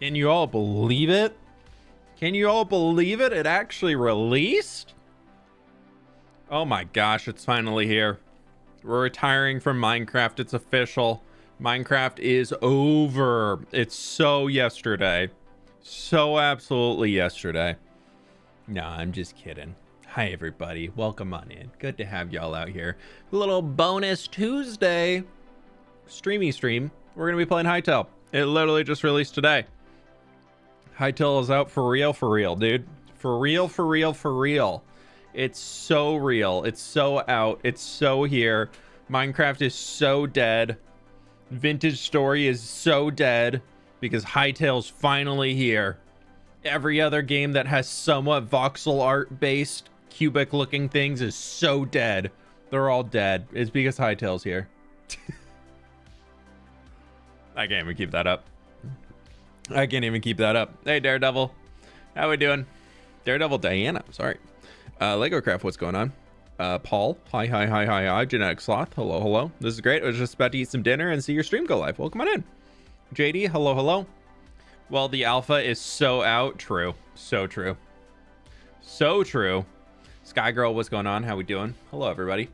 Can you all believe it? Can you all believe it? It actually released? Oh my gosh, it's finally here. We're retiring from Minecraft. It's official. Minecraft is over. It's so yesterday. So absolutely yesterday. No, I'm just kidding. Hi, everybody. Welcome on in. Good to have y'all out here. A little bonus Tuesday. Streamy stream. We're going to be playing Hytale. It literally just released today. Hytale is out for real, dude. For real. It's so real. It's so out. It's so here. Minecraft is so dead. Vintage Story is so dead because Hytale's finally here. Every other game that has somewhat voxel art based cubic looking things is so dead. They're all dead. It's because Hytale's here. I can't even keep that up. Hey, Daredevil. How we doing? Daredevil Diana. Sorry. Lego Craft, what's going on? Paul. Hi. Genetic Sloth. Hello. This is great. I was just about to eat some dinner and see your stream go live. Well, come on in. JD. Hello. Well, the alpha is so out. True. So true. Sky Girl, what's going on? How we doing? Hello, everybody.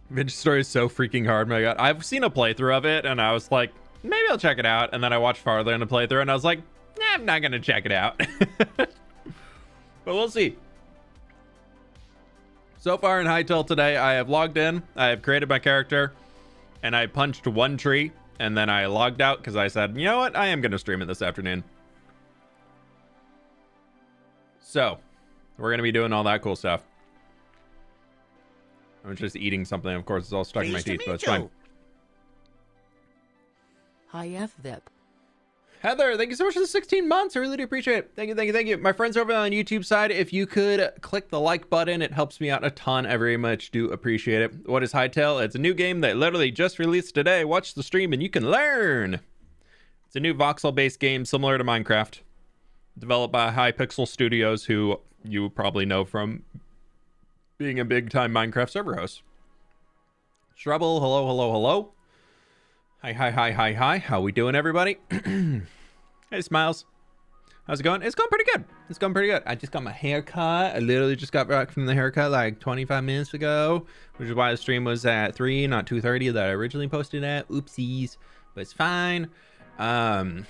Vintage Story is so freaking hard. My God, I've seen a playthrough of it, and I was like, maybe I'll check it out. And then I watched farther in the playthrough, and I was like, nah, I'm not gonna check it out. But we'll see. So far in Hytale today, I have logged in, I have created my character, and I punched one tree, and then I logged out because I said, you know what, I am gonna stream it this afternoon. So we're gonna be doing all that cool stuff. I'm just eating something. Of course, it's all stuck in my teeth, but it's fine. Hi, FVIP. Heather, thank you so much for the 16 months. I really do appreciate it. Thank you. My friends over on the YouTube side, if you could click the like button, it helps me out a ton. I very much do appreciate it. What is Hytale? It's a new game that literally just released today. Watch the stream and you can learn. It's a new voxel-based game similar to Minecraft, developed by Hypixel Studios, who you probably know from being a big-time Minecraft server host. Shrubble, hello. Hi. How we doing, everybody? Hey, Smiles. How's it going? It's going pretty good. I just got my haircut. I literally just got back from the haircut like 25 minutes ago, which is why the stream was at 3, not 2:30 that I originally posted at. Oopsies, but it's fine. I'm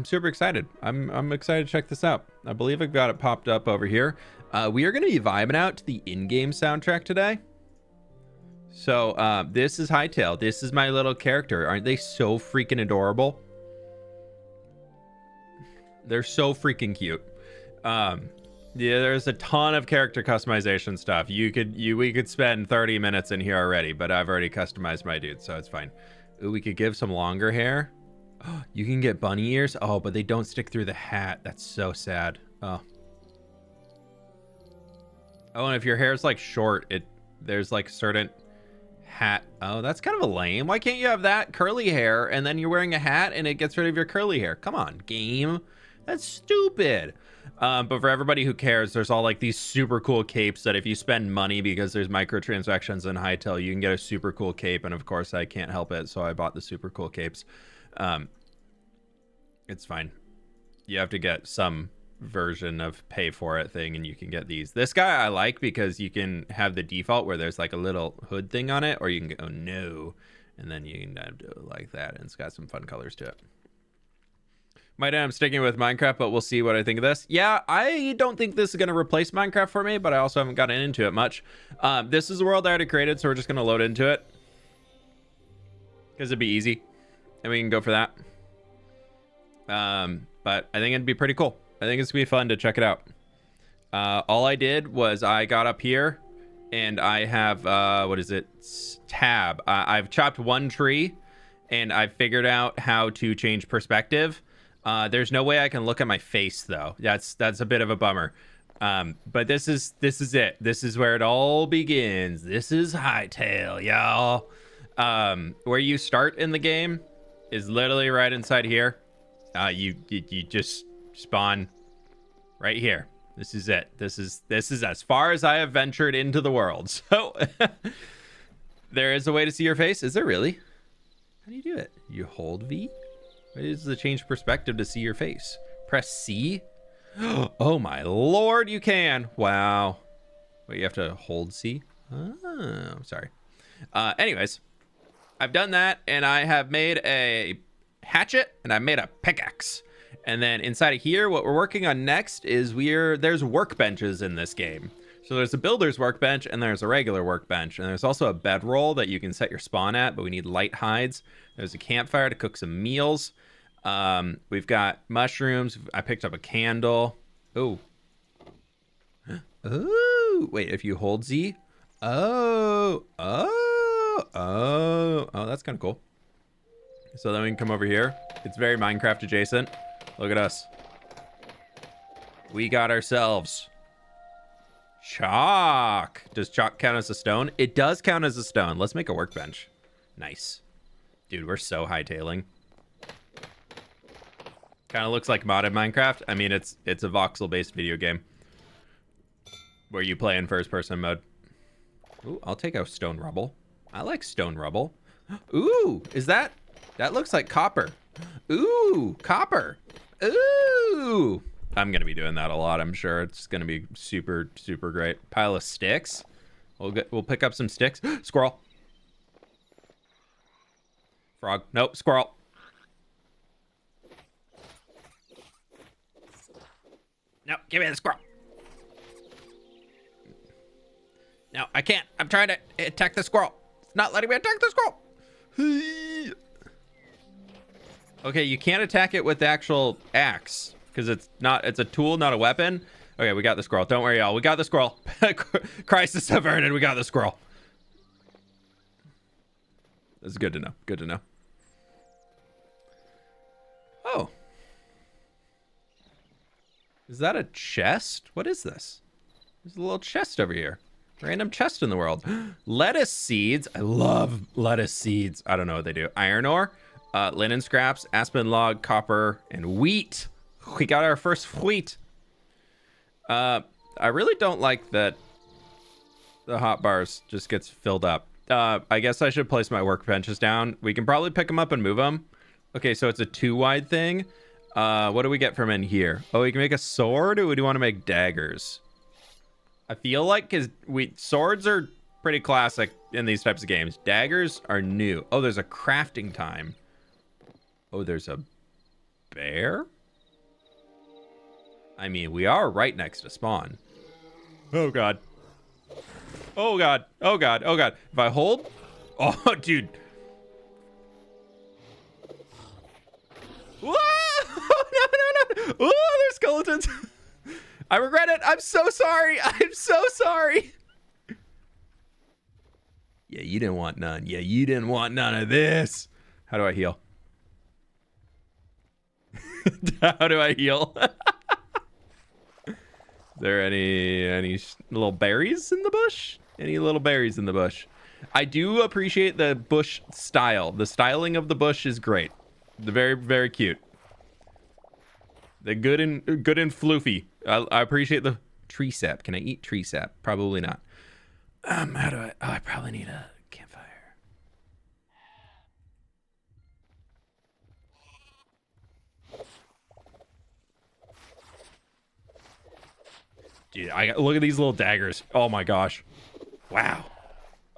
super excited. I'm excited to check this out. I believe I've got it popped up over here. We are going to be vibing out to the in-game soundtrack today. So this is Hytale. This is my little character. Aren't they so freaking adorable? They're so freaking cute. Yeah, there's a ton of character customization stuff. We could spend 30 minutes in here already, but I've already customized my dude, so it's fine. Ooh, we could give some longer hair. You can get bunny ears. Oh, but they don't stick through the hat. That's so sad. Oh, and if your hair's like short, there's like certain hat. Oh, that's kind of a lame. Why can't you have that curly hair and then you're wearing a hat and it gets rid of your curly hair? Come on, game. That's stupid. But for everybody who cares, there's all like these super cool capes that if you spend money, because there's microtransactions in Hytale, you can get a super cool cape. And of course I can't help it, so I bought the super cool capes. It's fine. You have to get some version of pay for it thing and you can get these. This guy I like because you can have the default where there's like a little hood thing on it, or you can go no, and then you can do it like that, and it's got some fun colors to it. Might end up sticking with Minecraft, but we'll see what I think of this. Yeah, I don't think this is going to replace Minecraft for me, but I also haven't gotten into it much. This is the world I already created, so we're just going to load into it because it'd be easy and we can go for that. But I think it'd be pretty cool. I think it's gonna be fun to check it out. All I did was I got up here and I have what is it, tab. I've chopped one tree and I figured out how to change perspective. There's no way I can look at my face though. That's a bit of a bummer. But this is it. This is where it all begins. This is Hytale, y'all. Where you start in the game is literally right inside here. You just spawn right here. This is it. This is as far as I have ventured into the world. So there is a way to see your face. Is there really? How do you do it? You hold V? What is the change perspective to see your face? Press C? Oh my lord, you can. Wow. Wait, you have to hold C? Oh, sorry. Anyways, I've done that, and I have made a hatchet, and I made a pickaxe. And then inside of here, what we're working on next is there's workbenches in this game. So there's a builder's workbench, and there's a regular workbench. And there's also a bedroll that you can set your spawn at, but we need light hides. There's a campfire to cook some meals. We've got mushrooms. I picked up a candle. Oh. Oh, wait, if you hold Z. Oh, that's kind of cool. So then we can come over here. It's very Minecraft adjacent. Look at us. We got ourselves chalk. Does chalk count as a stone? It does count as a stone. Let's make a workbench. Nice. Dude, we're so hightailing. Kind of looks like modded Minecraft. I mean, it's a voxel-based video game where you play in first-person mode. Ooh, I'll take a stone rubble. I like stone rubble. Ooh, that looks like copper. Ooh, copper. Ooh. I'm going to be doing that a lot, I'm sure. It's going to be super, super great. Pile of sticks. We'll pick up some sticks. Squirrel. Frog. Nope, squirrel. No, give me the squirrel. No, I can't. I'm trying to attack the squirrel. It's not letting me attack the squirrel. Okay, you can't attack it with the actual axe because it's a tool, not a weapon. Okay, we got the squirrel. Don't worry, y'all. We got the squirrel. Crisis averted. We got the squirrel. That's good to know. Good to know. Oh. Is that a chest? What is this? There's a little chest over here. Random chest in the world. Lettuce seeds. I love lettuce seeds. I don't know what they do. Iron ore, linen scraps, aspen log, copper, and wheat. We got our first wheat. I really don't like that the hot bars just gets filled up. I guess I should place my workbenches down. We can probably pick them up and move them. Okay, so it's a 2-wide thing. What do we get from in here? Oh, we can make a sword, or do you want to make daggers? I feel like because swords are pretty classic in these types of games. Daggers are new. Oh, there's a crafting time. Oh, there's a bear? I mean, we are right next to spawn. Oh, God. Oh, God. Oh, God. Oh, God. If I hold... Oh, dude. Whoa! No. Oh, there's skeletons. I regret it. I'm so sorry. I'm so sorry. Yeah, you didn't want none. Yeah, you didn't want none of this. How do I heal? How do I heal? Is there any little berries in the bush? Any little berries in the bush? I do appreciate the bush style. The styling of the bush is great. The very, very cute. The good and floofy. I appreciate the tree sap. Can I eat tree sap? Probably not. How do I? Oh, I probably need a campfire. Dude, look at these little daggers. Oh my gosh. Wow.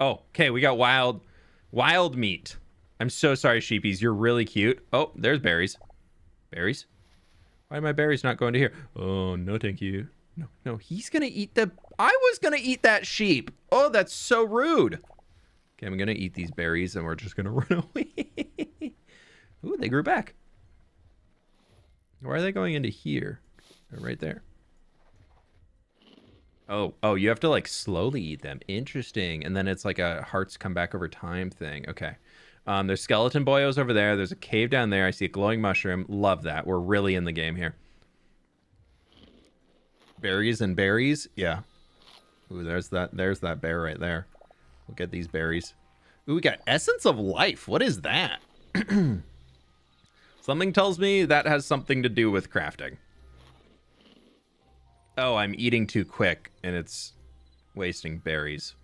Oh, okay, we got wild meat. I'm so sorry, sheepies. You're really cute. Oh, there's berries. Berries? Why are my berries not going to here? Oh, no, thank you. No, he's going to eat I was going to eat that sheep. Oh, that's so rude. Okay, I'm going to eat these berries and we're just going to run away. Ooh, they grew back. Why are they going into here? They're right there. Oh, you have to like slowly eat them. Interesting. And then it's like a hearts come back over time thing. Okay. There's skeleton boyos over there. There's a cave down there. I see a glowing mushroom. Love that. We're really in the game here. Berries and berries. Yeah. Ooh, there's that bear right there. We'll get these berries. Ooh, we got essence of life. What is that? Something tells me that has something to do with crafting. Oh, I'm eating too quick and it's wasting berries.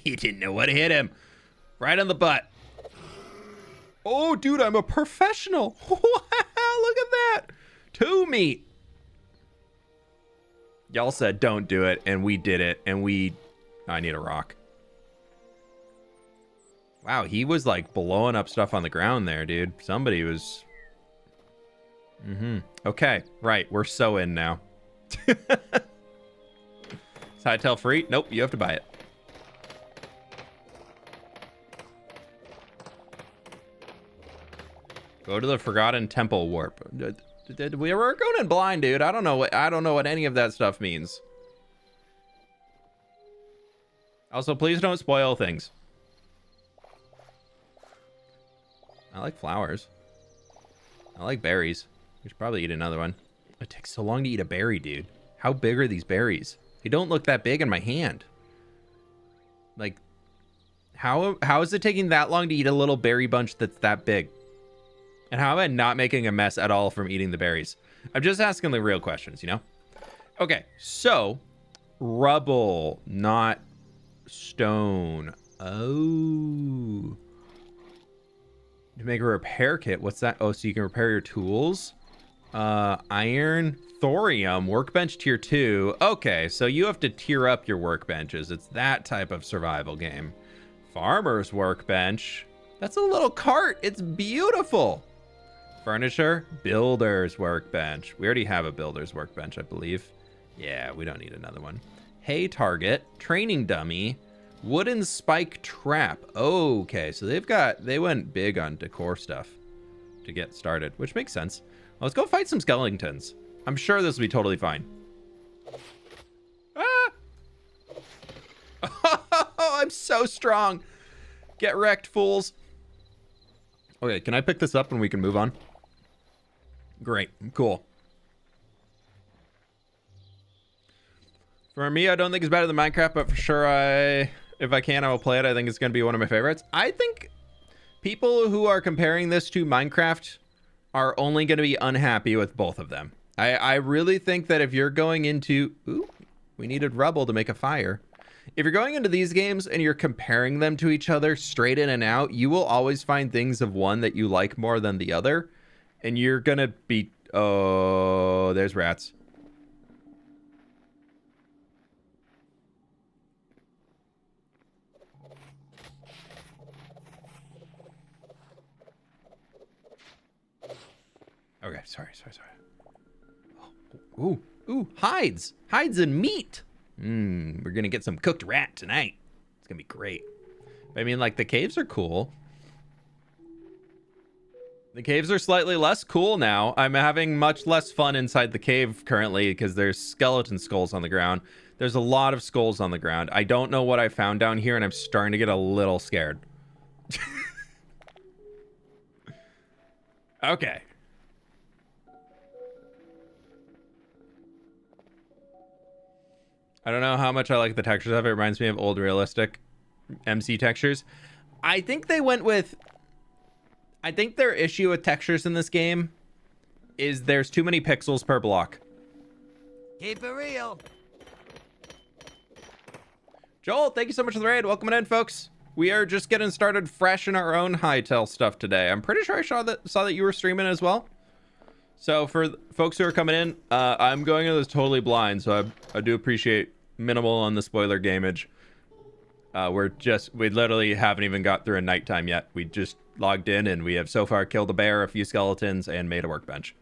He didn't know what hit him. Right on the butt. Oh, dude, I'm a professional. Wow, look at that. 2 meat. Y'all said don't do it, and we did it, and I need a rock. Wow, he was like blowing up stuff on the ground there, dude. Somebody was... Okay, right. We're so in now. Is Hytale free? Nope, you have to buy it. Go to the Forgotten Temple warp. We were going in blind, dude. I don't know what any of that stuff means. Also, please don't spoil things. I like flowers. I like berries. We should probably eat another one. It takes so long to eat a berry, dude. How big are these berries? They don't look that big in my hand. Like, how is it taking that long to eat a little berry bunch that's that big? And how am I not making a mess at all from eating the berries? I'm just asking the real questions, you know? Okay, so rubble, not stone. Oh. To make a repair kit. What's that? Oh, so you can repair your tools. Iron, thorium, workbench tier 2. Okay, so you have to tier up your workbenches. It's that type of survival game. Farmer's workbench. That's a little cart. It's beautiful. Furniture, builder's workbench. We already have a builder's workbench, I believe. Yeah, we don't need another one. Hay target, training dummy, wooden spike trap. Okay, so they went big on decor stuff to get started, which makes sense. Well, let's go fight some skeletons. I'm sure this will be totally fine. Ah! Oh, I'm so strong. Get wrecked, fools. Okay, can I pick this up and we can move on? Great, cool. For me, I don't think it's better than Minecraft, but for sure, if I can, I will play it. I think it's going to be one of my favorites. I think people who are comparing this to Minecraft are only going to be unhappy with both of them. I really think that if you're going into... Ooh, we needed rubble to make a fire. If you're going into these games and you're comparing them to each other straight in and out, you will always find things of one that you like more than the other. And you're going to be... Oh, there's rats. Okay, sorry. Oh, ooh, hides and meat. We're gonna get some cooked rat tonight. It's gonna be great. I mean, like, the caves are cool. The caves are slightly less cool now. I'm having much less fun inside the cave currently because there's skeleton skulls on the ground. There's a lot of skulls on the ground. I don't know what I found down here, and I'm starting to get a little scared. Okay. I don't know how much I like the textures of it. It reminds me of old realistic MC textures. I think they went with... I think their issue with textures in this game is there's too many pixels per block. Keep it real. Joel, thank you so much for the raid. Welcome in, folks. We are just getting started fresh in our own Hytale stuff today. I'm pretty sure I saw that you were streaming as well. So for folks who are coming in, I'm going into this totally blind, so I do appreciate minimal on the spoiler gameage. We literally haven't even got through a nighttime yet. We just logged in and we have so far killed a bear, a few skeletons, and made a workbench.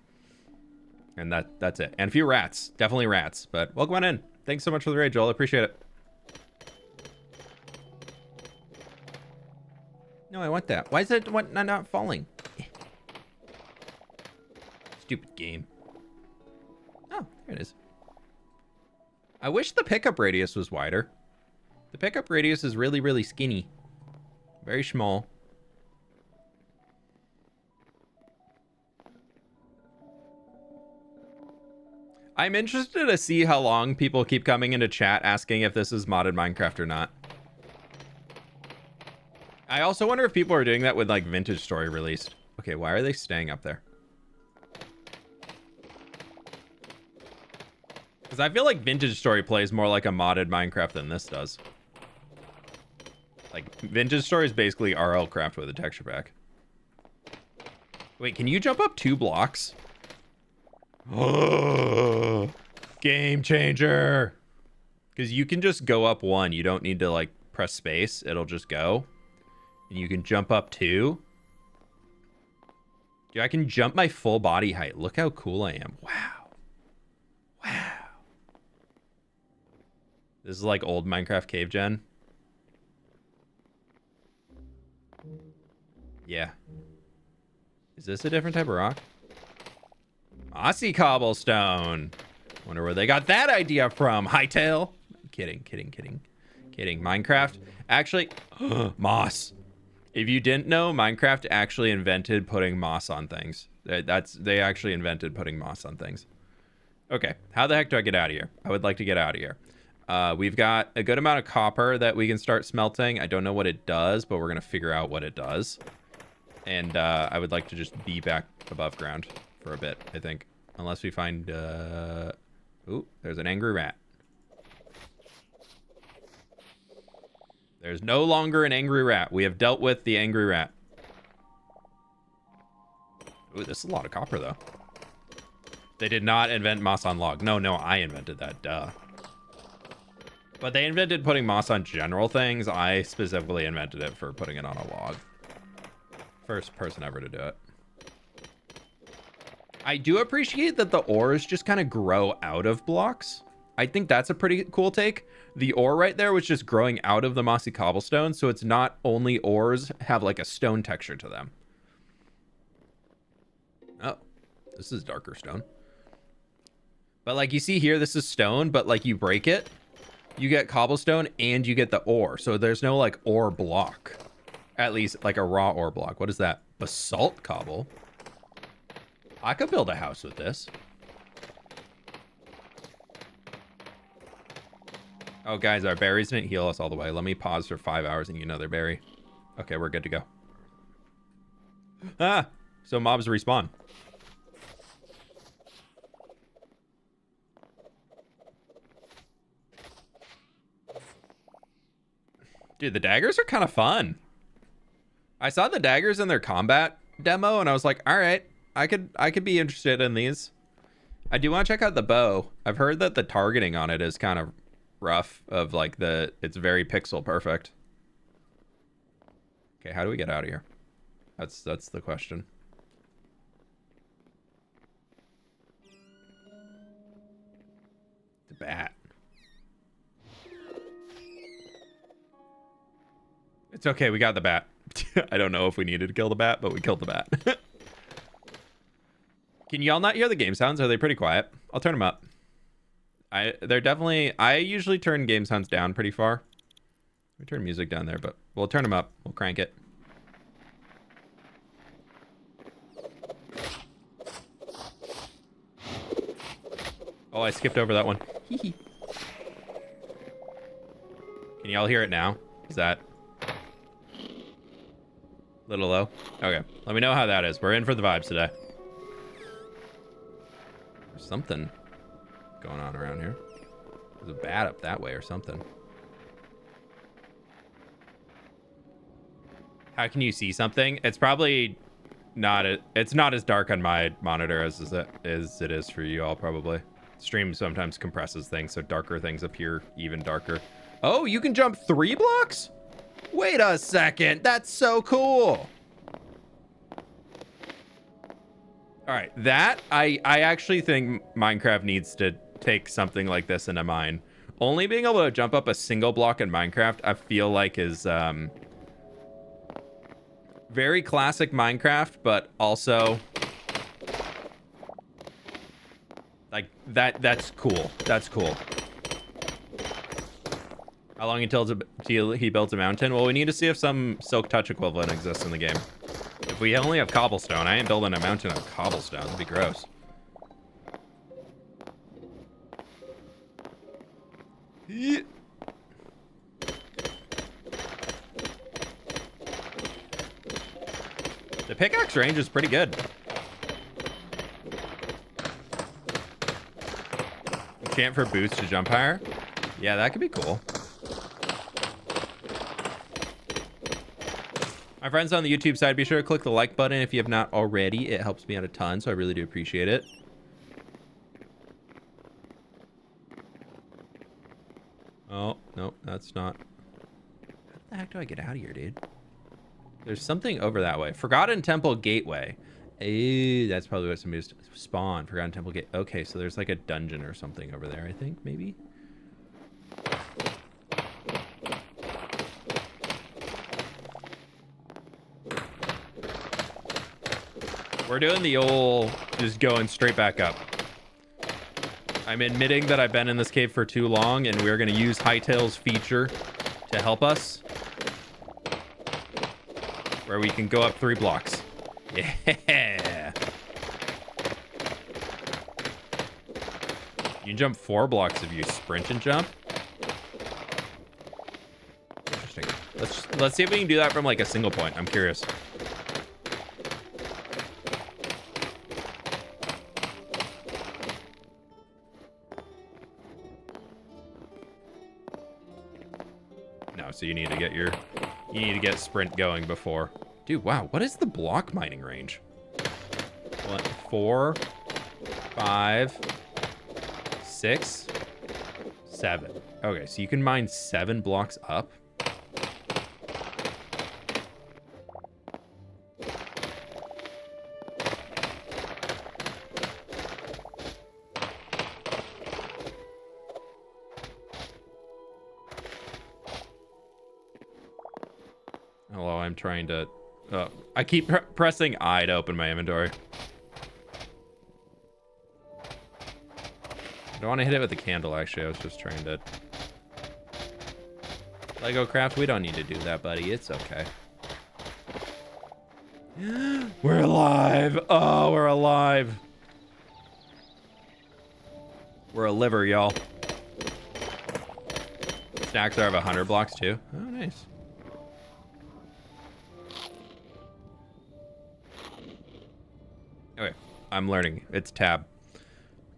And that's it. And a few rats. Definitely rats. But welcome on in. Thanks so much for the raid, Joel. I appreciate it. No, I want that. Why is it not falling? Stupid game. Oh, there it is. I wish the pickup radius was wider. The pickup radius is really, really skinny. Very small. I'm interested to see how long people keep coming into chat asking if this is modded Minecraft or not. I also wonder if people are doing that with, like, Vintage Story released. Okay, why are they staying up there? Because I feel like Vintage Story plays more like a modded Minecraft than this does. Like, Vintage Store is basically RL Craft with a texture pack. Wait, can you jump up 2 blocks? Oh, game changer. Because you can just go up 1. You don't need to, like, press space. It'll just go. And you can jump up 2. Dude, I can jump my full body height. Look how cool I am. Wow. Wow. This is like old Minecraft cave gen. Yeah. Is this a different type of rock? Mossy cobblestone. Wonder where they got that idea from. Hytale. Kidding. Minecraft. Actually, moss. If you didn't know, Minecraft actually invented putting moss on things. They actually invented putting moss on things. Okay, how the heck do I get out of here? I would like to get out of here. We've got a good amount of copper that we can start smelting. I don't know what it does, but we're going to figure out what it does. And I would like to just be back above ground for a bit, I think. Unless we find... Ooh, there's an angry rat. There's no longer an angry rat. We have dealt with the angry rat. Ooh, this is a lot of copper, though. They did not invent moss on log. No, I invented that. Duh. But they invented putting moss on general things. I specifically invented it for putting it on a log. First person ever to do it. I do appreciate that the ores just kind of grow out of blocks. I think that's a pretty cool take. The ore right there was just growing out of the mossy cobblestone, so it's not only ores have like a stone texture to them. Oh, this is darker stone. But like you see here, this is stone, but like you break it, you get cobblestone and you get the ore. So there's no like ore block. At least like a raw ore block. What is that? Basalt cobble? I could build a house with this. Oh, guys, our berries didn't heal us all the way. Let me pause for 5 hours and you another berry. Okay, we're good to go. Ah, so mobs respawn. Dude, the daggers are kind of fun. I saw the daggers in their combat demo and I was like, all right, I could be interested in these. I do want to check out the bow. I've heard that the targeting on it is kind of rough, of like it's very pixel perfect. Okay, how do we get out of here? That's the question. The bat. It's okay, we got the bat. I don't know if we needed to kill the bat, but we killed the bat. Can y'all not hear the game sounds? Are they pretty quiet? I'll turn them up. They're definitely... I usually turn game sounds down pretty far. We turn music down there, but we'll turn them up. We'll crank it. Oh, I skipped over that one. Can y'all hear it now? Is that... a little low? Okay. Let me know how that is. We're in for the vibes today. There's something going on around here. There's a bat up that way or something. How can you see something? It's probably not... It's not as dark on my monitor as it is for you all, probably. Stream sometimes compresses things, so darker things appear even darker. Oh, you can jump 3 blocks? Wait a second. That's so cool. All right, that I actually think Minecraft needs to take something like this into mind. Only being able to jump up a single block in Minecraft, I feel like is very classic Minecraft, but also like that's cool. That's cool. How long until he builds a mountain? Well, we need to see if some Silk Touch equivalent exists in the game. If we only have cobblestone, I ain't building a mountain of cobblestone. That'd be gross. The pickaxe range is pretty good. Enchant for boots to jump higher. Yeah, that could be cool. My friends on the YouTube side, be sure to click the like button if you have not already. It helps me out a ton, so I really do appreciate it. Oh, no, that's not. How the heck do I get out of here, dude? There's something over that way. Forgotten Temple Gateway. Hey, that's probably what somebody's spawned. Forgotten Temple Gate. Okay, so there's like a dungeon or something over there, I think, maybe? We're doing the old just going straight back up. I'm admitting that I've been in this cave for too long, and we're going to use Hytale's feature to help us. Where we can go up 3 blocks. Yeah. You can jump 4 blocks if you sprint and jump. Interesting. Let's see if we can do that from like a single point. I'm curious. No, so you need to get sprint going before. Dude, wow, what is the block mining range? 4, 5, 6, 7. Okay, so you can mine 7 blocks up. Hello, I'm trying to... I keep pressing I to open my inventory. I don't want to hit it with the candle, actually. I was just trying to... Lego craft, we don't need to do that, buddy. It's okay. We're alive! Oh, we're alive! We're a liver, y'all. Stacks are of 100 blocks, too. Oh, nice. Okay, I'm learning. It's tab.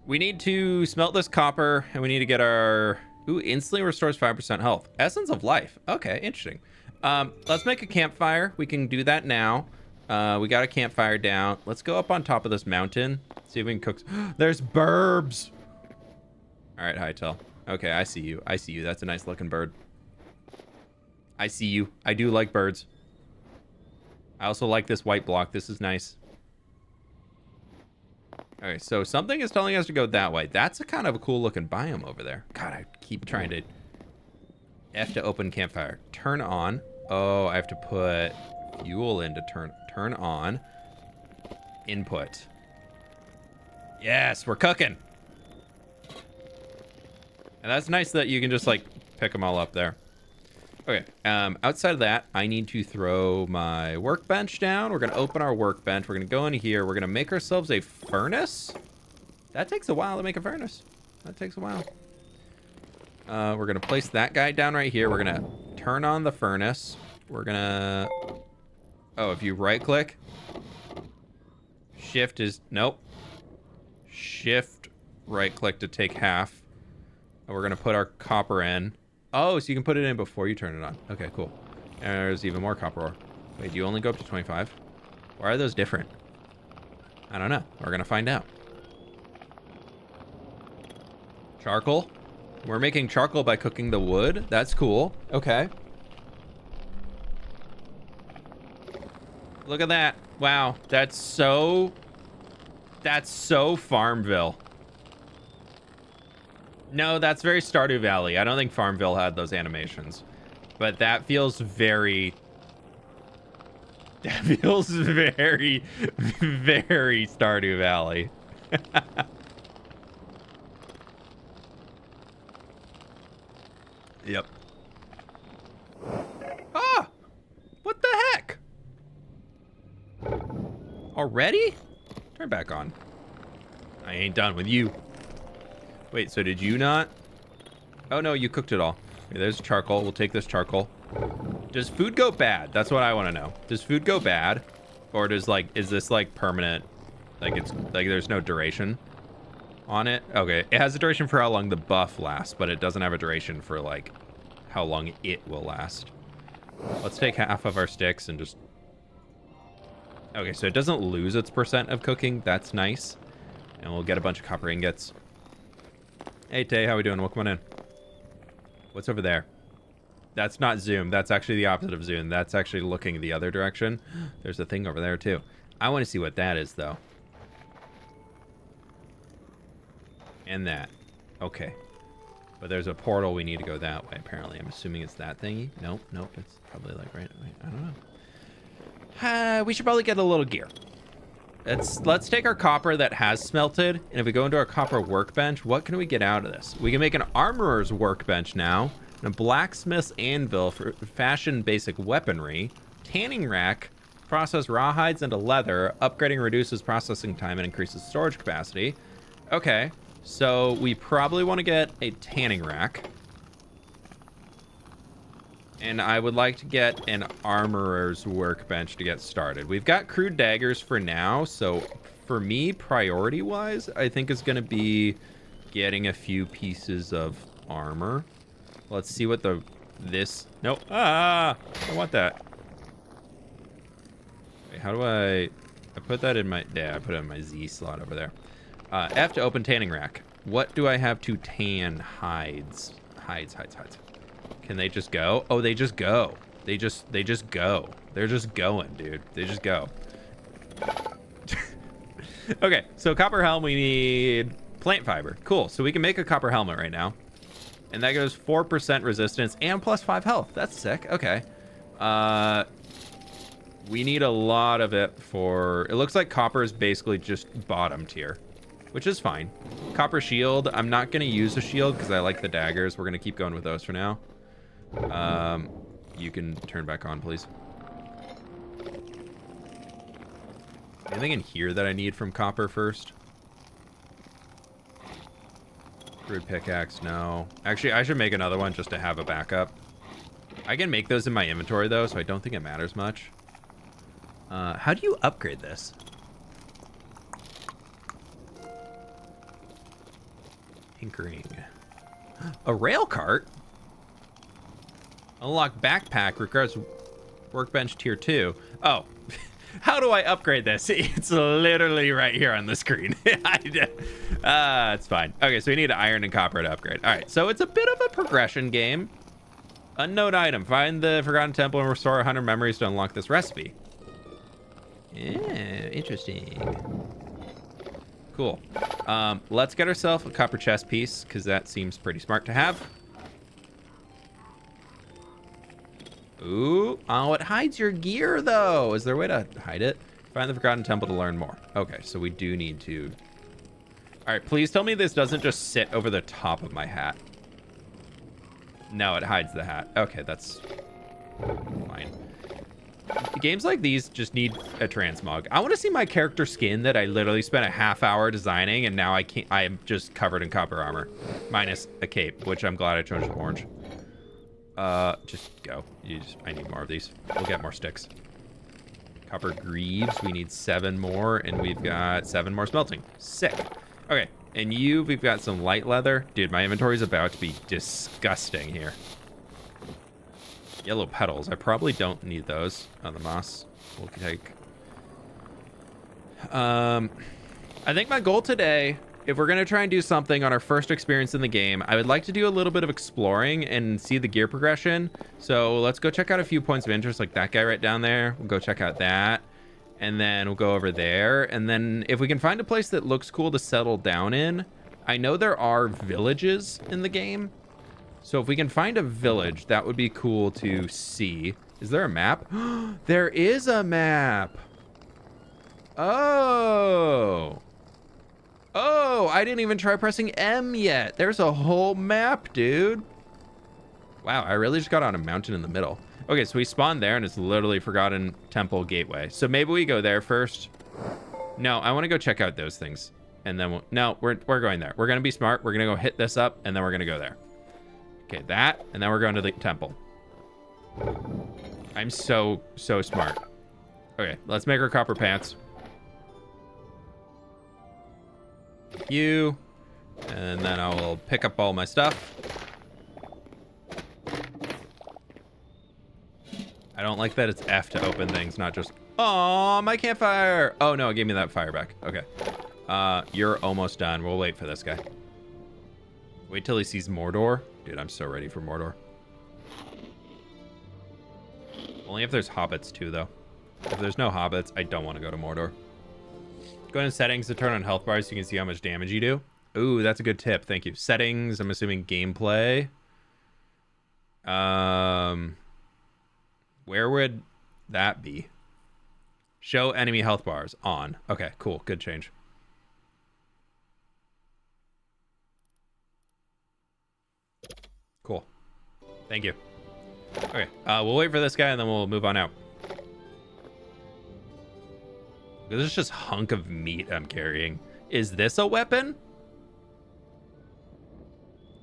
We need to smelt this copper, and we need to get our... Ooh, instantly restores 5% health. Essence of life. Okay, interesting. Let's make a campfire. We can do that now. We got a campfire down. Let's go up on top of this mountain. See if we can cook... There's burbs! All right, Hytale. Okay, I see you. I see you. That's a nice looking bird. I see you. I do like birds. I also like this white block. This is nice. Okay, so something is telling us to go that way. That's a kind of a cool looking biome over there. God, I keep trying to... F to open campfire. Turn on. Oh, I have to put fuel in to turn on. Input. Yes, we're cooking. And that's nice that you can just like pick them all up there. Okay, outside of that, I need to throw my workbench down. We're gonna open our workbench. We're gonna go in here. We're gonna make ourselves a furnace. That takes a while to make a furnace. That takes a while. We're gonna place that guy down right here. We're gonna turn on the furnace. We're gonna... Oh, if you right click. Shift is... Nope. Shift right click to take half. And we're gonna put our copper in. Oh, so you can put it in before you turn it on. Okay, cool. And there's even more copper ore. Wait, do you only go up to 25? Why are those different? I don't know. We're gonna find out. Charcoal. We're making charcoal by cooking the wood. That's cool. Okay. Look at that. Wow. That's so Farmville. No, that's very Stardew Valley. I don't think Farmville had those animations. But that feels very... That feels very, very Stardew Valley. Yep. Ah! What the heck? Already? Turn back on. I ain't done with you. Wait, so did you not? Oh, no, you cooked it all. Okay, there's charcoal. We'll take this charcoal. Does food go bad? That's what I want to know. Does food go bad? Or does, like, is this, like, permanent? Like, it's, like, there's no duration on it? Okay, it has a duration for how long the buff lasts, but it doesn't have a duration for, like, how long it will last. Let's take half of our sticks and just Okay, so it doesn't lose its percent of cooking. That's nice. And we'll get a bunch of copper ingots. Hey, Tay, how we doing? Welcome on in. What's over there? That's not zoom. That's actually the opposite of zoom. That's actually looking the other direction. There's a thing over there, too. I want to see what that is, though. And that. Okay. But there's a portal. We need to go that way, apparently. I'm assuming it's that thingy. Nope, nope. It's probably like right away. I don't know. We should probably get a little gear. Let's take our copper that has smelted, and if we go into our copper workbench, what can we get out of this? We can make an armorer's workbench now, and a blacksmith's anvil for fashion basic weaponry, tanning rack, process rawhides into leather, upgrading reduces processing time and increases storage capacity. Okay, so we probably want to get a tanning rack. And I would like to get an armorer's workbench to get started. We've got crude daggers for now, so for me, priority-wise, I think it's going to be getting a few pieces of armor. Let's see what this... No. Ah! I want that. Wait, how do I put that in my... Yeah, I put it in my Z slot over there. F to open tanning rack. What do I have to tan hides? Hides. Can they just go? Oh, they just go. They just go. They're just going, dude. They just go. Okay, so copper helm, we need plant fiber. Cool, so we can make a copper helmet right now. And that goes 4% resistance and plus 5 health. That's sick. Okay. We need a lot of it for... It looks like copper is basically just bottom tier, which is fine. Copper shield. I'm not going to use a shield because I like the daggers. We're going to keep going with those for now. You can turn back on, please. Anything in here that I need from copper first? Crude pickaxe, no. Actually, I should make another one just to have a backup. I can make those in my inventory, though, so I don't think it matters much. How do you upgrade this? Tinkering. A rail cart? Unlock backpack requires workbench tier 2. Oh, how do I upgrade this? It's literally right here on the screen. It's fine. Okay, so we need iron and copper to upgrade. All right, so it's a bit of a progression game. Unknown item. Find the Forgotten Temple and restore 100 memories to unlock this recipe. Yeah, interesting. Cool. Let's get ourselves a copper chest piece, because that seems pretty smart to have. Ooh. Oh, it hides your gear, though. Is there a way to hide it? Find the Forgotten Temple to learn more. Okay, so we do need to... All right, please tell me this doesn't just sit over the top of my hat. No, it hides the hat. Okay, that's fine. Games like these just need a transmog. I want to see my character skin that I literally spent a half hour designing, and now I am just covered in copper armor. Minus a cape, which I'm glad I chose orange. Just go. I need more of these. We'll get more sticks. Copper greaves. We need 7 more, and we've got 7 more smelting. Sick. Okay, and we've got some light leather. Dude, my inventory is about to be disgusting here. Yellow petals. I probably don't need those on the moss. We'll take... I think my goal today... If we're going to try and do something on our first experience in the game, I would like to do a little bit of exploring and see the gear progression. So let's go check out a few points of interest, like that guy right down there. We'll go check out that. And then we'll go over there. And then if we can find a place that looks cool to settle down in. I know there are villages in the game. So if we can find a village, that would be cool to see. Is there a map? There is a map. Oh... Oh, I didn't even try pressing M yet. There's a whole map, dude. Wow, I really just got on a mountain in the middle. Okay, so we spawned there, and it's literally Forgotten Temple Gateway. So maybe we go there first. No, I want to go check out those things. And then no, we're going there. We're going to be smart. We're going to go hit this up, and then we're going to go there. Okay, that, and then we're going to the temple. I'm so smart. Okay, let's make our copper pants. You, and then I will pick up all my stuff. I don't like that it's F to open things, not just, oh, my campfire. Oh, no, it gave me that fire back. Okay. You're almost done. We'll wait for this guy. Wait till he sees Mordor. Dude, I'm so ready for Mordor. Only if there's hobbits, too, though. If there's no hobbits, I don't want to go to Mordor. Go into settings to turn on health bars so you can see how much damage you do. Ooh, that's a good tip. Thank you. Settings, I'm assuming gameplay. Where would that be? Show enemy health bars on. Okay, cool. Good change. Cool. Thank you. Okay, we'll wait for this guy and then we'll move on out. This is just hunk of meat I'm carrying. Is this a weapon?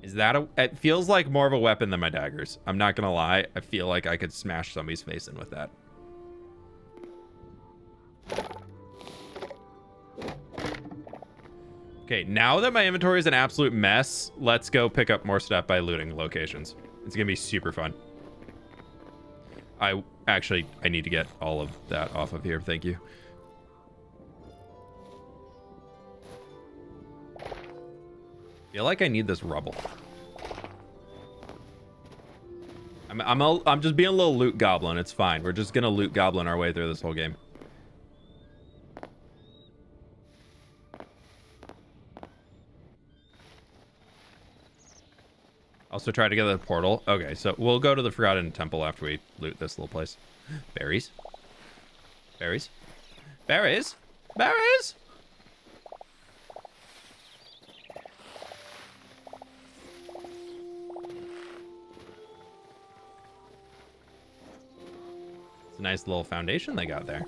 Is that a... It feels like more of a weapon than my daggers. I'm not gonna lie. I feel like I could smash somebody's face in with that. Okay, now that my inventory is an absolute mess, let's go pick up more stuff by looting locations. It's gonna be super fun. I need to get all of that off of here. Thank you. Feel like I need this rubble. I'm just being a little loot goblin. It's fine. We're just gonna loot goblin our way through this whole game. Also try to get to the portal. Okay, so we'll go to the Forgotten Temple after we loot this little place. Berries. Berries. Berries. Berries. It's a nice little foundation they got there.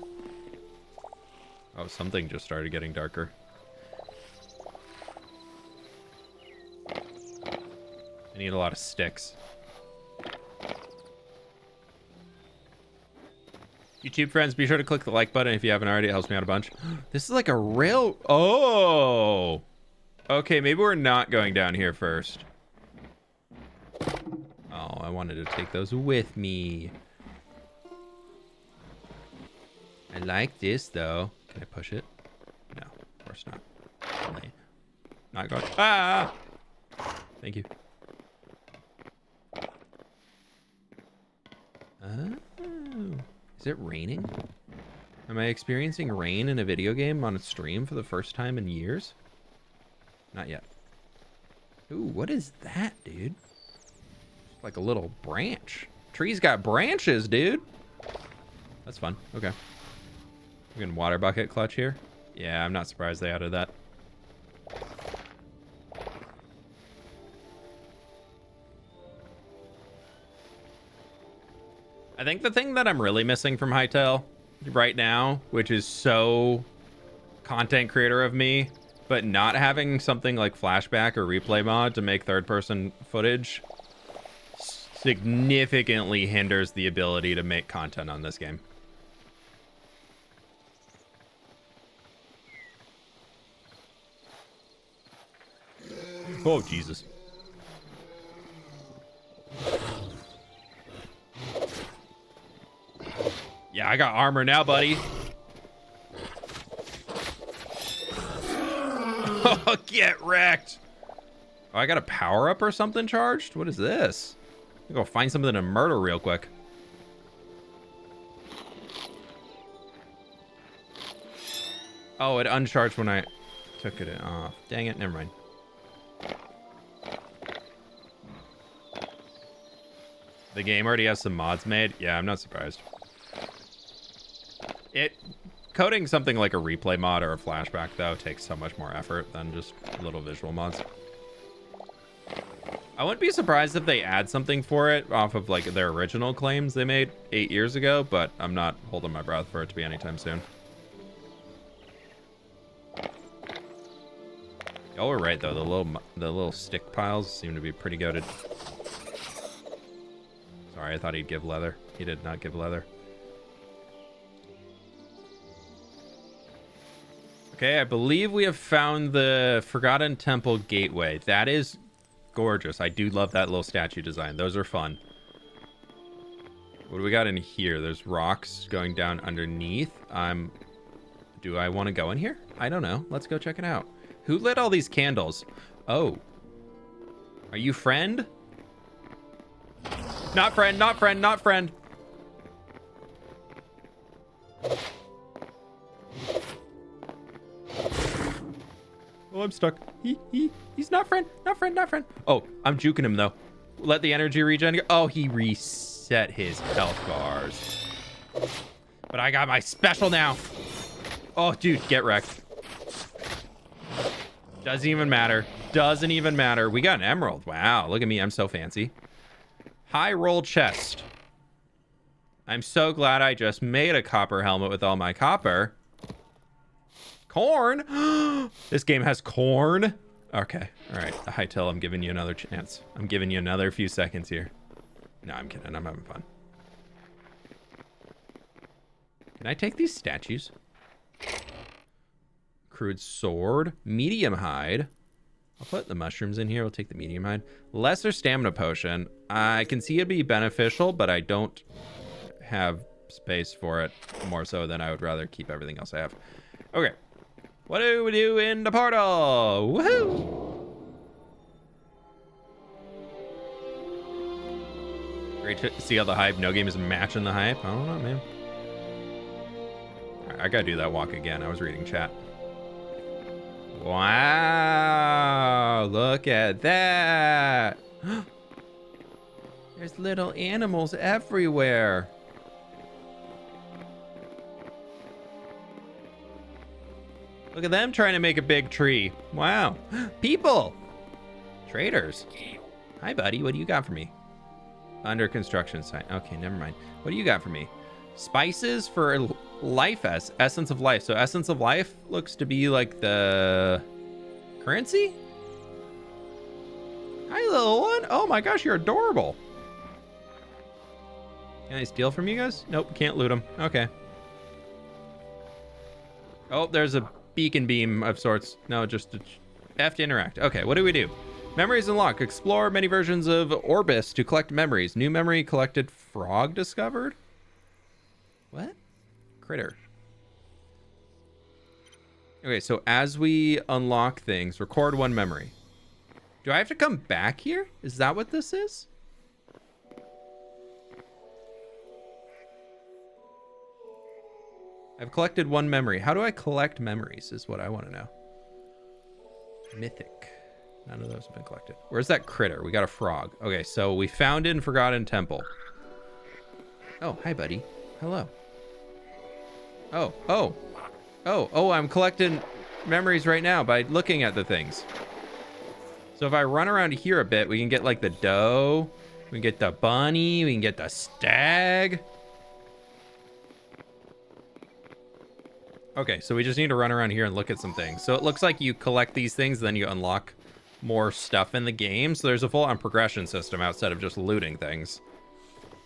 Oh, something just started getting darker. I need a lot of sticks. YouTube friends, be sure to click the like button if you haven't already. It helps me out a bunch. This is like a rail... Oh! Okay, maybe we're not going down here first. Oh, I wanted to take those with me. I like this, though. Can I push it? No, of course not. Only not going... Ah! Thank you. Oh, is it raining? Am I experiencing rain in a video game on a stream for the first time in years? Not yet. Ooh, what is that, dude? It's like a little branch. Trees got branches, dude. That's fun. Okay. We're gonna water bucket clutch here. Yeah, I'm not surprised they added that. I think the thing that I'm really missing from Hytale right now, which is so content creator of me, but not having something like flashback or replay mod to make third-person footage significantly hinders the ability to make content on this game. Oh, Jesus. Yeah, I got armor now, buddy. Oh, get wrecked. Oh, I got a power up or something charged? What is this? I'm gonna go find something to murder real quick. Oh, it uncharged when I took it off. Dang it, never mind. The game already has some mods made? Yeah, I'm not surprised. Coding something like a replay mod or a flashback, though, takes so much more effort than just little visual mods. I wouldn't be surprised if they add something for it off of like their original claims they made 8 years ago, but I'm not holding my breath for it to be anytime soon. Y'all were right, though. The little stick piles seem to be pretty goated. Sorry, I thought he'd give leather. He did not give leather. Okay, I believe we have found the Forgotten Temple Gateway. That is gorgeous. I do love that little statue design. Those are fun. What do we got in here? There's rocks going down underneath. Do I want to go in here? I don't know. Let's go check it out. Who lit all these candles? Oh. Are you friend? Not friend, not friend, not friend. Oh, I'm stuck. He's not friend, not friend, not friend. Oh, I'm juking him though. Let the energy regen go. Oh, he reset his health bars. But I got my special now. Oh, dude, get wrecked. Doesn't even matter. Doesn't even matter. We got an emerald. Wow, look at me. I'm so fancy. High roll chest. I'm so glad I just made a copper helmet with all my copper. Corn. This game has corn. Okay. All right. Hytale, I'm giving you another chance. I'm giving you another few seconds here. No, I'm kidding. I'm having fun. Can I take these statues? Crude sword. Medium hide. I'll put the mushrooms in here. We'll take the medium hide. Lesser stamina potion. I can see it'd be beneficial, but I don't have space for it more so than I would rather keep everything else I have. Okay. What do we do in the portal? Woohoo! Great to see how the hype. No game is matching the hype. I don't know, man. All right, I gotta do that walk again. I was reading chat. Wow, look at that. There's little animals everywhere. Look at them trying to make a big tree. Wow. People. Traders. Hi, buddy. What do you got for me? Under construction site. Okay, never mind. What do you got for me? Spices for life essence of life. So essence of life looks to be like the currency. Hi, little one. Oh my gosh, you're adorable. Can I steal from you guys? Nope, can't loot them. Okay. Oh, there's a beacon beam of sorts. No, just F to interact. Okay, what do we do? Memories unlock. Explore many versions of Orbis to collect memories. New memory collected. Frog discovered. What? Critter. Okay, so as we unlock things, record one memory. Do I have to come back here? Is that what this is? I've collected one memory. How do I collect memories is what I want to know. Mythic. None of those have been collected. Where's that critter? We got a frog. Okay, so we found it in Forgotten Temple. Oh, hi, buddy. Hello. Oh, I'm collecting memories right now by looking at the things. So if I run around here a bit, we can get like the doe. We can get the bunny. We can get the stag. Okay, so we just need to run around here and look at some things. So it looks like you collect these things, then you unlock more stuff in the game. So there's a full-on progression system outside of just looting things.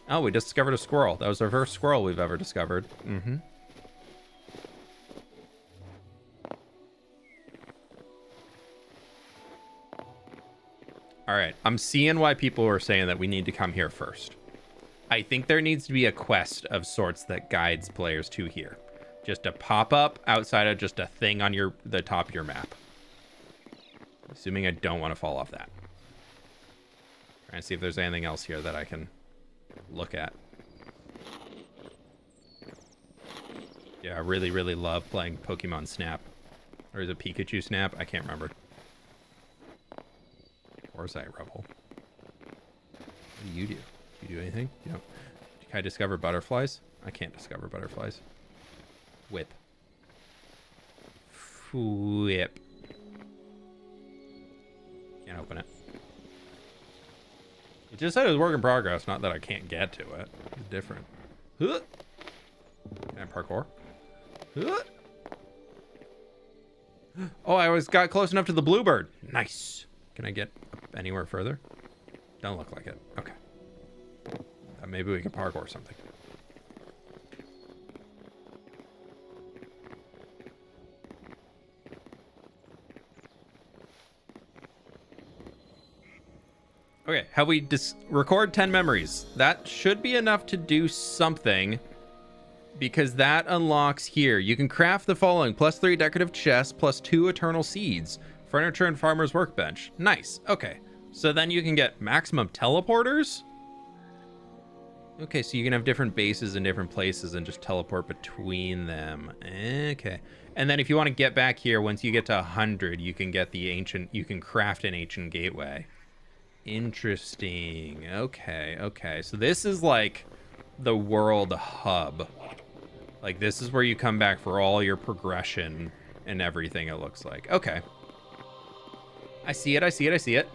Oh, we discovered a squirrel. That was our first squirrel we've ever discovered. Mm-hmm. All right, I'm seeing why people were saying that we need to come here first. I think there needs to be a quest of sorts that guides players to here. Just a pop-up outside of just a thing on the top of your map. Assuming I don't want to fall off that. Trying to see if there's anything else here that I can look at. Yeah, I really, really love playing Pokemon Snap. Or is it Pikachu Snap? I can't remember. Or is that Rebel? What do you do? Do you do anything? You know, can I discover butterflies? I can't discover butterflies. Whip. Whip. Can't open it. It just said it was work in progress, not that I can't get to it. It's different. Can I parkour? Oh, I got close enough to the bluebird. Nice. Can I get anywhere further? Don't look like it. Okay. Maybe we can parkour something. Okay, have we record 10 memories? That should be enough to do something, because that unlocks here. You can craft the following: +3 decorative chests, +2 eternal seeds, furniture and farmer's workbench. Nice. Okay, so then you can get maximum teleporters. Okay, so you can have different bases in different places and just teleport between them. Okay. And then if you want to get back here, once you get to 100, you can get the ancient, you can craft an ancient gateway. Interesting. Okay, okay. So this is like the world hub. Like, this is where you come back for all your progression and everything, it looks like. Okay. I see it, I see it, I see it.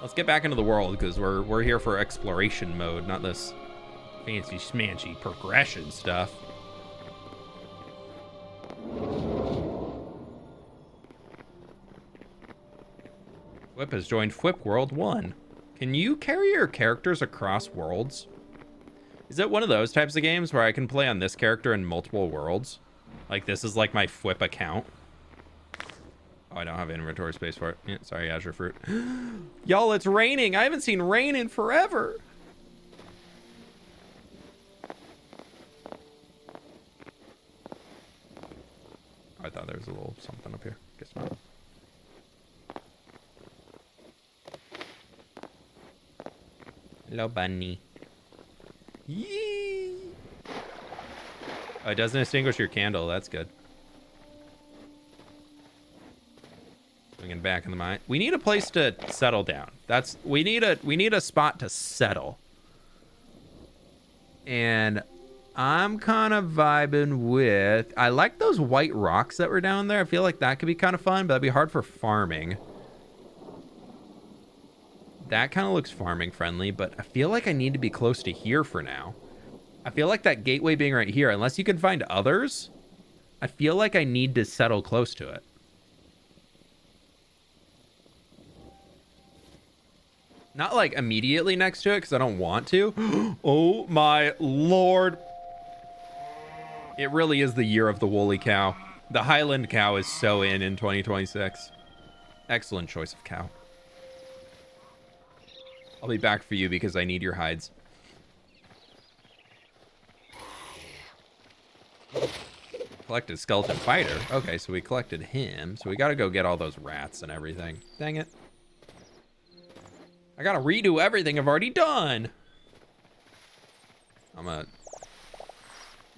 Let's get back into the world, because we're here for exploration mode, not this fancy schmancy progression stuff. Whip has joined Whip World 1. Can you carry your characters across worlds? Is it one of those types of games where I can play on this character in multiple worlds? Like, this is like my Whip account. Oh, I don't have inventory space for it. Yeah, sorry, Azure Fruit. Y'all, it's raining. I haven't seen rain in forever. I thought there was a little something up here. Guess not. Hello, bunny. Yee! Oh, it doesn't extinguish your candle. That's good. Swinging back in the mine. We need a place to settle down. We need a spot to settle. And I'm kind of vibing with... I like those white rocks that were down there. I feel like that could be kind of fun, but that'd be hard for farming. That kind of looks farming friendly, but I feel like I need to be close to here for now. I feel like that gateway being right here, unless you can find others, I feel like I need to settle close to it. Not like immediately next to it, because I don't want to. Oh my lord. It really is the year of the woolly cow. The Highland cow is so in 2026. Excellent choice of cow. I'll be back for you because I need your hides. Collected skeleton fighter. Okay, so we collected him. So we gotta go get all those rats and everything. Dang it. I gotta redo everything I've already done.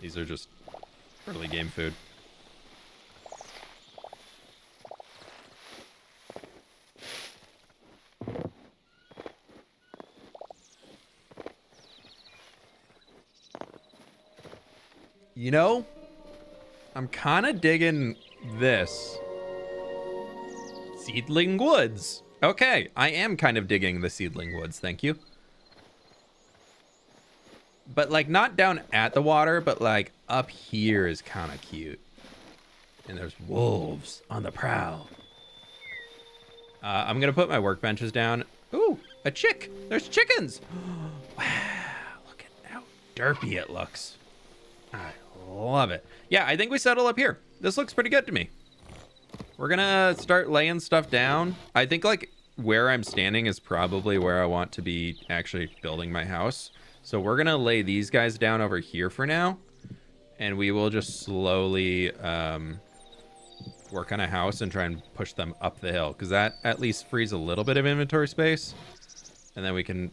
These are just early game food. You know, I'm kind of digging this. Seedling woods. Okay, I am kind of digging the seedling woods, thank you. But like not down at the water, but like up here is kind of cute. And there's wolves on the prowl. I'm gonna put my workbenches down. Ooh, a chick. There's chickens. Wow, look at how derpy it looks. I love it. Yeah, I think we settle up here. This looks pretty good to me. We're gonna start laying stuff down. I think like where I'm standing is probably where I want to be actually building my house. So we're gonna lay these guys down over here for now. And we will just slowly work on a house and try and push them up the hill. Because that at least frees a little bit of inventory space. And then we can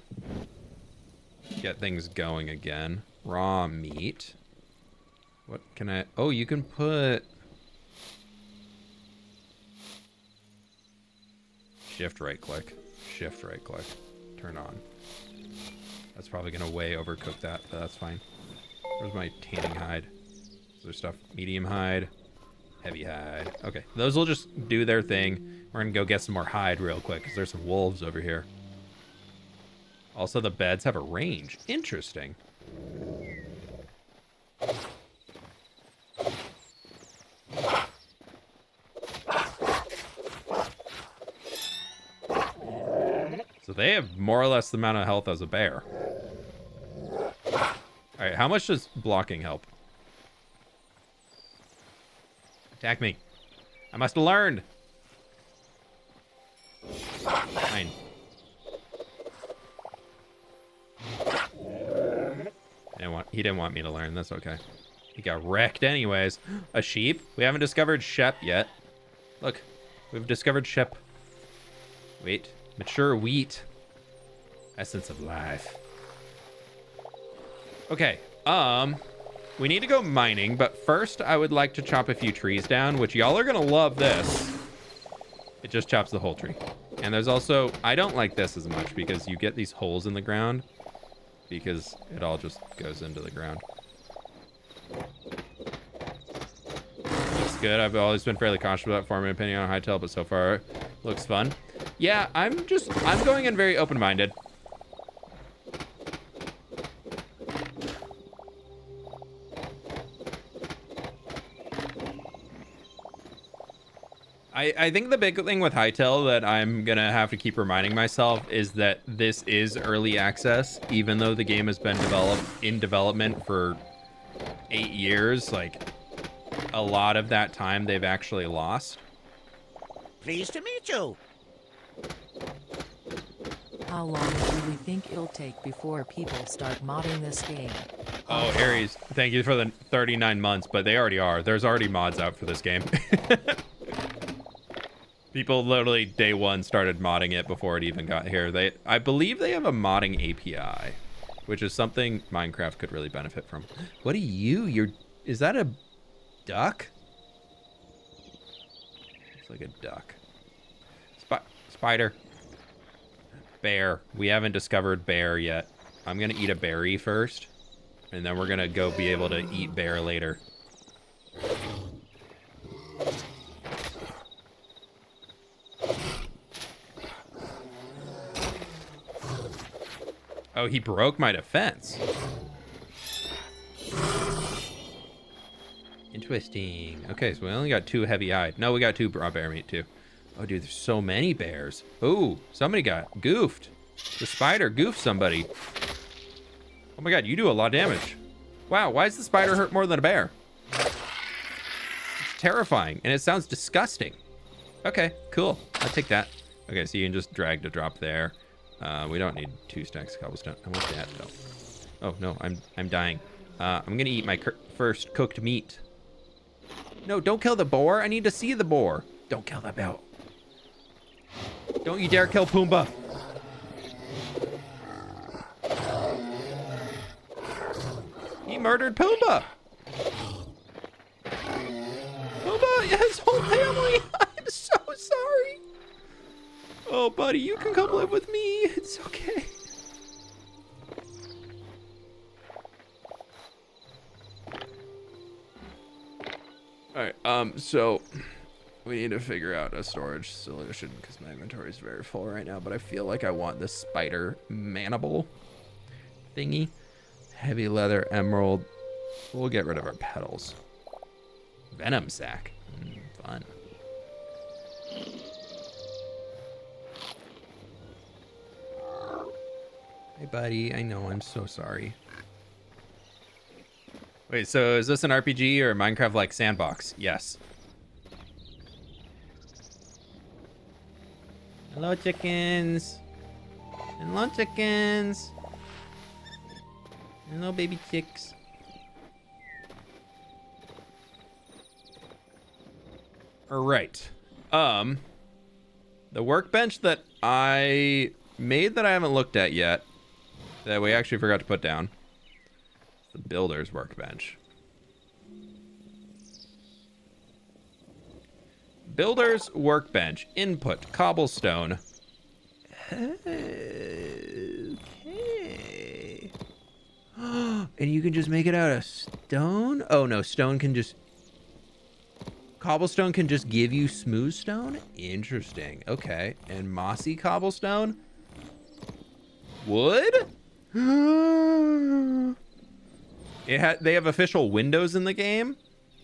get things going again. Raw meat. What can I... Oh, you can put... Shift right click. Shift right click. Turn on. That's probably going to way overcook that, but that's fine. Where's my tanning hide? Is there stuff? Medium hide. Heavy hide. Okay, those will just do their thing. We're going to go get some more hide real quick because there's some wolves over here. Also, the beds have a range. Interesting. So they have more or less the amount of health as a bear. All right, how much does blocking help? Attack me. I must have learned. Fine. He didn't want me to learn. That's okay. He got wrecked anyways. A sheep? We haven't discovered Shep yet. Look, we've discovered Shep. Wait, mature wheat. Essence of life. Okay, we need to go mining, but first I would like to chop a few trees down, which y'all are gonna love this. It just chops the whole tree. And there's also, I don't like this as much because you get these holes in the ground because it all just goes into the ground. Looks good. I've always been fairly cautious about forming an opinion on Hytale, but so far looks fun. Yeah, I'm going in very open-minded. I think the big thing with Hytale that I'm gonna have to keep reminding myself is that this is early access, even though the game has been in development for 8 years. Like, a lot of that time they've actually lost. Pleased to meet you. How long do we think it'll take before people start modding this game? Oh, Aries, thank you for the 39 months, but they already are. There's already mods out for this game. People literally day one started modding it before it even got here. I believe they have a modding API, which is something Minecraft could really benefit from. What are you? Is that a duck? It's like a duck. Spider. Bear. We haven't discovered bear yet. I'm gonna eat a berry first, and then we're gonna go be able to eat bear later. Oh, he broke my defense. Interesting. Okay, so we only got 2 heavy-eyed. No, we got 2 raw bear meat, too. Oh, dude, there's so many bears. Oh, somebody got goofed. The spider goofed somebody. Oh my god, you do a lot of damage. Wow, why does the spider hurt more than a bear? It's terrifying, and it sounds disgusting. Okay, cool. I'll take that. Okay, so you can just drag to drop there. We don't need 2 stacks of cobblestone. I want that, though. Oh, no, I'm dying. I'm gonna eat my first cooked meat. No, don't kill the boar. I need to see the boar. Don't kill the boar. Don't you dare kill Pumbaa. He murdered Pumbaa. Pumbaa, his whole family. I'm so sorry. Oh, buddy, you can come live with me. It's okay. Alright, so we need to figure out a storage solution because my inventory is very full right now, but I feel like I want this spider manable thingy. Heavy leather, emerald. We'll get rid of our petals. Venom sack. Fun. Hey, buddy. I know. I'm so sorry. Wait, so is this an RPG or a Minecraft-like sandbox? Yes. Hello, chickens. Hello, chickens. Hello, baby chicks. All right. The workbench that I made that I haven't looked at yet, that we actually forgot to put down. The builder's workbench. Builder's workbench. Input cobblestone. Okay. And you can just make it out of stone? Oh no, stone can just... Cobblestone can just give you smooth stone? Interesting. Okay. And mossy cobblestone? Wood? They have official windows in the game.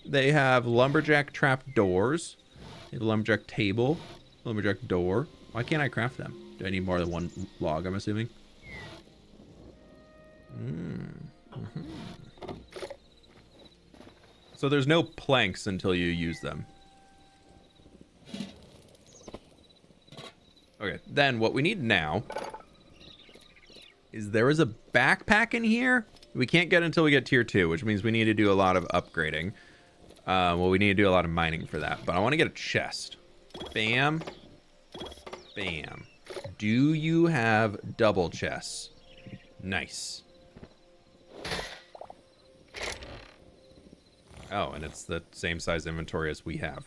They have lumberjack trap doors. They have a lumberjack table. Lumberjack door. Why can't I craft them? Do I need more than 1 log, I'm assuming? So there's no planks until you use them. Okay, Then what we need now is there is a backpack in here. We can't get until we get tier 2, which means we need to do a lot of upgrading. Well, we need to do a lot of mining for that. But I want to get a chest. Bam. Bam. Do you have double chests? Nice. Oh, and it's the same size inventory as we have.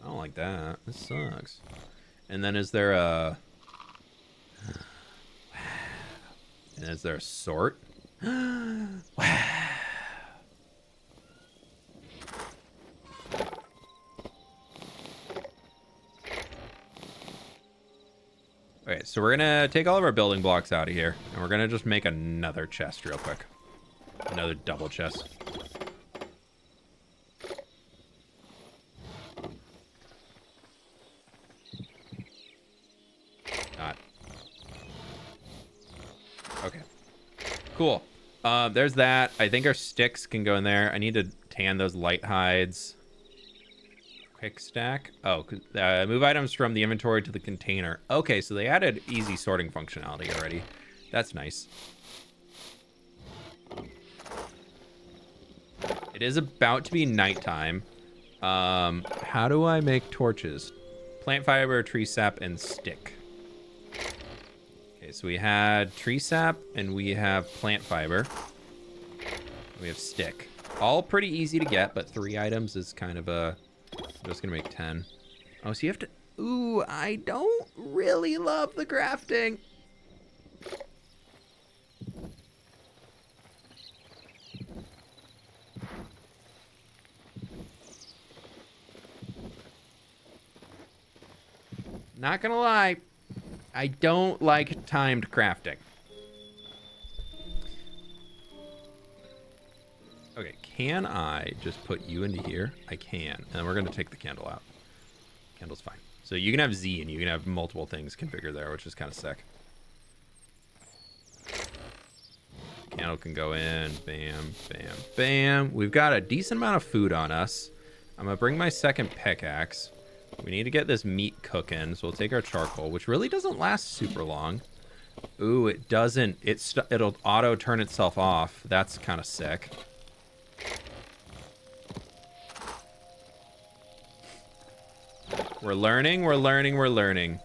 I don't like that. This sucks. And then is there a... And is there a sort? Wow. Okay, so we're gonna take all of our building blocks out of here, and we're gonna just make another chest real quick. Another double chest. Not. Okay. Cool. There's that. I think our sticks can go in there. I need to tan those light hides. Quick stack. Oh, move items from the inventory to the container. Okay, so they added easy sorting functionality already. That's nice. It is about to be nighttime. How do I make torches? Plant fiber, tree sap, and stick. Okay, so we had tree sap and we have plant fiber. We have stick. All pretty easy to get, but 3 items is kind of a... I'm just gonna make 10. Oh, so you have to... Ooh, I don't really love the crafting. Not gonna lie, I don't like timed crafting. Okay, can I just put you into here? I can. And we're going to take the candle out. Candle's fine. So you can have Z and you can have multiple things configured there, which is kind of sick. Candle can go in. Bam, bam, bam. We've got a decent amount of food on us. I'm going to bring my second pickaxe. We need to get this meat cooking, so we'll take our charcoal, which really doesn't last super long. Ooh, it doesn't. It'll auto turn itself off. That's kind of sick. We're learning, we're learning, we're learning.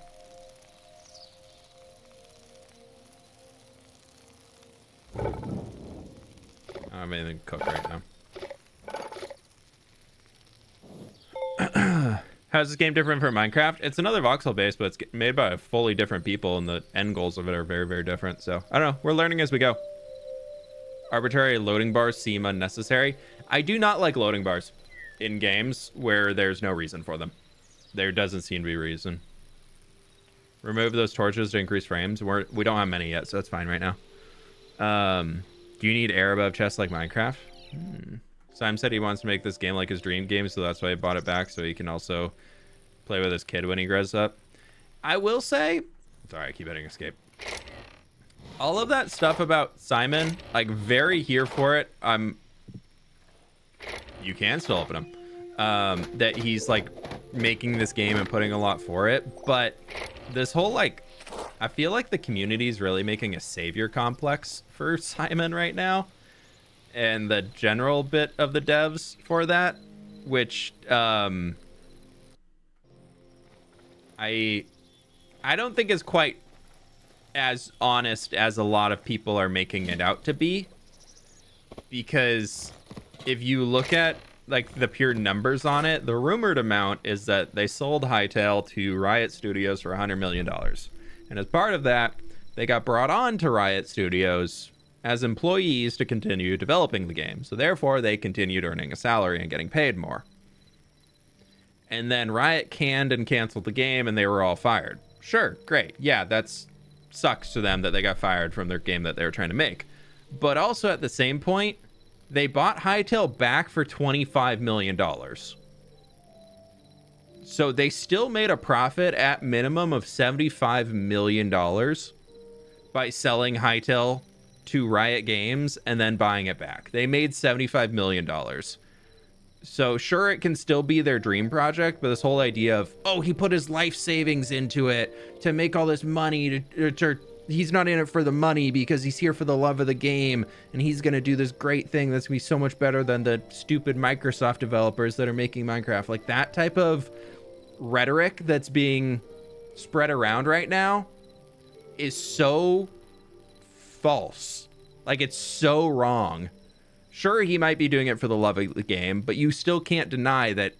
I don't have anything to cook right now. How's this game different from Minecraft? It's another voxel base, but it's made by fully different people, and the end goals of it are very, very different. So, I don't know. We're learning as we go. Arbitrary loading bars seem unnecessary. I do not like loading bars in games where there's no reason for them. There doesn't seem to be a reason. Remove those torches to increase frames. We don't have many yet, so that's fine right now. Do you need air above chests like Minecraft? Simon said he wants to make this game like his dream game, so that's why he bought it back, so he can also play with his kid when he grows up. I will say... Sorry, I keep hitting escape. All of that stuff about Simon, like, very here for it. You can still open him. That he's, like, making this game and putting a lot for it. But this whole, like... I feel like the community is really making a savior complex for Simon right now. And the general bit of the devs for that. Which, I don't think is quite as honest as a lot of people are making it out to be, because if you look at like the pure numbers on it, the rumored amount is that they sold Hytale to Riot Studios for $100 million, and as part of that they got brought on to Riot Studios as employees to continue developing the game, so therefore they continued earning a salary and getting paid more. And then Riot canned and canceled the game and they were all fired. Sure, great, yeah, that's sucks to them that they got fired from their game that they were trying to make. But also at the same point, they bought Hytale back for $25 million. So they still made a profit at minimum of $75 million by selling Hytale to Riot Games and then buying it back. They made $75 million. So sure, it can still be their dream project, but this whole idea of, oh, he put his life savings into it to make all this money he's not in it for the money because he's here for the love of the game, and he's going to do this great thing that's going to be so much better than the stupid Microsoft developers that are making Minecraft. Like, that type of rhetoric that's being spread around right now is so false. Like, it's so wrong. Sure, he might be doing it for the love of the game, but you still can't deny that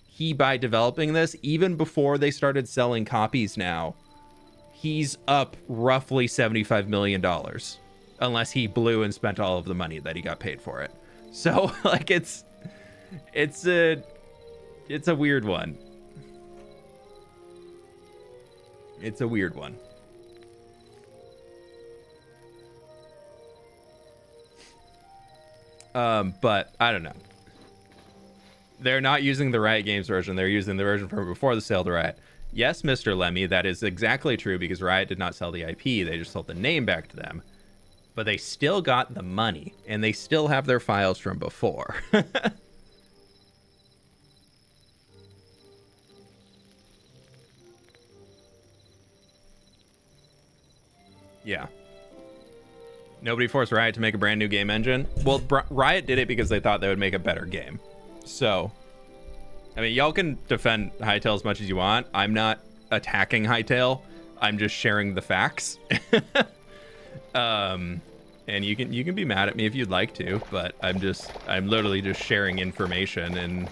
he, by developing this, even before they started selling copies now, he's up roughly $75 million, unless he blew and spent all of the money that he got paid for it. So, like, it's a weird one. It's a weird one. But I don't know. They're not using the Riot Games version. They're using the version from before the sale to Riot. Yes, Mr. Lemmy, that is exactly true, because Riot did not sell the IP. They just sold the name back to them. But they still got the money, and they still have their files from before. Yeah. Nobody forced Riot to make a brand new game engine. Well, Riot did it because they thought they would make a better game. So, I mean, y'all can defend Hytale as much as you want. I'm not attacking Hytale. I'm just sharing the facts. And you can be mad at me if you'd like to, but I'm literally just sharing information, and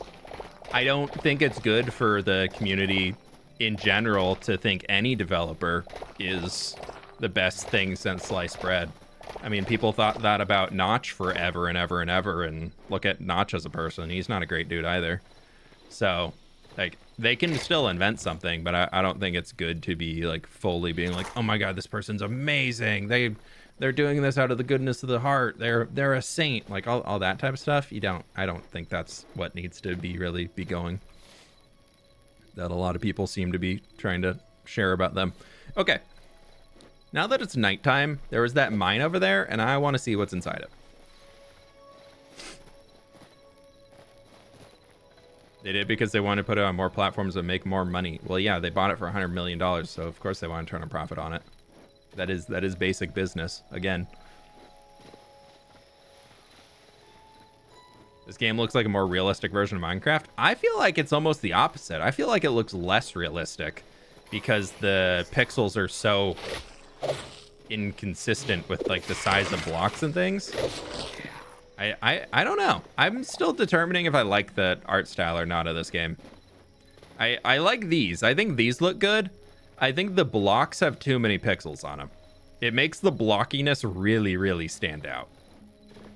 I don't think it's good for the community in general to think any developer is the best thing since sliced bread. I mean, people thought that about Notch forever and ever and ever, and look at Notch as a person. He's not a great dude either. So, like, they can still invent something, but I don't think it's good to be, like, fully being like, oh my god, this person's amazing. They're doing this out of the goodness of the heart. They're a saint. Like, all that type of stuff. I don't think that's what needs to be going. That a lot of people seem to be trying to share about them. Okay. Now that it's nighttime, there was that mine over there, and I want to see what's inside it. They did because they wanted to put it on more platforms and make more money. Well, yeah, they bought it for $100 million, so of course they want to turn a profit on it. That is basic business, again. This game looks like a more realistic version of Minecraft. I feel like it's almost the opposite. I feel like it looks less realistic because the pixels are so inconsistent with, like, the size of blocks and things. I don't know. I'm still determining if I like the art style or not of this game. I like these. I think these look good. I think the blocks have too many pixels on them. It makes the blockiness really, really stand out.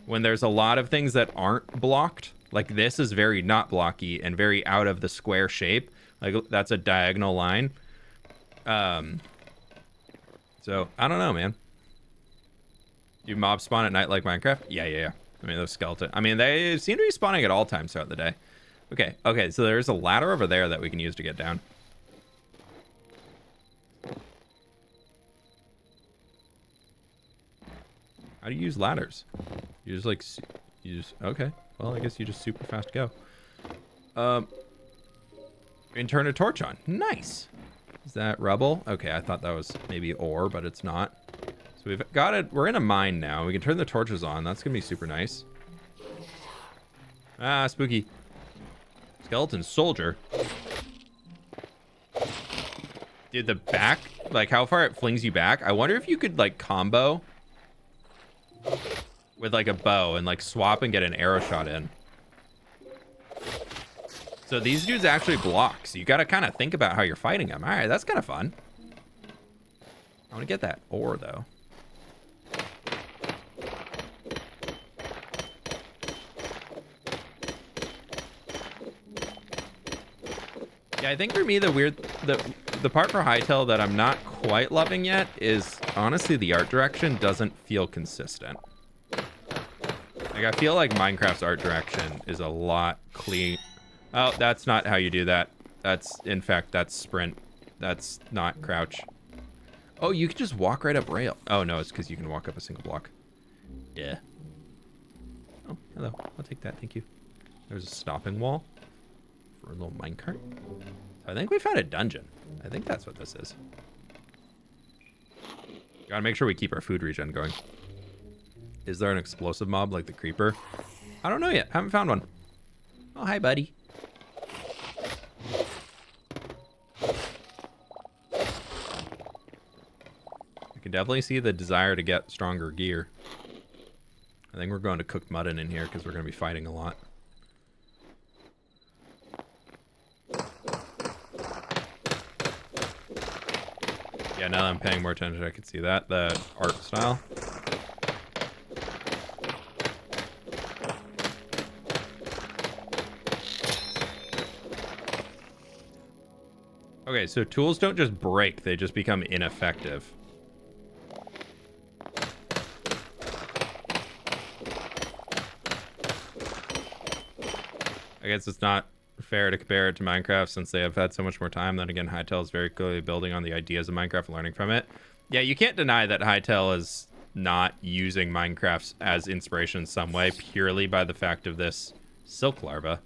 When there's a lot of things that aren't blocked, like this is very not blocky and very out of the square shape. Like, that's a diagonal line. So, I don't know, man. Do mobs spawn at night like Minecraft? Yeah. I mean, those skeletons. I mean, they seem to be spawning at all times throughout the day. Okay, so there's a ladder over there that we can use to get down. How do you use ladders? You just, like, okay. Well, I guess you just super fast go. And turn a torch on. Nice. Is that rubble? Okay, I thought that was maybe ore, but it's not. So we've got it. We're in a mine now. We can turn the torches on. That's gonna be super nice. Ah, spooky. Skeleton soldier. Dude, the back, like how far it flings you back. I wonder if you could, like, combo with, like, a bow and, like, swap and get an arrow shot in. So these dudes actually block, so you gotta kind of think about how you're fighting them. All right, that's kind of fun. I want to get that ore, though. Yeah, I think for me, the part for Hytale that I'm not quite loving yet is, honestly, the art direction doesn't feel consistent. Like, I feel like Minecraft's art direction is a lot clean. Oh, that's not how you do that. That's, in fact, that's sprint. That's not crouch. Oh, you can just walk right up rail. Oh, no, it's because you can walk up a single block. Yeah. Oh, hello. I'll take that. Thank you. There's a stopping wall for a little minecart. I think we found a dungeon. I think that's what this is. Gotta make sure we keep our food regen going. Is there an explosive mob like the creeper? I don't know yet. Haven't found one. Oh, hi, buddy. I can definitely see the desire to get stronger gear. I think we're going to cook mutton in here because we're going to be fighting a lot. Yeah, now that I'm paying more attention, I can see that. The art style. Okay, so tools don't just break, they just become ineffective. I guess it's not fair to compare it to Minecraft since they have had so much more time. Then again, Hytale is very clearly building on the ideas of Minecraft and learning from it. Yeah, you can't deny that Hytale is not using Minecraft as inspiration in some way purely by the fact of this silk larva.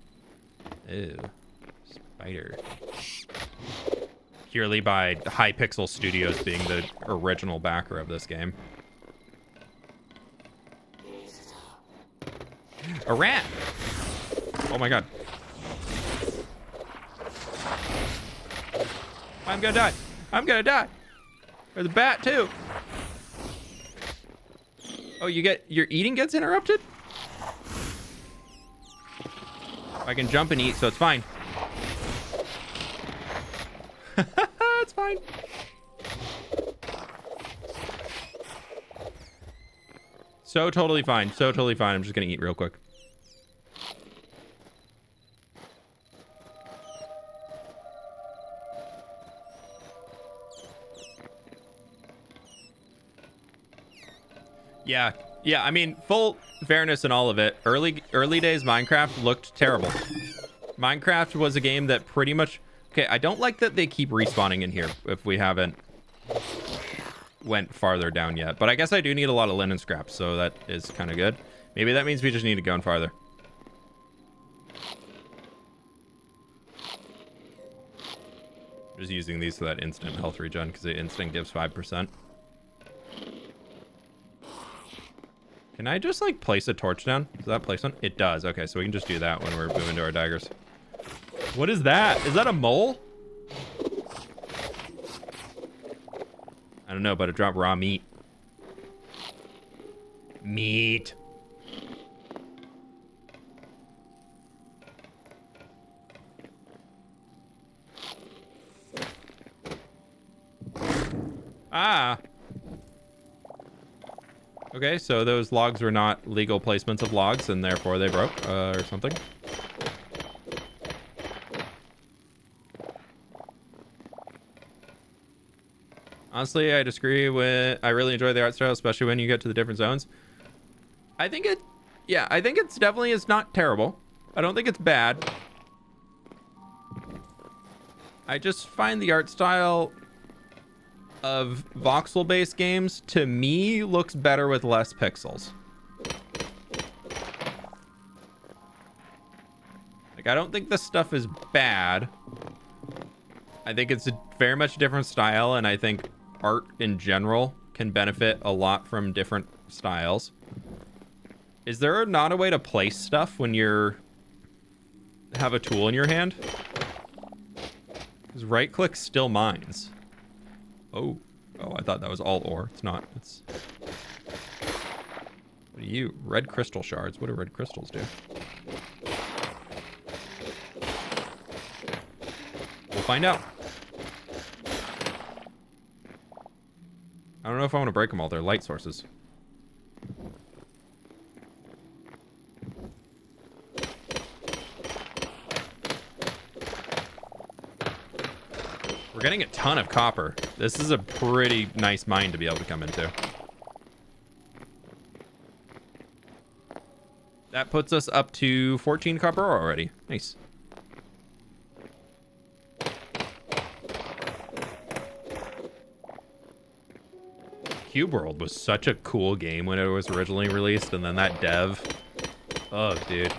Ew. Spider. Purely by Hypixel Studios being the original backer of this game. A rat! Oh my god. I'm gonna die. I'm gonna die. There's a bat too. Oh, your eating gets interrupted? I can jump and eat, so it's fine. It's fine. So totally fine. So totally fine. I'm just gonna eat real quick. Yeah, I mean, full fairness in all of it, early days Minecraft looked terrible. Minecraft was a game that pretty much... Okay, I don't like that they keep respawning in here if we haven't went farther down yet. But I guess I do need a lot of linen scraps, so that is kind of good. Maybe that means we just need to go in farther. Just using these for that instant health regen, because the instant gives 5%. Can I just, like, place a torch down? Does that place one? It does. Okay, so we can just do that when we're moving to our daggers. What is that? Is that a mole? I don't know, but it dropped raw meat. Meat. Ah. Okay, so those logs were not legal placements of logs, and therefore they broke, or something. Honestly, I disagree with... I really enjoy the art style, especially when you get to the different zones. I think it... Yeah, I think it's definitely is not terrible. I don't think it's bad. I just find the art style of voxel-based games, to me, looks better with less pixels. Like, I don't think this stuff is bad. I think it's a very much different style, and I think art in general can benefit a lot from different styles. Is there not a way to place stuff when you're... have a tool in your hand? Because right-click still mines. Oh, I thought that was all ore. It's not. It's... What are you? Red crystal shards. What do red crystals do? We'll find out. I don't know if I want to break them all. They're light sources. We're getting a ton of copper. This is a pretty nice mine to be able to come into. That puts us up to 14 copper ore already. Nice. Cube World was such a cool game when it was originally released, and then that dev... Oh, dude.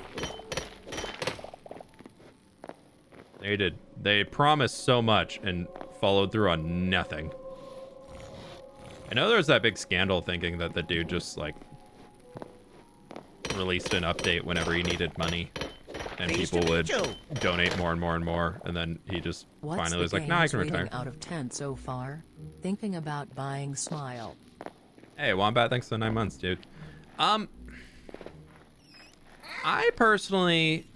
They did. They promised so much and followed through on nothing. I know there was that big scandal thinking that the dude just, like, released an update whenever he needed money. And Pleased people to would meet you. donate more and more and more. And then he just finally was like, nah, I can retire. Rating out of 10 so far? Thinking about buying Smile. Hey, Wombat, thanks for 9 months, dude. I personally...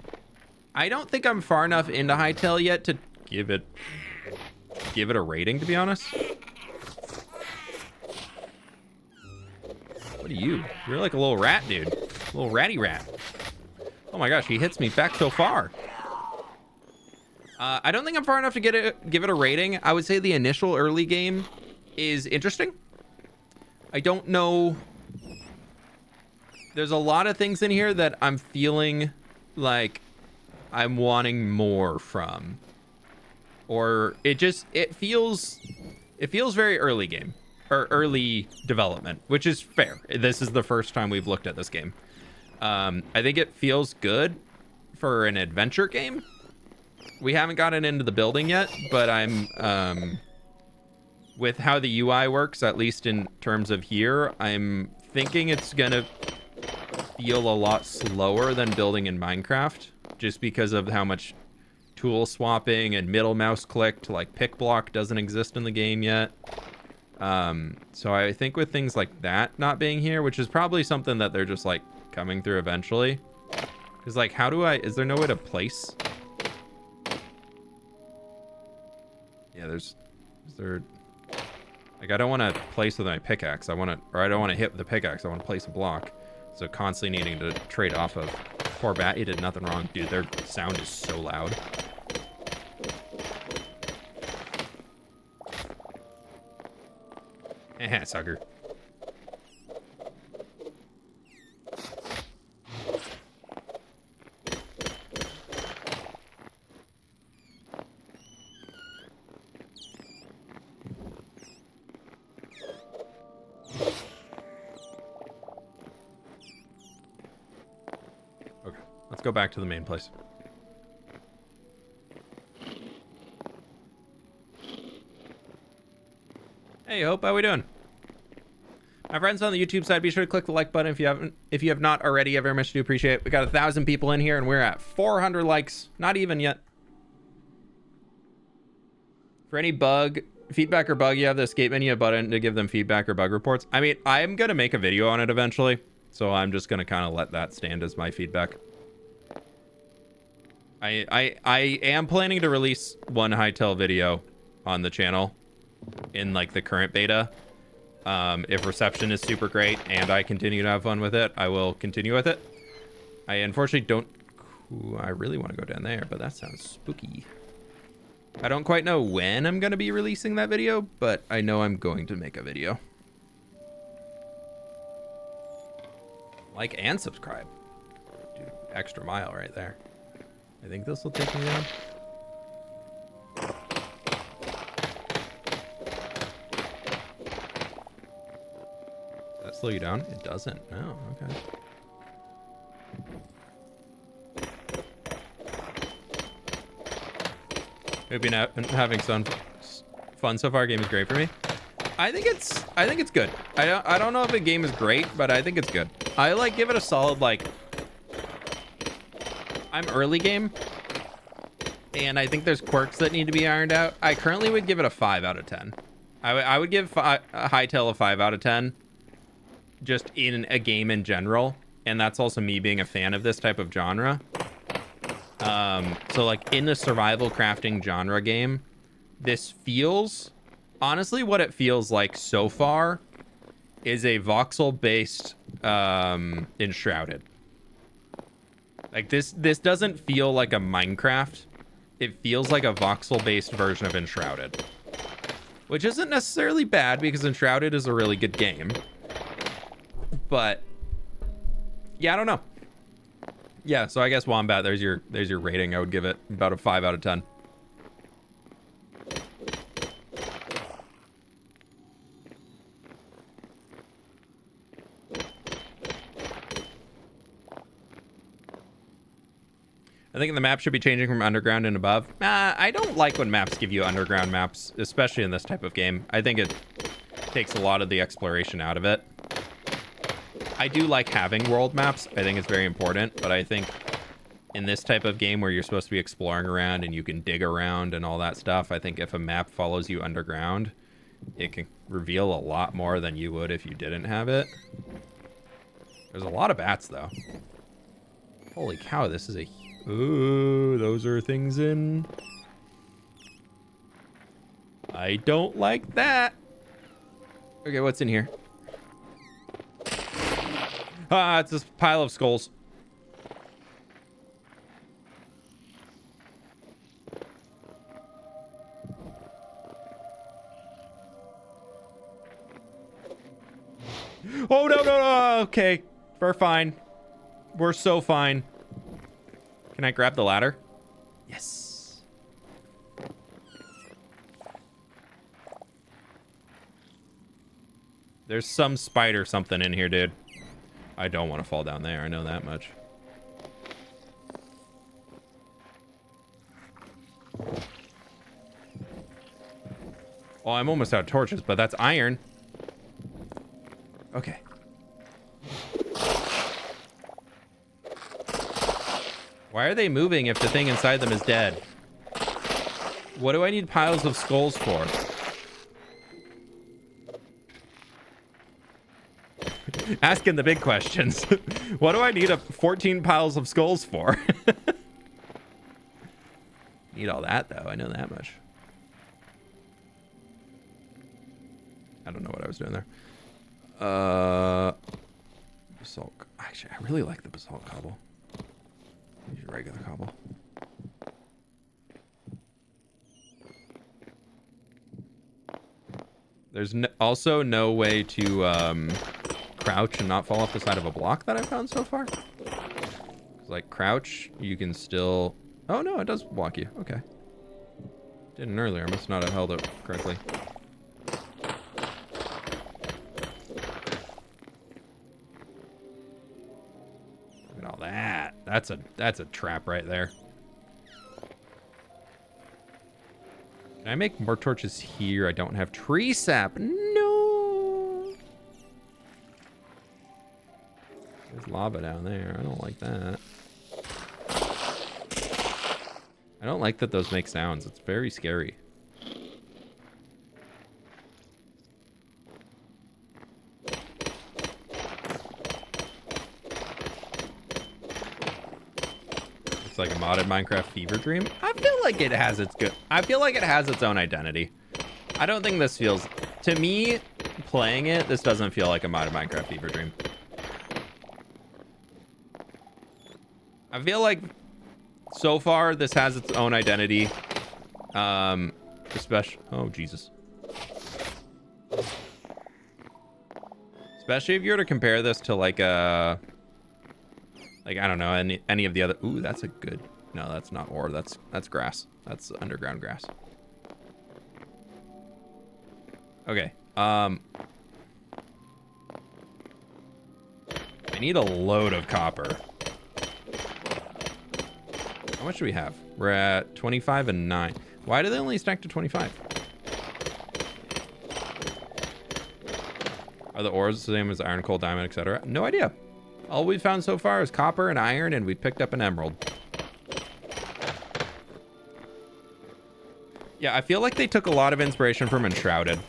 I don't think I'm far enough into Hytale yet to give it a rating, to be honest. What are you? You're like a little rat, dude. A little ratty rat. Oh my gosh, he hits me back so far. I don't think I'm far enough to give it a rating. I would say the initial early game is interesting. I don't know. There's a lot of things in here that I'm feeling like I'm wanting more from, or it feels very early game or early development, which is fair. This is the first time we've looked at this game. I think it feels good for an adventure game. We haven't gotten into the building yet, but I'm with how the UI works, at least in terms of here, I'm thinking it's gonna feel a lot slower than building in Minecraft, just because of how much tool swapping and middle mouse click to like pick block doesn't exist in the game yet. So I think with things like that not being here, which is probably something that they're just like coming through eventually, because like is there no way to place? Yeah, is there, like, I don't want to place with my pickaxe. I don't want to hit with the pickaxe. I want to place a block. So constantly needing to trade off of. Poor bat, he did nothing wrong. Dude, their sound is so loud. Eh, sucker. Let's go back to the main place. Hey, Hope, how we doing? My friends on the YouTube side, be sure to click the like button if you have not already. I very much do appreciate it. We got 1,000 people in here and we're at 400 likes. Not even yet. For any feedback or bug you have the escape menu button to give them feedback or bug reports. I mean, I'm gonna make a video on it eventually, so I'm just gonna kind of let that stand as my feedback. I am planning to release one Hytale video on the channel in like the current beta. If reception is super great and I continue to have fun with it, I will continue with it. I unfortunately don't... Ooh, I really want to go down there, but that sounds spooky. I don't quite know when I'm going to be releasing that video, but I know I'm going to make a video. Like and subscribe. Dude, extra mile right there. I think this will take me down. Does that slow you down? It doesn't. No, okay. We've been having some fun so far. Game is great for me. I think it's good. I don't know if a game is great, but I think it's good. I like give it a solid like. I'm early game, and I think there's quirks that need to be ironed out. I currently would give it a 5 out of 10. I would give Hytale a 5 out of 10, just in a game in general, and that's also me being a fan of this type of genre. So like in the survival crafting genre game, this feels, honestly, what it feels like so far is a voxel-based Enshrouded. Like this doesn't feel like a Minecraft. It feels like a voxel-based version of Enshrouded, which isn't necessarily bad because Enshrouded is a really good game. But yeah, I don't know. Yeah, so I guess Wombat, there's your rating. I would give it about a 5 out of 10. I think the map should be changing from underground and above. I don't like when maps give you underground maps, especially in this type of game. I think it takes a lot of the exploration out of it. I do like having world maps. I think it's very important, but I think in this type of game where you're supposed to be exploring around and you can dig around and all that stuff, I think if a map follows you underground, it can reveal a lot more than you would if you didn't have it. There's a lot of bats, though. Holy cow, this is a... Ooh, those are things in... I don't like that. Okay, what's in here? Ah, it's this pile of skulls. Oh, no. Okay, we're fine. We're so fine. Can I grab the ladder? Yes. There's some spider something in here, dude. I don't want to fall down there. I know that much. Well, I'm almost out of torches, but that's iron. Okay. Why are they moving if the thing inside them is dead? What do I need piles of skulls for? Asking the big questions. What do I need 14 piles of skulls for? Need all that, though. I know that much. I don't know what I was doing there. Basalt. Actually, I really like the basalt cobble. Use your regular cobble. There's also no way to crouch and not fall off the side of a block that I've found so far. Like crouch, you can still... Oh no, it does block you. Okay. Didn't earlier. I must not have held it correctly. Look at all that. That's a trap right there. Can I make more torches here? I don't have tree sap. No. There's lava down there. I don't like that. I don't like that those make sounds. It's very scary. It's like a modded Minecraft fever dream. I feel like it has its good... I feel like it has its own identity. I don't think this feels... To me, playing it, this doesn't feel like a modded Minecraft fever dream. I feel like so far this has its own identity. Especially... Oh, Jesus. Especially if you were to compare this to like a... Like, I don't know, any of the other... Ooh, that's a good... No, that's not ore. That's grass. That's underground grass. Okay. I need a load of copper. How much do we have? We're at 25 and 9. Why do they only stack to 25? Are the ores the same as iron, coal, diamond, etc.? No idea. All we've found so far is copper and iron, and we picked up an emerald. Yeah, I feel like they took a lot of inspiration from Enshrouded.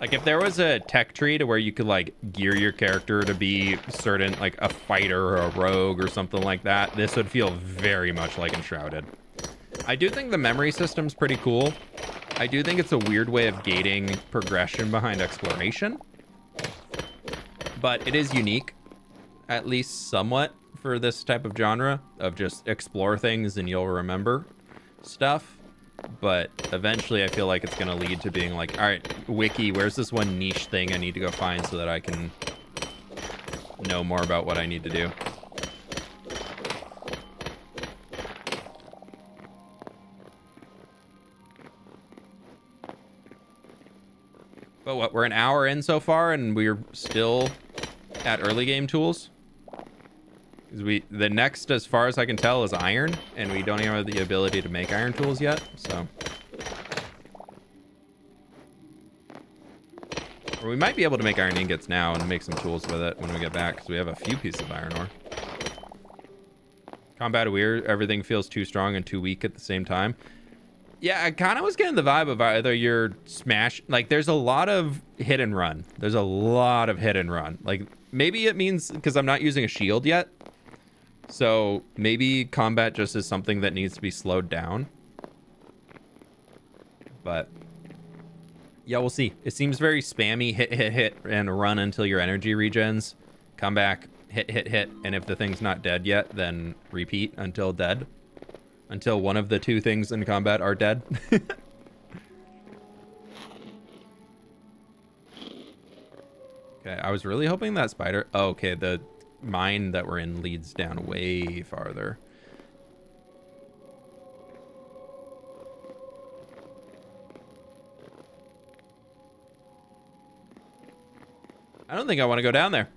Like, if there was a tech tree to where you could, like, gear your character to be certain, like, a fighter or a rogue or something like that, this would feel very much like Enshrouded. I do think the memory system's pretty cool. I do think it's a weird way of gating progression behind exploration. But it is unique, at least somewhat, for this type of genre of just explore things and you'll remember stuff. But eventually I feel like it's going to lead to being like, all right, wiki, where's this one niche thing I need to go find so that I can know more about what I need to do. But what, we're an hour in so far and we're still at early game tools? The next, as far as I can tell, is iron, and we don't even have the ability to make iron tools yet, so. Or we might be able to make iron ingots now and make some tools with it when we get back, because we have a few pieces of iron ore. Combat weird, everything feels too strong and too weak at the same time. Yeah, I kind of was getting the vibe of either you're smash, like there's a lot of hit and run. There's a lot of hit and run. Like maybe it means because I'm not using a shield yet. So maybe combat just is something that needs to be slowed down. But yeah, we'll see. It seems very spammy, hit, hit, hit, and run until your energy regens. Come back, hit, hit, hit. And if the thing's not dead yet, then repeat until dead. Until one of the two things in combat are dead. Okay, I was really hoping that spider... Oh, okay, the mine that we're in leads down way farther. I don't think I want to go down there.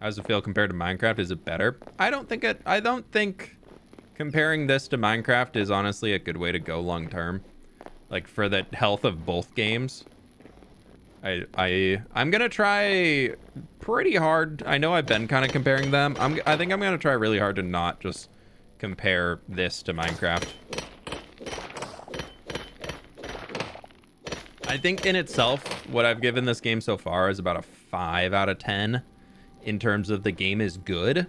How does it feel compared to Minecraft? Is it better? I don't think comparing this to Minecraft is honestly a good way to go long term. Like for the health of both games. I'm gonna try pretty hard. I know I've been kind of comparing them. I think I'm gonna try really hard to not just compare this to Minecraft. I think in itself, what I've given this game so far is about a 5 out of 10 in terms of the game is good.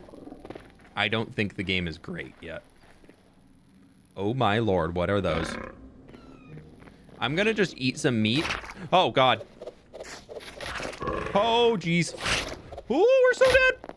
I don't think the game is great yet. Oh my lord, what are those? I'm gonna just eat some meat. Oh god. Oh jeez. Oh, we're so dead.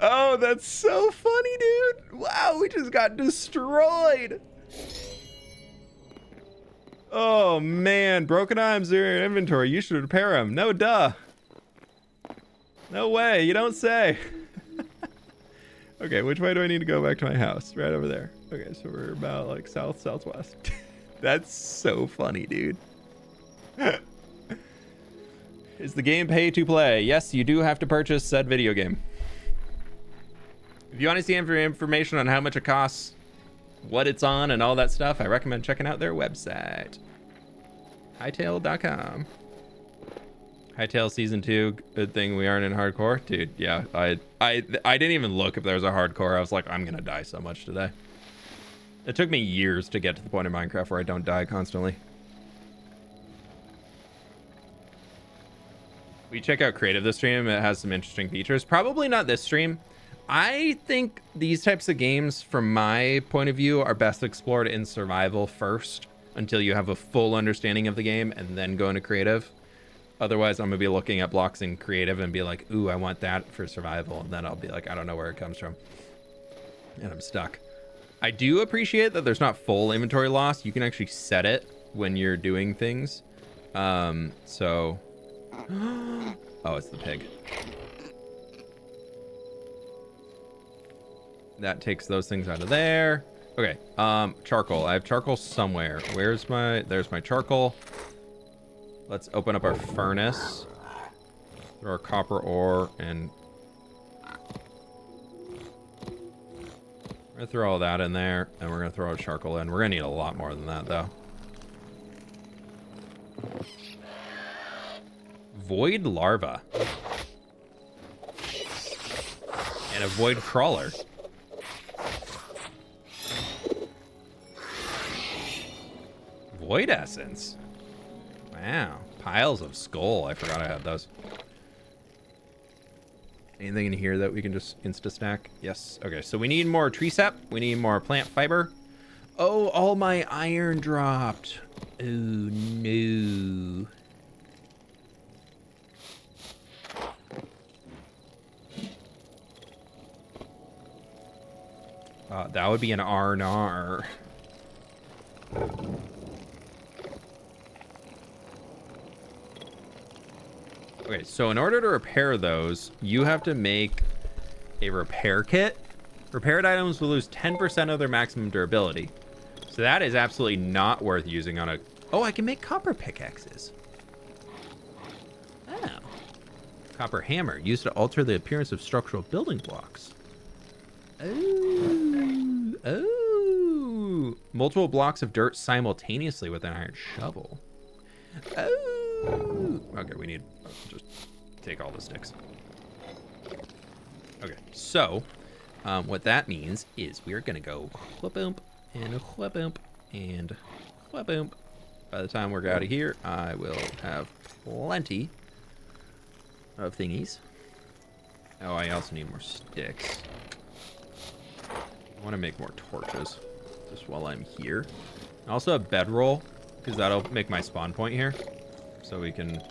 Oh, that's so funny, dude. Wow, we just got destroyed. Oh, man. Broken items are in your inventory. You should repair them. No, duh. No way. You don't say. Okay, which way do I need to go back to my house? Right over there. Okay, so we're about like southwest. That's so funny, dude. Is the game pay to play? Yes, you do have to purchase said video game. If you want to see information on how much it costs, what it's on, and all that stuff, I recommend checking out their website. Hytale.com. Hytale Season 2, good thing we aren't in hardcore. Dude, yeah, I didn't even look if there was a hardcore. I was like, I'm gonna die so much today. It took me years to get to the point in Minecraft where I don't die constantly. We check out Creative this stream. It has some interesting features. Probably not this stream. I think these types of games, from my point of view, are best explored in survival first until you have a full understanding of the game and then go into creative. Otherwise, I'm going to be looking at blocks in creative and be like, ooh, I want that for survival. And then I'll be like, I don't know where it comes from. And I'm stuck. I do appreciate that there's not full inventory loss. You can actually set it when you're doing things. So... Oh, it's the pig. That takes those things out of there. Okay, charcoal. I have charcoal somewhere. There's my charcoal. Let's open up our furnace. Throw our copper ore and... We're gonna throw all that in there, and we're gonna throw our charcoal in. We're gonna need a lot more than that, though. Void larva. And a void crawler. Void essence. Wow. Piles of skull. I forgot I had those. Anything in here that we can just insta-stack? Yes. Okay, so we need more tree sap. We need more plant fiber. Oh, all my iron dropped. Oh, no. That would be an R&R. Okay, so in order to repair those, you have to make a repair kit. Repaired items will lose 10% of their maximum durability. So that is absolutely not worth using on a... Oh, I can make copper pickaxes. Oh. Copper hammer, used to alter the appearance of structural building blocks. Oh. Oh. Multiple blocks of dirt simultaneously with an iron shovel. Oh. Okay, we need... just take all the sticks. Okay, so... what that means is we're gonna go whoop-oomp and whoop-oomp and whoop-oomp. By the time we're out of here, I will have plenty of thingies. Oh, I also need more sticks. I want to make more torches just while I'm here. Also a bedroll, because that'll make my spawn point here. So we can...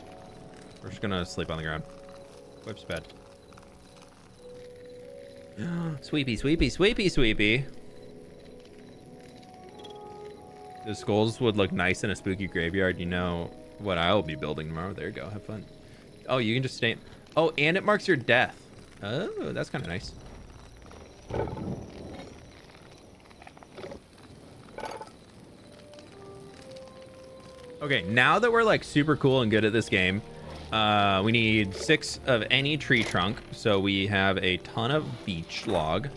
We're just gonna sleep on the ground. Whip's bed. Sweepy, sweepy, sweepy, sweepy. The skulls would look nice in a spooky graveyard. You know what I'll be building tomorrow. There you go. Have fun. Oh, you can just stay... Oh, and it marks your death. Oh, that's kind of nice. Okay, now that we're like super cool and good at this game, we need 6 of any tree trunk. So we have a ton of beech log.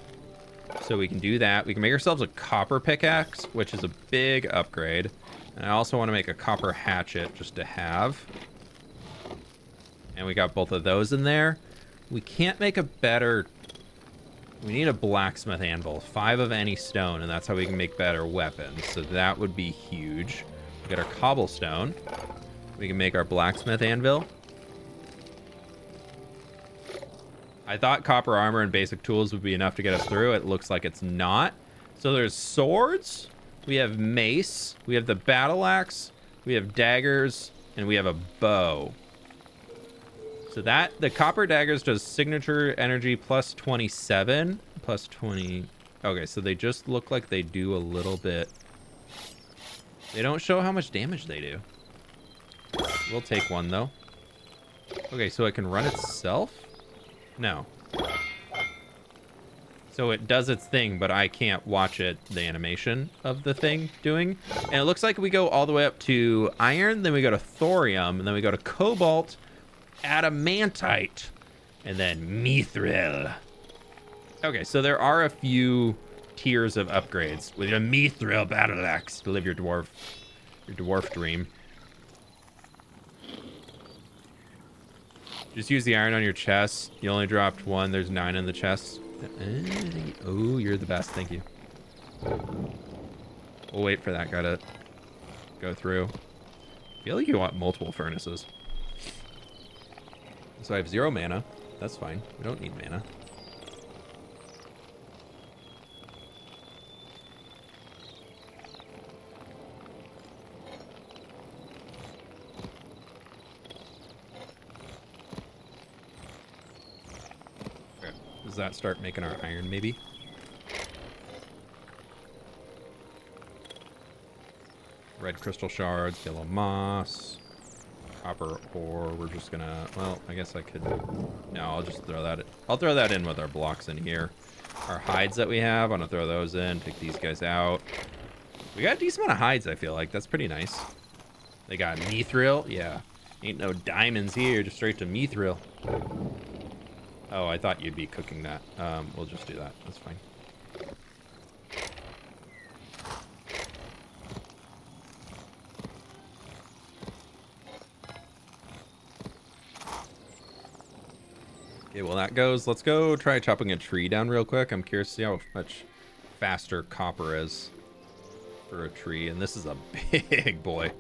So we can do that. We can make ourselves a copper pickaxe, which is a big upgrade. And I also want to make a copper hatchet just to have. And we got both of those in there. We can't make a better... We need a blacksmith anvil. 5 of any stone, and that's how we can make better weapons. So that would be huge. We got our cobblestone. We can make our blacksmith anvil. I thought copper armor and basic tools would be enough to get us through. It looks like it's not. So there's swords. We have mace. We have the battle axe. We have daggers. And we have a bow. So that, the copper daggers does signature energy plus 27. Plus 20. Okay, so they just look like they do a little bit. They don't show how much damage they do. We'll take one, though. Okay, so it can run itself? No. So it does its thing, but I can't watch it, the animation of the thing doing. And it looks like we go all the way up to iron, then we go to thorium, and then we go to cobalt, adamantite, and then mithril. Okay, so there are a few tiers of upgrades with your mithril battle axe to live your dwarf dream. Just use the iron on your chest. You only dropped 1. There's 9 in the chest. Oh, you're the best. Thank you. We'll wait for that guy to go through. I feel like you want multiple furnaces. So I have 0 mana. That's fine. We don't need mana. Does that start making our iron, maybe? Red crystal shards, yellow moss, copper ore. We're just gonna... Well, I guess I could... No, I'll just throw that in. I'll throw that in with our blocks in here. Our hides that we have, I'm gonna throw those in, take these guys out. We got a decent amount of hides, I feel like. That's pretty nice. They got mithril. Yeah. Ain't no diamonds here, just straight to mithril. Oh, I thought you'd be cooking that. We'll just do that. That's fine. Okay, well that goes. Let's go try chopping a tree down real quick. I'm curious to see how much faster copper is for a tree. And this is a big boy.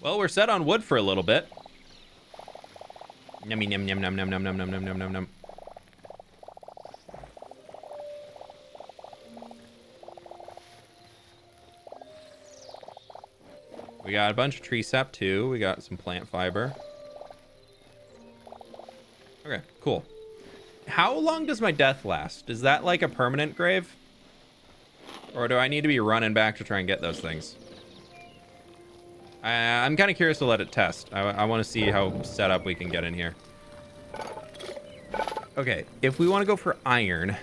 Well, we're set on wood for a little bit. Yummy, yum, yum, yum, yum, yum, yum, yum, yum, yum, yum. We got a bunch of tree sap too. We got some plant fiber. Okay, cool. How long does my death last? Is that like a permanent grave? Or do I need to be running back to try and get those things? I'm kind of curious to let it test. I want to see how set up we can get in here. Okay, if we want to go for iron,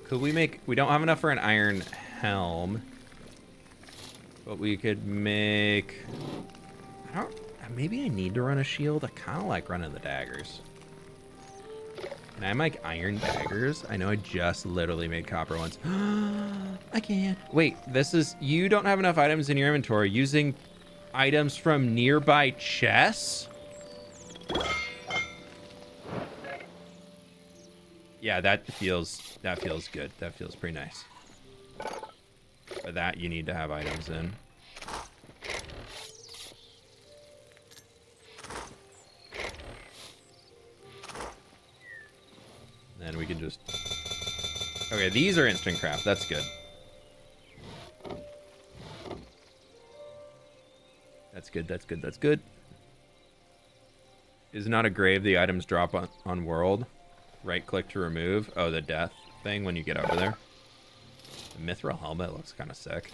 could we make... We don't have enough for an iron helm. But we could make... I don't... Maybe I need to run a shield. I kind of like running the daggers. Can I make iron daggers? I know I just literally made copper ones. I can't. Wait, this is... You don't have enough items in your inventory. Using items from nearby chests? Yeah, that feels good. That feels pretty nice. For that, you need to have items in. Then we can just... Okay, these are instant craft. That's good. That's good, that's good, that's good. Is not a grave the items drop on world? Right click to remove. Oh, the death thing when you get over there. The mithril helmet looks kind of sick.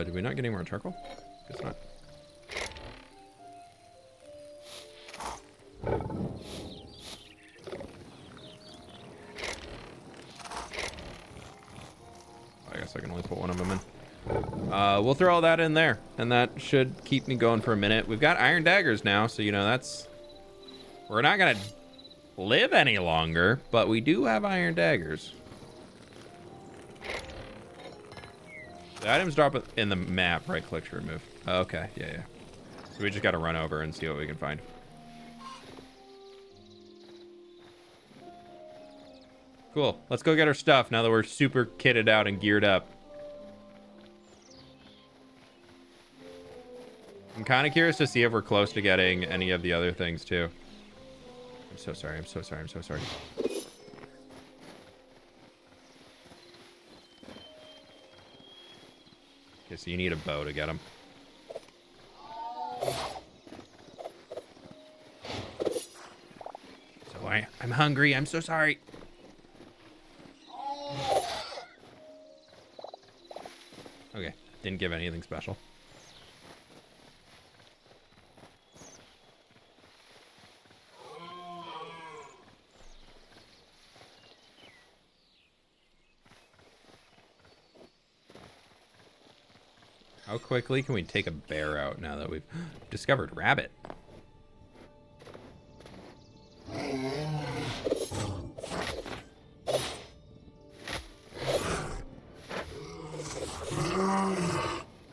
Did we not get any more charcoal? Guess not. I guess I can only put one of them in. We'll throw all that in there, and that should keep me going for a minute. We've got iron daggers now, so you know that's... We're not gonna live any longer, but we do have iron daggers. The items drop in the map. Right click to remove. Okay, yeah. So we just gotta run over and see what we can find. Cool. Let's go get our stuff now that we're super kitted out and geared up. I'm kind of curious to see if we're close to getting any of the other things too. I'm so sorry. I'm so sorry. I'm so sorry. Okay, so you need a bow to get them. So I'm hungry. I'm so sorry. Okay, didn't give anything special. How quickly can we take a bear out now that we've discovered rabbit?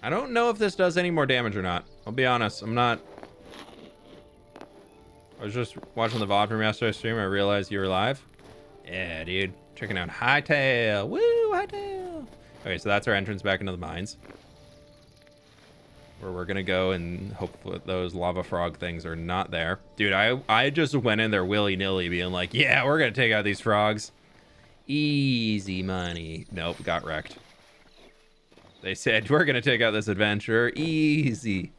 I don't know if this does any more damage or not. I'll be honest, I'm not... I was just watching the VOD from yesterday's stream. I realized you were live. Yeah, dude. Checking out Hytale. Woo, Hytale. Okay, so that's our entrance back into the mines. Where we're gonna go and hopefully those lava frog things are not there. Dude, I just went in there willy-nilly being like, yeah, we're gonna take out these frogs. Easy money. Nope, got wrecked. They said, we're gonna take out this adventure. Easy.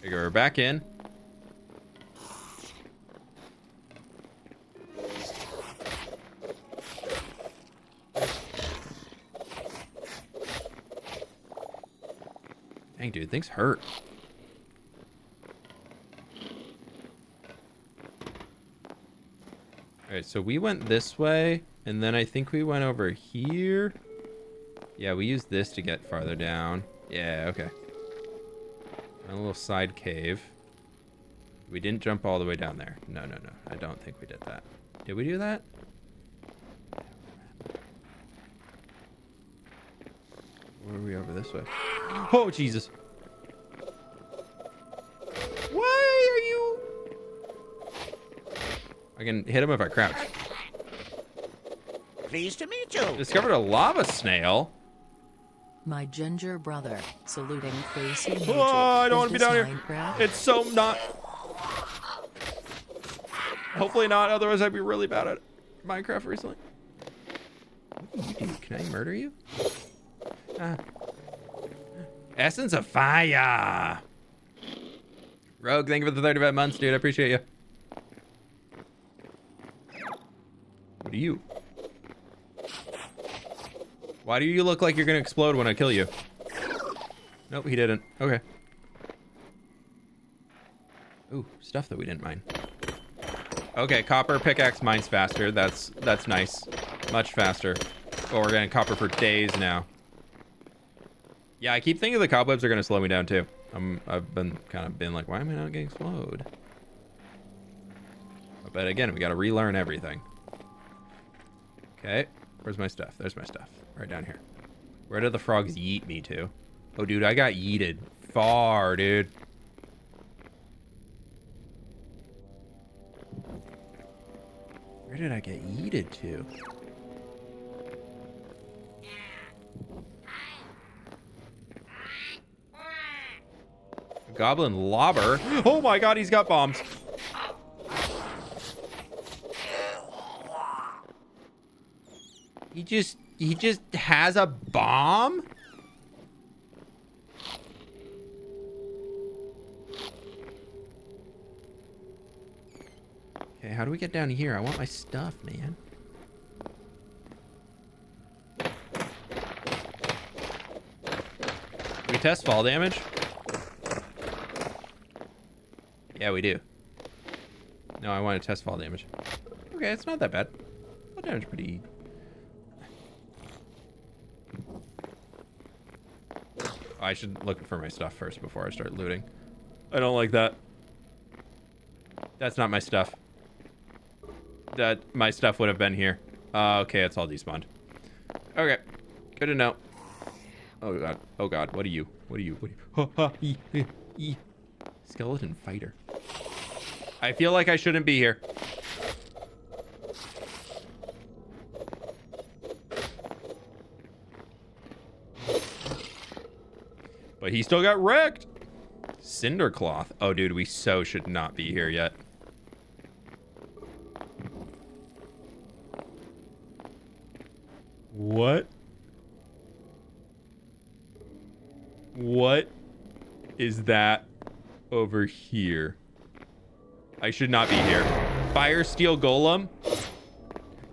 There you go, we're back in. Dang, dude, things hurt. Alright, so we went this way, and then I think we went over here. Yeah, we used this to get farther down. Yeah, okay. A little side cave. We didn't jump all the way down there. No. I don't think we did that. Did we do that? Or are we over this way? Oh, Jesus. Why are you... I can hit him if I crouch. Pleased to meet you. Discovered a lava snail. My ginger brother, saluting face emoji. Oh, I don't want to be down here. Minecraft? It's so not. Hopefully not, otherwise I'd be really bad at Minecraft recently. What do you do? Can I murder you? Essence of Fire. Rogue, thank you for the 35 months, dude. I appreciate you. What are you? Why do you look like you're gonna explode when I kill you? Nope, he didn't. Okay. Ooh, stuff that we didn't mine. Okay, copper pickaxe mines faster. That's nice. Much faster. Oh, we're getting copper for days now. Yeah, I keep thinking the cobwebs are gonna slow me down too. I've been like, why am I not getting slowed? But again, we gotta relearn everything. Okay, where's my stuff? There's my stuff. Right down here. Where did the frogs yeet me to? Oh, dude, I got yeeted far, dude. Where did I get yeeted to? Goblin lobber. Oh my god, he's got bombs. He just has a bomb? Okay, how do we get down here? I want my stuff, man. We test fall damage? Yeah, we do. No, I want to test fall damage. Okay, it's not that bad. Fall damage pretty... I should look for my stuff first before I start looting. I don't like that. That's not my stuff. My stuff would have been here. Okay, it's all despawned. Okay, good to know. Oh god, oh god, what are you? What are you? What are you? Skeleton fighter. I feel like I shouldn't be here. But he still got wrecked. Cinder cloth. Oh, dude, we so should not be here yet. What? What is that over here? I should not be here. Fire steel golem.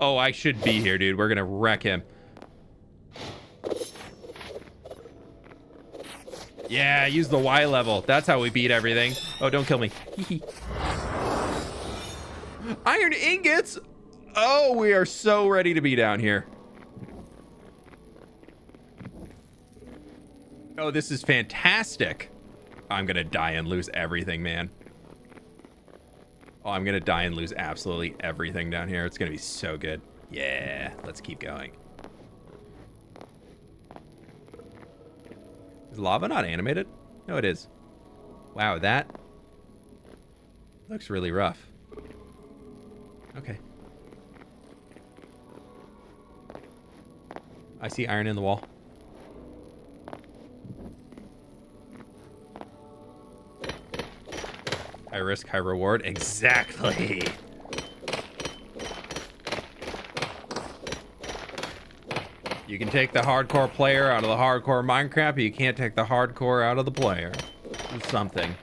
Oh, I should be here, dude. We're gonna wreck him. Yeah, use the Y level. That's how we beat everything. Oh, don't kill me. Iron ingots. Oh, we are so ready to be down here. Oh, this is fantastic. I'm gonna die and lose everything, man. Oh, I'm gonna die and lose absolutely everything down here. It's gonna be so good. Yeah, let's keep going. Is lava not animated? No, it is. Wow, that looks really rough. Okay. I see iron in the wall. High risk, high reward. Exactly. You can take the hardcore player out of the hardcore Minecraft, but you can't take the hardcore out of the player. It's something.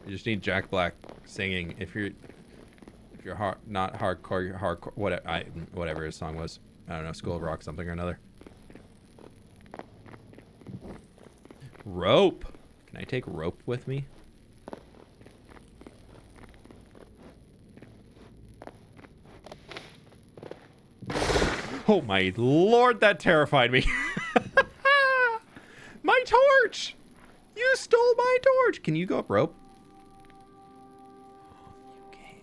You just need Jack Black singing. If you're not hardcore, you're hardcore. Whatever his song was. I don't know. School of Rock, something or another. Rope. Can I take rope with me? Oh my lord, that terrified me. My torch! You stole my torch! Can you go up rope? You can.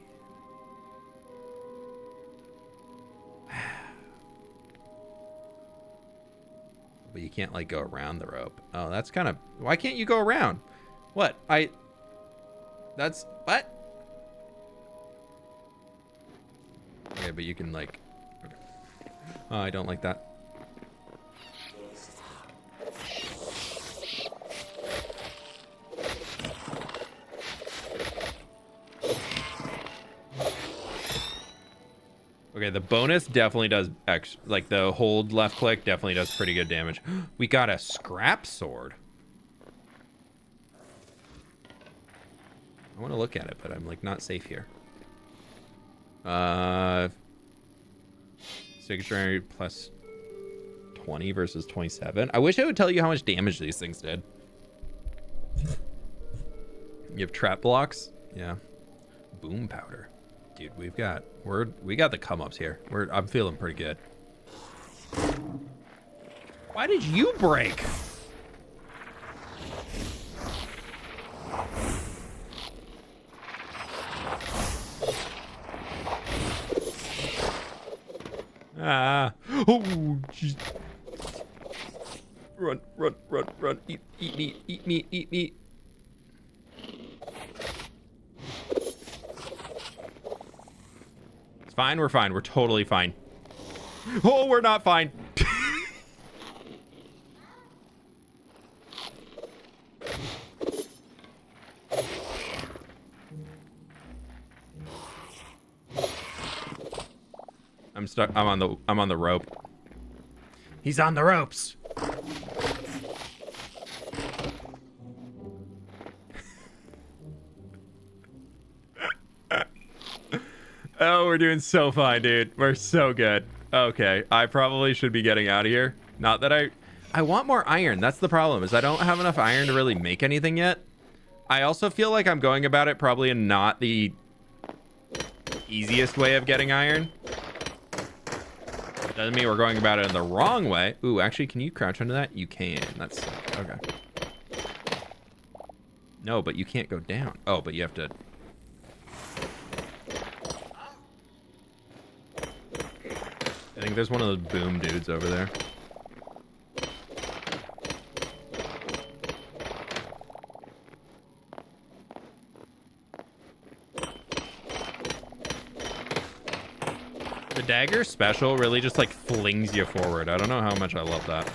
But you can't like go around the rope. Oh, that's kind of... Why can't you go around? What? That's... What? but you can like... Okay. Oh, I don't like that. Okay, the bonus definitely does like the hold left click definitely does pretty good damage. We got a scrap sword. I want to look at it, but I'm like not safe here. Signature plus 20 versus 27. I wish I would tell you how much damage these things did. You have trap blocks? Yeah. Boom powder. Dude, we got the come ups here. I'm feeling pretty good. Why did you break? Ah. Oh, jeez. Run, run, run, run. Eat meat, eat meat, eat meat. It's fine, we're fine. We're totally fine. Oh, we're not fine. I'm stuck. I'm on the rope. He's on the ropes. Oh, we're doing so fine, dude. We're so good. Okay, I probably should be getting out of here. Not that I want more iron. That's the problem, is I don't have enough iron to really make anything yet. I also feel like I'm going about it probably in not the easiest way of getting iron. Doesn't mean we're going about it in the wrong way. Ooh, actually, can you crouch under that? You can. That's okay. No, but you can't go down. Oh, but you have to. I think there's one of those boom dudes over there. The dagger special really just like flings you forward. I don't know how much I love that.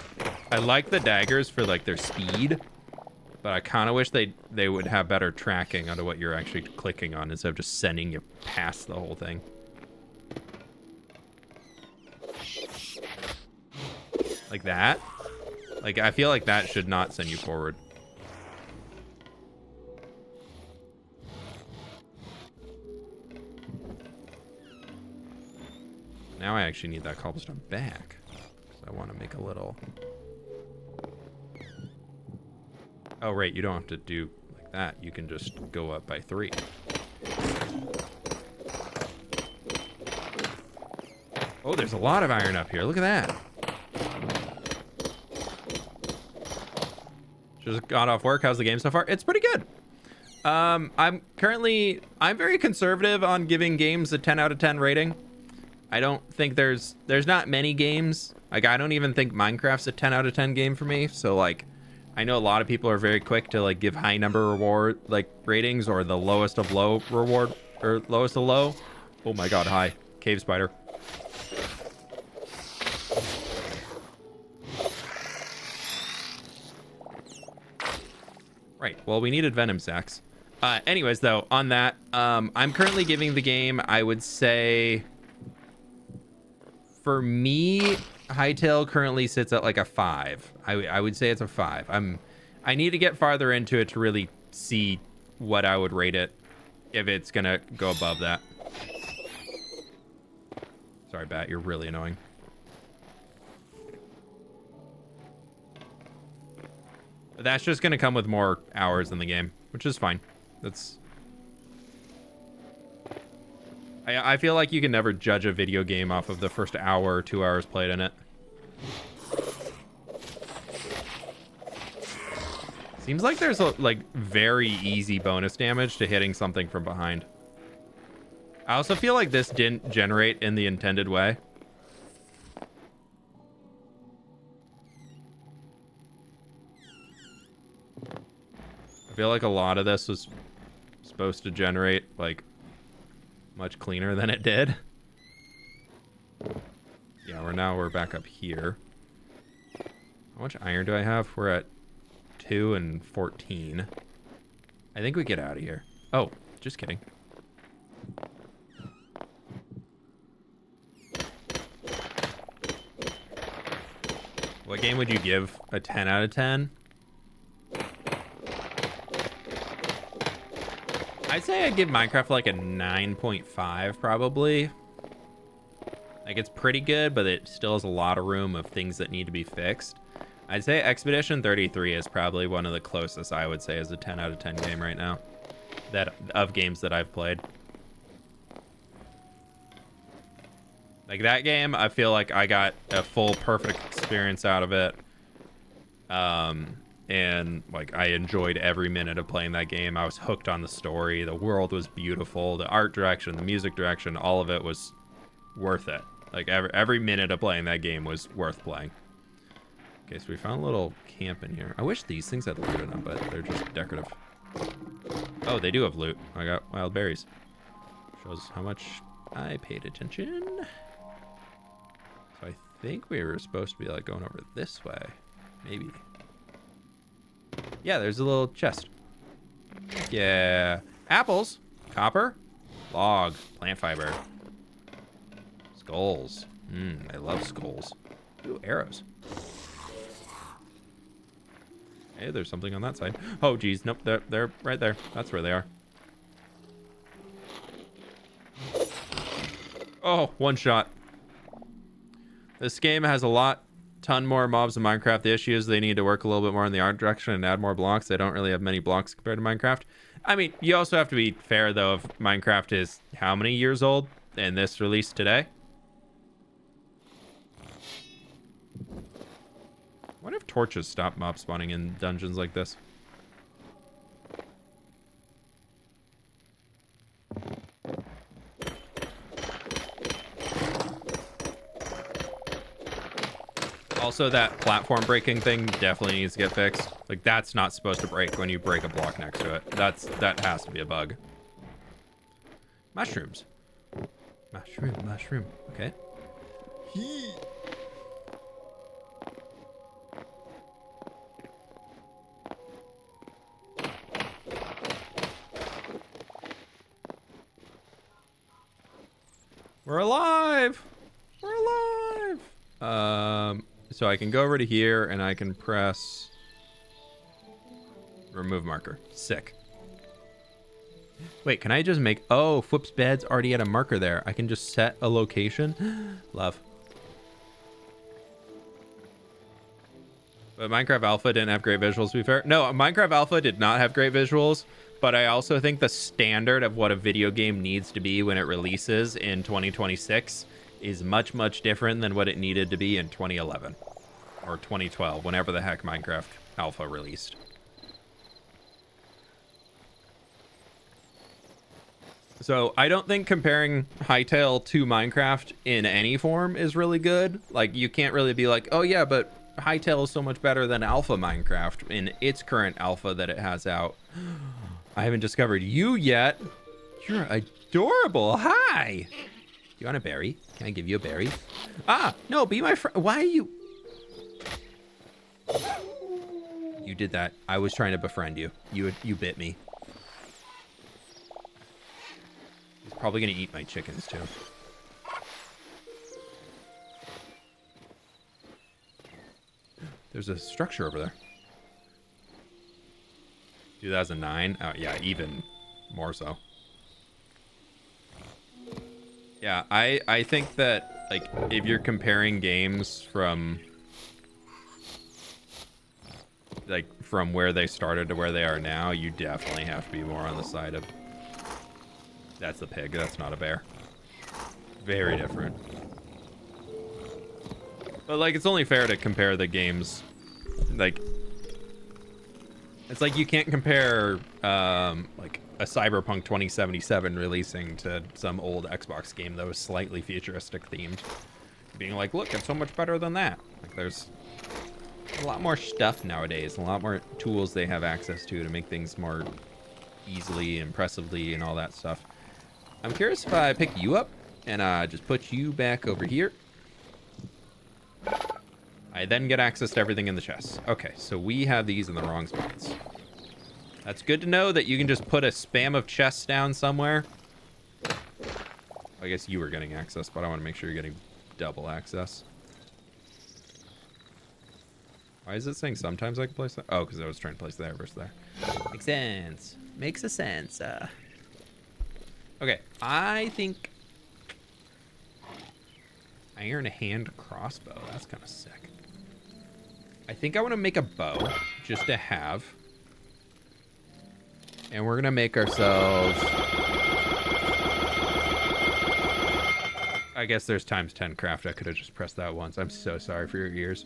I like the daggers for like their speed, but I kind of wish they would have better tracking onto what you're actually clicking on instead of just sending you past the whole thing. Like that. Like, I feel like that should not send you forward. Now I actually need that cobblestone back. So I want to make a little... Oh, right. You don't have to do like that. You can just go up by 3. Oh, there's a lot of iron up here. Look at that. Just got off work. How's the game so far? It's pretty good. I'm very conservative on giving games a 10 out of 10 rating. I don't think there's not many games. Like, I don't even think Minecraft's a 10 out of 10 game for me. So like, I know a lot of people are very quick to like give high number reward like ratings or the lowest of low reward or lowest of low. Oh my god, hi. Cave spider. Right. Well, we needed venom sacks. Anyways, though, on that, I'm currently giving the game, I would say, for me, Hytale currently sits at like a 5. I would say it's a 5. I need to get farther into it to really see what I would rate it if it's gonna go above that. Sorry, Bat, you're really annoying. But that's just gonna come with more hours in the game, which is fine. That's... I feel like you can never judge a video game off of the first hour or 2 hours played in it. Seems like there's a like very easy bonus damage to hitting something from behind. I also feel like this didn't generate in the intended way. I feel like a lot of this was supposed to generate like much cleaner than it did. now we're back up here. How much iron do I have? We're at 2 and 14. I think we get out of here. Oh, just kidding. What game would you give a 10 out of 10? I'd say I'd give Minecraft like a 9.5 probably. Like it's pretty good, but it still has a lot of room of things that need to be fixed. I'd say Expedition 33 is probably one of the closest I would say is a 10 out of 10 game right now. That of games that I've played. Like that game, I feel like I got a full perfect experience out of it. And like I enjoyed every minute of playing that game. I was hooked on the story. The world was beautiful. The art direction, the music direction, all of it was worth it. Like every minute of playing that game was worth playing. Okay, so we found a little camp in here. I wish these things had loot in them, but they're just decorative. Oh, they do have loot. I got wild berries. Shows how much I paid attention. So I think we were supposed to be like going over this way. Maybe. Yeah, there's a little chest. Yeah. Apples. Copper. Log. Plant fiber. Skulls. I love skulls. Ooh, arrows. Hey, there's something on that side. Oh, geez. Nope, they're right there. That's where they are. Oh, one shot. This game has a ton more mobs in Minecraft. The issue is they need to work a little bit more in the art direction and add more blocks. They don't really have many blocks compared to Minecraft. I mean, you also have to be fair, though, if Minecraft is how many years old and this released today? What if torches stop mob spawning in dungeons like this? Also, that platform breaking thing definitely needs to get fixed. Like, that's not supposed to break when you break a block next to it. That has to be a bug. Mushrooms. Mushroom. Okay. We're alive! We're alive! So I can go over to here and I can press remove marker. Sick. Wait, can I just make... Oh, Fwip's bed's already at a marker there. I can just set a location. Love. But Minecraft Alpha didn't have great visuals, to be fair. No, Minecraft Alpha did not have great visuals, but I also think the standard of what a video game needs to be when it releases in 2026 is much, much different than what it needed to be in 2011 or 2012, whenever the heck Minecraft Alpha released. So I don't think comparing Hytale to Minecraft in any form is really good. Like, you can't really be like, oh yeah, but Hytale is so much better than Alpha Minecraft in its current Alpha that it has out. I haven't discovered you yet. You're adorable. Hi. Do you want a berry? Can I give you a berry? Ah, no, be my friend. Why are you... You did that. I was trying to befriend you. You bit me. He's probably going to eat my chickens, too. There's a structure over there. 2009? Oh, yeah, even more so. Yeah, I think that, like, if you're comparing games from where they started to where they are now, you definitely have to be more on the side of... That's a pig. That's not a bear. Very different. But, like, it's only fair to compare the games. Like, it's like you can't compare, like, a Cyberpunk 2077 releasing to some old Xbox game that was slightly futuristic themed. Being like, look, it's so much better than that. Like, there's a lot more stuff nowadays, a lot more tools they have access to make things more easily, impressively, and all that stuff. I'm curious if I pick you up and just put you back over here. I then get access to everything in the chest. Okay, so we have these in the wrong spots. That's good to know that you can just put a spam of chests down somewhere. I guess you were getting access, but I want to make sure you're getting double access. Why is it saying sometimes I can place that? Oh, because I was trying to place there versus there. Makes sense. Makes a sense. Okay, I think... Iron hand crossbow. That's kind of sick. I think I want to make a bow just to have. And we're going to make ourselves... I guess there's times 10 craft. I could have just pressed that once. I'm so sorry for your ears.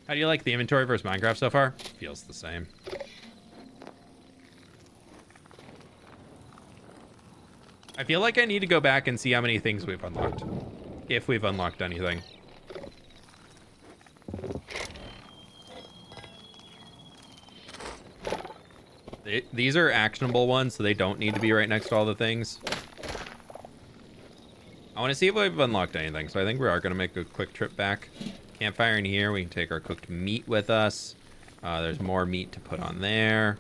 How do you like the inventory versus Minecraft so far? Feels the same. I feel like I need to go back and see how many things we've unlocked. If we've unlocked anything. These are actionable ones, so they don't need to be right next to all the things. I want to see if we've unlocked anything, so I think we are going to make a quick trip back. Campfire in here. We can take our cooked meat with us. There's more meat to put on there.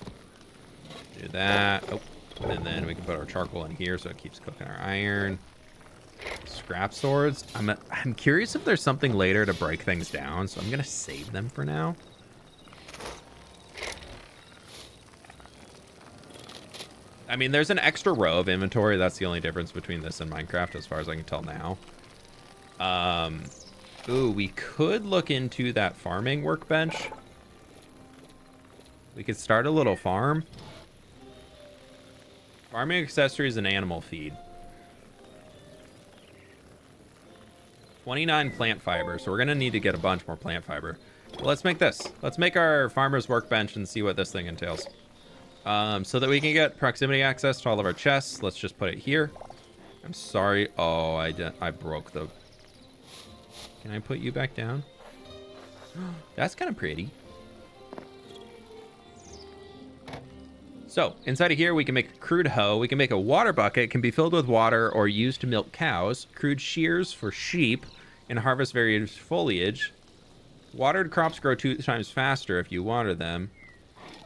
Do that. Oh, and then we can put our charcoal in here so it keeps cooking our iron. Scrap swords. I'm curious if there's something later to break things down, so I'm going to save them for now. I mean, there's an extra row of inventory. That's the only difference between this and Minecraft as far as I can tell now. Ooh, we could look into that farming workbench. We could start a little farm. Farming accessories and animal feed. 29 plant fiber, so we're going to need to get a bunch more plant fiber. Well, let's make this. Let's make our farmer's workbench and see what this thing entails. So that we can get proximity access to all of our chests. Let's just put it here. I'm sorry. Oh, I broke the... Can I put you back down? That's kind of pretty. So, inside of here, we can make a crude hoe. We can make a water bucket. It can be filled with water or used to milk cows. Crude shears for sheep and harvest various foliage. Watered crops grow 2 times faster if you water them.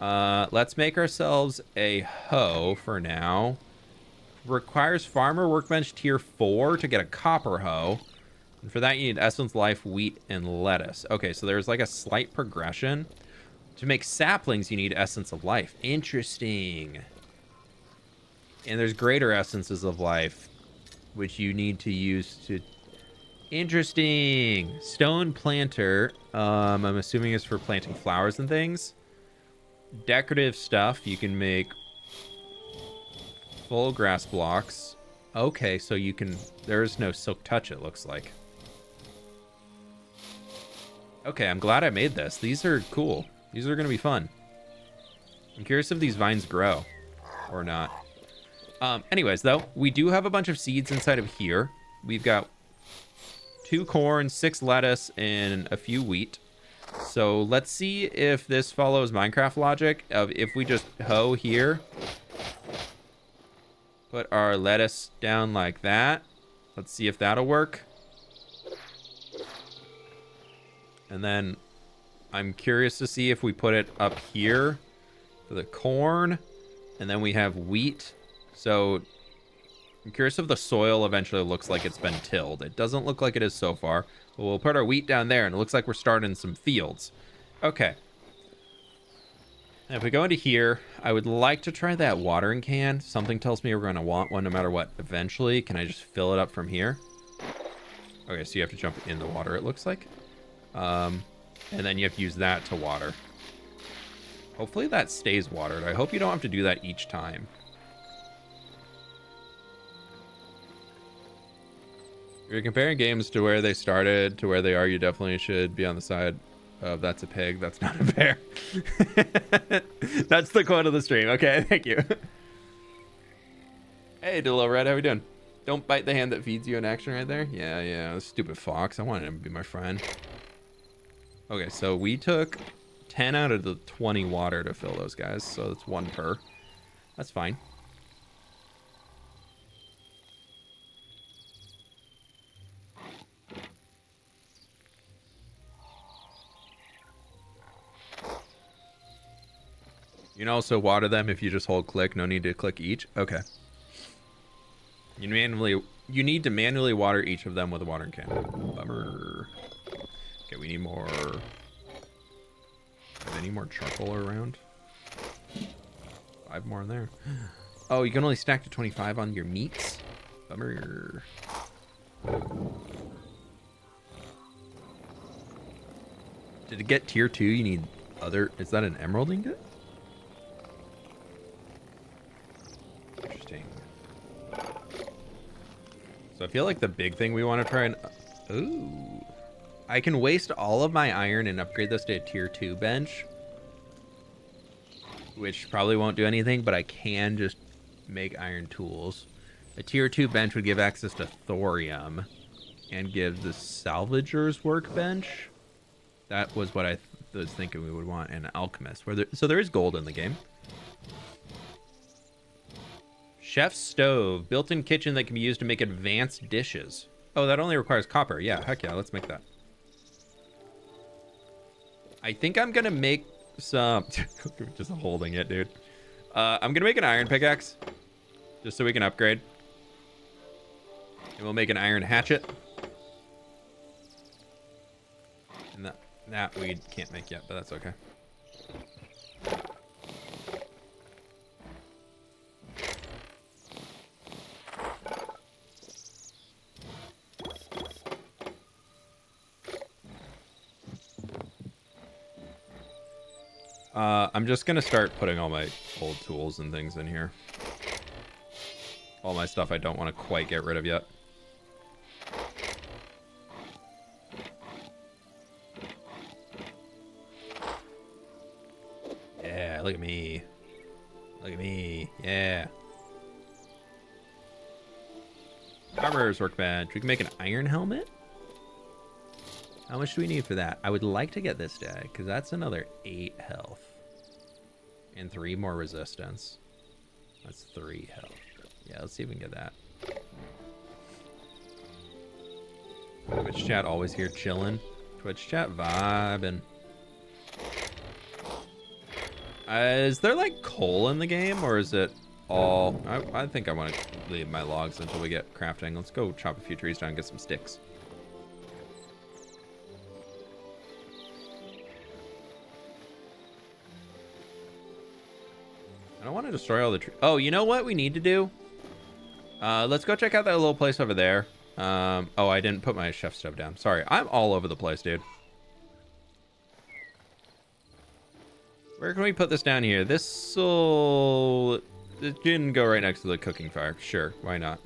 Let's make ourselves a hoe for now. Requires farmer workbench tier 4 to get a copper hoe. And for that, you need essence, life, wheat, and lettuce. Okay, so there's like a slight progression. To make saplings, you need essence of life. Interesting. And there's greater essences of life, which you need to use to... Interesting. Stone planter. I'm assuming it's for planting flowers and things. Decorative stuff. You can make full grass blocks. Okay, so you can... There's no silk touch, it looks like. Okay, I'm glad I made this. These are cool. These are going to be fun. I'm curious if these vines grow or not. Anyways, though, we do have a bunch of seeds inside of here. We've got 2 corn, 6 lettuce, and a few wheat. So let's see if this follows Minecraft logic of if we just hoe here. Put our lettuce down like that. Let's see if that'll work. And then I'm curious to see if we put it up here for the corn. And then we have wheat. So I'm curious if the soil eventually looks like it's been tilled. It doesn't look like it is so far. But we'll put our wheat down there, and it looks like we're starting some fields. Okay. Now if we go into here, I would like to try that watering can. Something tells me we're going to want one no matter what eventually. Can I just fill it up from here? Okay, so you have to jump in the water, it looks like. And then you have to use that to water. Hopefully that stays watered. I hope you don't have to do that each time. If you're comparing games to where they started to where they are, you definitely should be on the side of that's a pig, that's not a bear. That's the quote of the stream. Okay, thank you. Hey, Delo Red, how we doing? Don't bite the hand that feeds you in action right there. Yeah, stupid fox. I wanted him to be my friend. Okay, so we took 10 out of the 20 water to fill those guys, so that's 1 per. That's fine. You can also water them if you just hold click. No need to click each. Okay. You need to manually water each of them with a watering can. Bummer. Okay, we need more. Have any more charcoal around? 5 more in there. Oh, you can only stack to 25 on your meats? Bummer. Did it get tier 2? You need other... Is that an emerald ingot? Interesting. So I feel like the big thing we want to try and... Ooh. I can waste all of my iron and upgrade this to a tier 2 bench. Which probably won't do anything, but I can just make iron tools. A tier 2 bench would give access to thorium and give the salvager's workbench. That was what I was thinking we would want. An alchemist. So there is gold in the game. Chef's stove. Built-in kitchen that can be used to make advanced dishes. Oh, that only requires copper. Yeah, heck yeah, let's make that. I think I'm going to make some... Just holding it, dude. I'm going to make an iron pickaxe. Just so we can upgrade. And we'll make an iron hatchet. And that we can't make yet, but that's okay. I'm just gonna start putting all my old tools and things in here. All my stuff I don't want to quite get rid of yet. Yeah, look at me. Look at me. Yeah. Armorer's workbench. We can make an iron helmet. How much do we need for that? I would like to get this die, because that's another 8 health. And 3 more resistance. That's 3 health. Yeah, let's see if we can get that. Twitch chat always here chilling. Twitch chat vibing. Is there like coal in the game, or is it all... I think I want to leave my logs until we get crafting. Let's go chop a few trees down and get some sticks. I don't want to destroy all the trees. Oh, you know what we need to do? Let's go check out that little place over there. Oh, I didn't put my chef stove down. Sorry, I'm all over the place, dude. Where can we put this down here? It can go right next to the cooking fire. Sure, why not?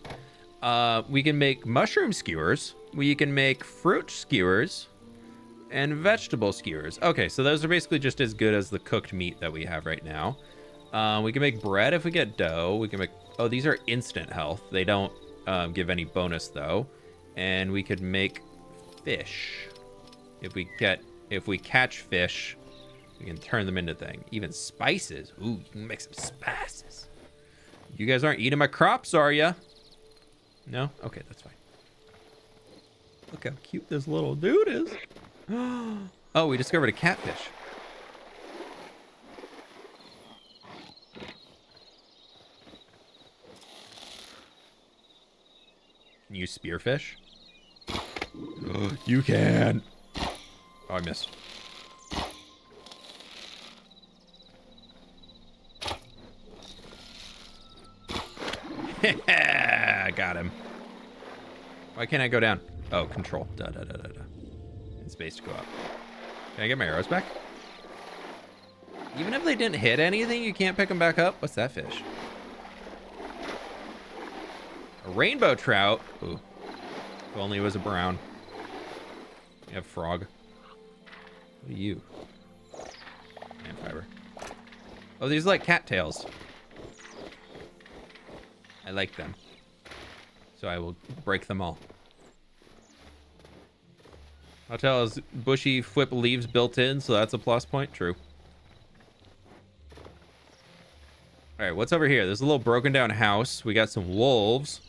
We can make mushroom skewers. We can make fruit skewers. And vegetable skewers. Okay, so those are basically just as good as the cooked meat that we have right now. We can make bread if we get dough. We can make... Oh, these are instant health. They don't give any bonus, though. And we could make fish. If we catch fish, we can turn them into things. Even spices. Ooh, you can make some spices. You guys aren't eating my crops, are ya? No? Okay, that's fine. Look how cute this little dude is. Oh, we discovered a catfish. Can you spearfish? You can. Oh, I missed. Got him. Why can't I go down? Oh, control. Da da da da da. And space to go up. Can I get my arrows back? Even if they didn't hit anything, you can't pick them back up? What's that fish? A rainbow trout. Ooh. If only it was a brown. You have frog. What are you? And fiber. Oh, these are like cattails. I like them. So I will break them all. Hytale has bushy flip leaves built in, so that's a plus point. True. All right, what's over here? There's a little broken down house. We got some wolves.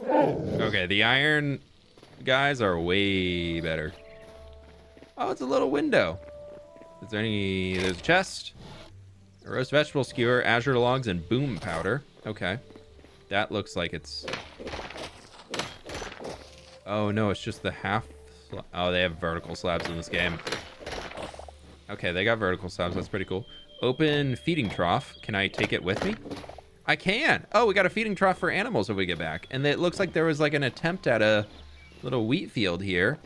Okay, the iron guys are way better. Oh, it's a little window. Is there any... There's a chest. A roast vegetable skewer, azure logs, and boom powder. Okay. That looks like it's... Oh, no, it's just the half... Oh, they have vertical slabs in this game. Okay, they got vertical slabs. That's pretty cool. Open feeding trough. Can I take it with me? I can. Oh, we got a feeding trough for animals when we get back. And it looks like there was like an attempt at a little wheat field here.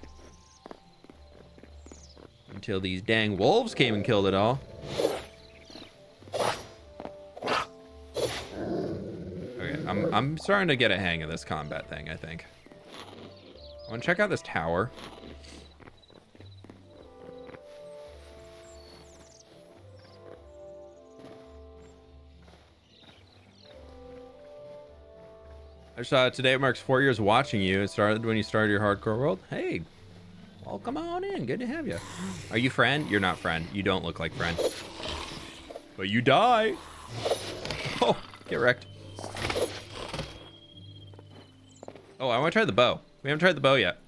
Until these dang wolves came and killed it all. Okay, I'm starting to get a hang of this combat thing, I think. I want to check out this tower. I saw today it marks 4 years watching you. It started when you started your hardcore world. Hey, welcome on in. Good to have you. Are you friend? You're not friend. You don't look like friend. But you die. Oh, get wrecked. Oh, I want to try the bow. We haven't tried the bow yet.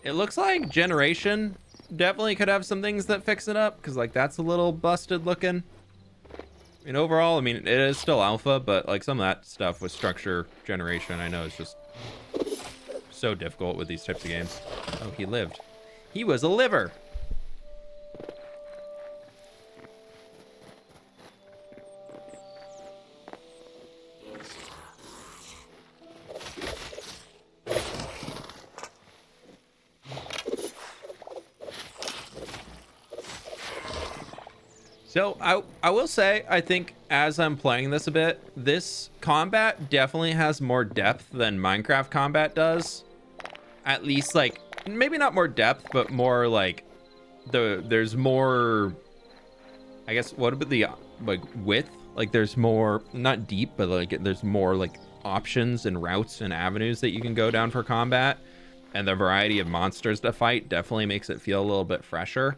It looks like Generation definitely could have some things that fix it up, because like that's a little busted looking. I mean, overall, I mean, it is still alpha, but like some of that stuff with structure Generation, I know is just so difficult with these types of games. Oh, he lived. He was a liver. So I will say, I think as I'm playing this a bit, this combat definitely has more depth than Minecraft combat does. At least like, maybe not more depth, but more like there's more, I guess, what about the like width? Like there's more, not deep, but like there's more like options and routes and avenues that you can go down for combat. And the variety of monsters to fight definitely makes it feel a little bit fresher.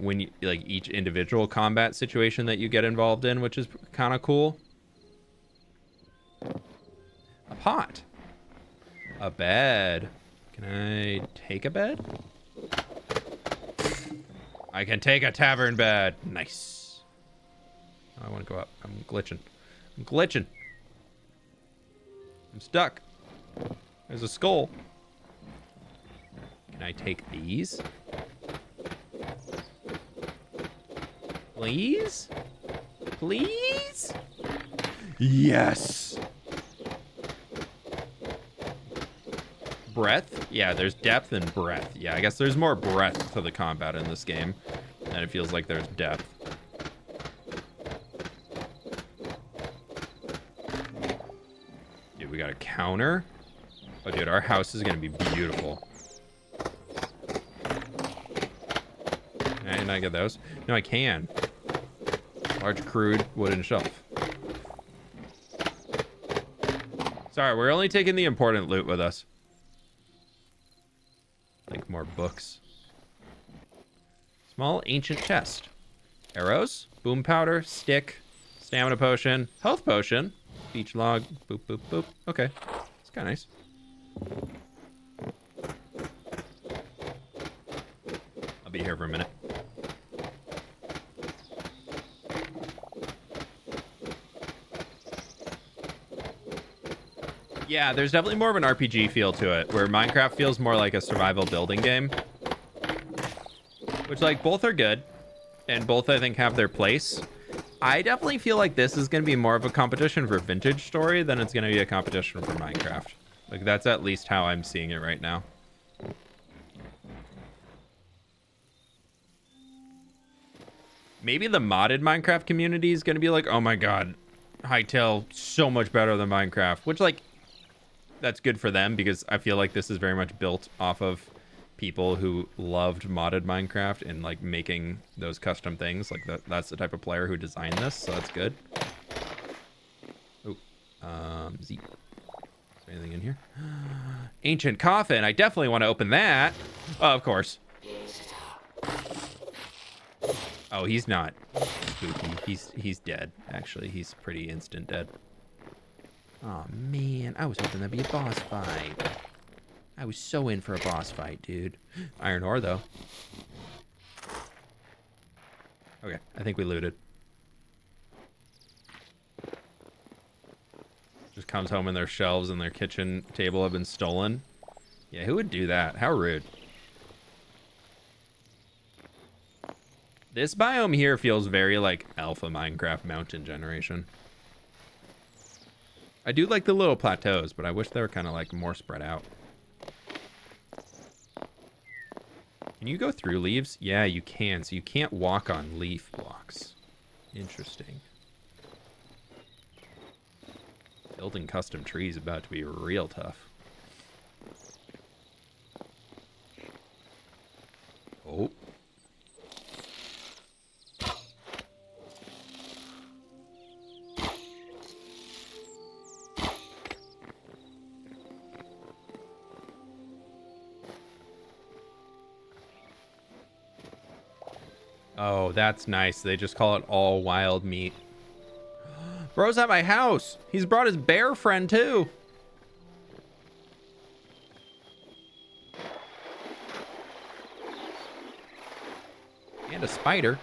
When you like each individual combat situation that you get involved in, which is kind of cool. A pot, a bed. Can I take a bed? I can take a tavern bed. Nice. I want to go up. I'm glitching. I'm stuck. There's a skull. Can I take these? Please? Please? Yes. Breadth? Yeah, there's depth and breadth. Yeah, I guess there's more breadth to the combat in this game than it feels like there's depth. Dude, we got a counter. Oh, dude, our house is gonna be beautiful. Can I get those? No, I can. Large crude wooden shelf. Sorry, we're only taking the important loot with us. Like more books. Small ancient chest. Arrows, boom powder, stick, stamina potion, health potion, beach log, boop, boop, boop. Okay, it's kind of nice. I'll be here for a minute. Yeah, there's definitely more of an RPG feel to it, where Minecraft feels more like a survival building game. Which, like, both are good, and both, I think, have their place. I definitely feel like this is going to be more of a competition for Vintage Story than it's going to be a competition for Minecraft. Like, that's at least how I'm seeing it right now. Maybe the modded Minecraft community is going to be like, oh my god, Hytale, so much better than Minecraft. Which, like, that's good for them, because I feel like this is very much built off of people who loved modded Minecraft and like making those custom things. Like that's the type of player who designed this, so that's good. Oh, Z. Is Anything in here? Ancient coffin. I definitely want to open that. Oh, of course. Oh, he's not spooky. He's dead. Actually, he's pretty instant dead. Oh man, I was hoping that'd be a boss fight. I was so in for a boss fight, dude. Iron ore though. Okay, I think we looted. Just comes home and their shelves and their kitchen table have been stolen. Yeah, who would do that? How rude. This biome here feels very like alpha Minecraft mountain generation. I do like the little plateaus, but I wish they were kind of like more spread out. Can you go through leaves? Yeah, you can. So you can't walk on leaf blocks. Interesting. Building custom trees about to be real tough. Oh. Oh, that's nice. They just call it all wild meat. Bro's at my house. He's brought his bear friend too. And a spider.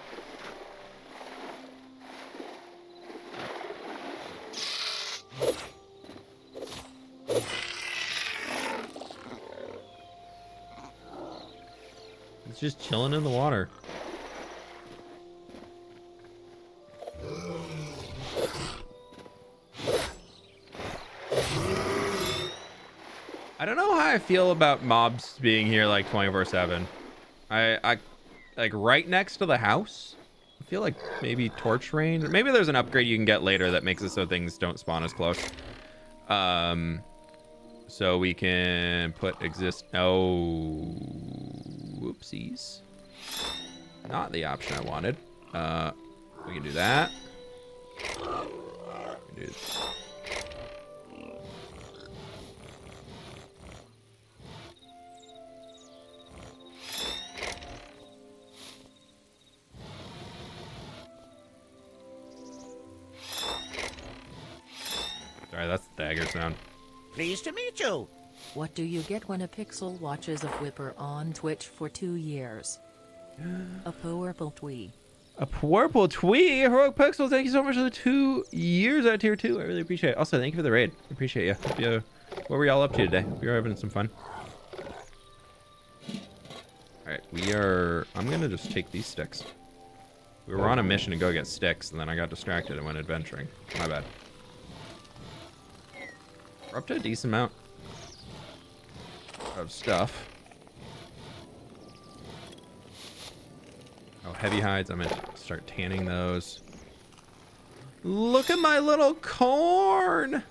It's just chilling in the water. I don't know how I feel about mobs being here like 24/7. I like right next to the house. I feel like maybe torch range. Maybe there's an upgrade you can get later that makes it so things don't spawn as close. So we can put Oh, whoopsies. Not the option I wanted. We can do that. We can do Sorry, that's the dagger sound. Pleased to meet you. What do you get when a pixel watches a Whipper on Twitch for 2 years? A purple twee. A purple twee? Heroic Pixel, thank you so much for the 2 years at tier 2. I really appreciate it. Also, thank you for the raid. I appreciate you. What were y'all up to today? Hope you're having some fun. Alright, I'm gonna just take these sticks. We were on a mission to go get sticks, and then I got distracted and went adventuring. My bad. We're up to a decent amount of stuff. Oh, heavy hides. I'm gonna start tanning those. Look at my little corn.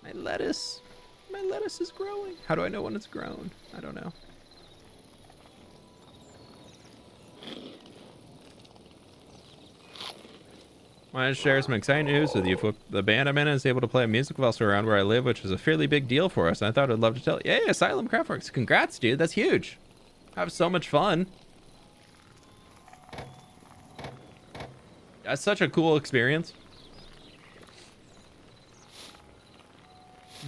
My lettuce is growing. How do I know when it's grown? I don't know. Want to share some exciting news with you. The band I'm in is able to play a music festival around where I live, which is a fairly big deal for us. I thought I'd love to tell you. Yay, Asylum Craftworks. Congrats, dude. That's huge. Have so much fun. That's such a cool experience.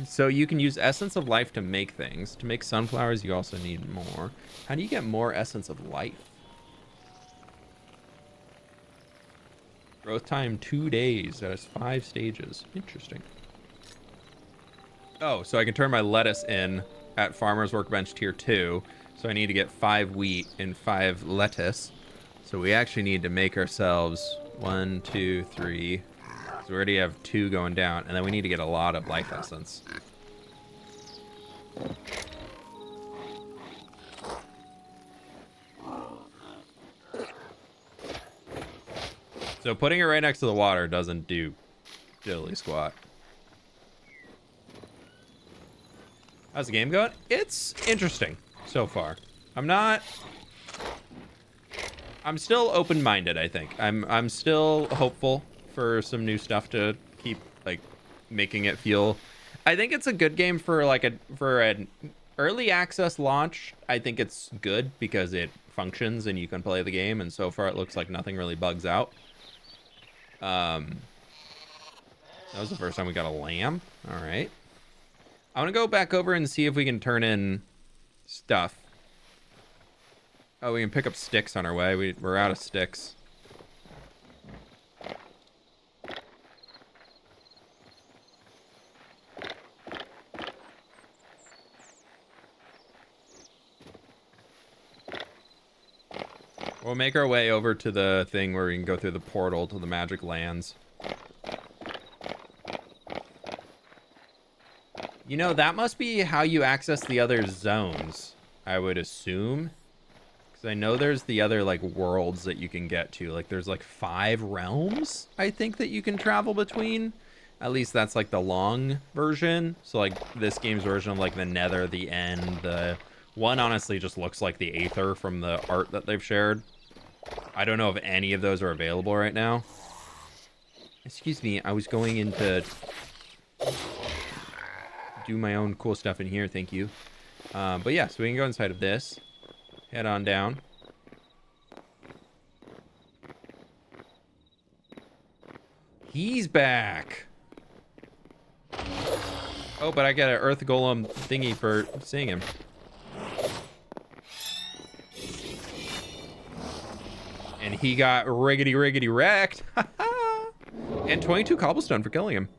So you can use Essence of Life to make things. To make sunflowers, you also need more. How do you get more Essence of Life? Growth time 2 days. That is 5 stages. Interesting. Oh, so I can turn my lettuce in at Farmer's Workbench tier 2. So I need to get 5 wheat and 5 lettuce. So we actually need to make ourselves 1, 2, 3. So we already have 2 going down. And then we need to get a lot of life essence. So putting it right next to the water doesn't do diddly squat. How's the game going? It's interesting so far. I'm still open-minded, I think. I'm still hopeful for some new stuff to keep like making it feel. I think it's a good game for like an early access launch. I think it's good because it functions and you can play the game, and so far it looks like nothing really bugs out. That was the first time we got a lamb. All right. I want to go back over and see if we can turn in stuff. Oh, we can pick up sticks on our way. We're out of sticks. We'll make our way over to the thing where we can go through the portal to the magic lands. You know, that must be how you access the other zones, I would assume. Because I know there's the other, like, worlds that you can get to. Like, there's, like, 5 realms, I think, that you can travel between. At least that's, like, the long version. So, like, this game's version of, like, the Nether, the End, the... One honestly just looks like the Aether from the art that they've shared. I don't know if any of those are available right now. Excuse me, I was going in to do my own cool stuff in here, thank you. But yeah, so we can go inside of this. Head on down. He's back! Oh, but I got an earth golem thingy for seeing him. And he got riggedy wrecked. And 22 cobblestone for killing him.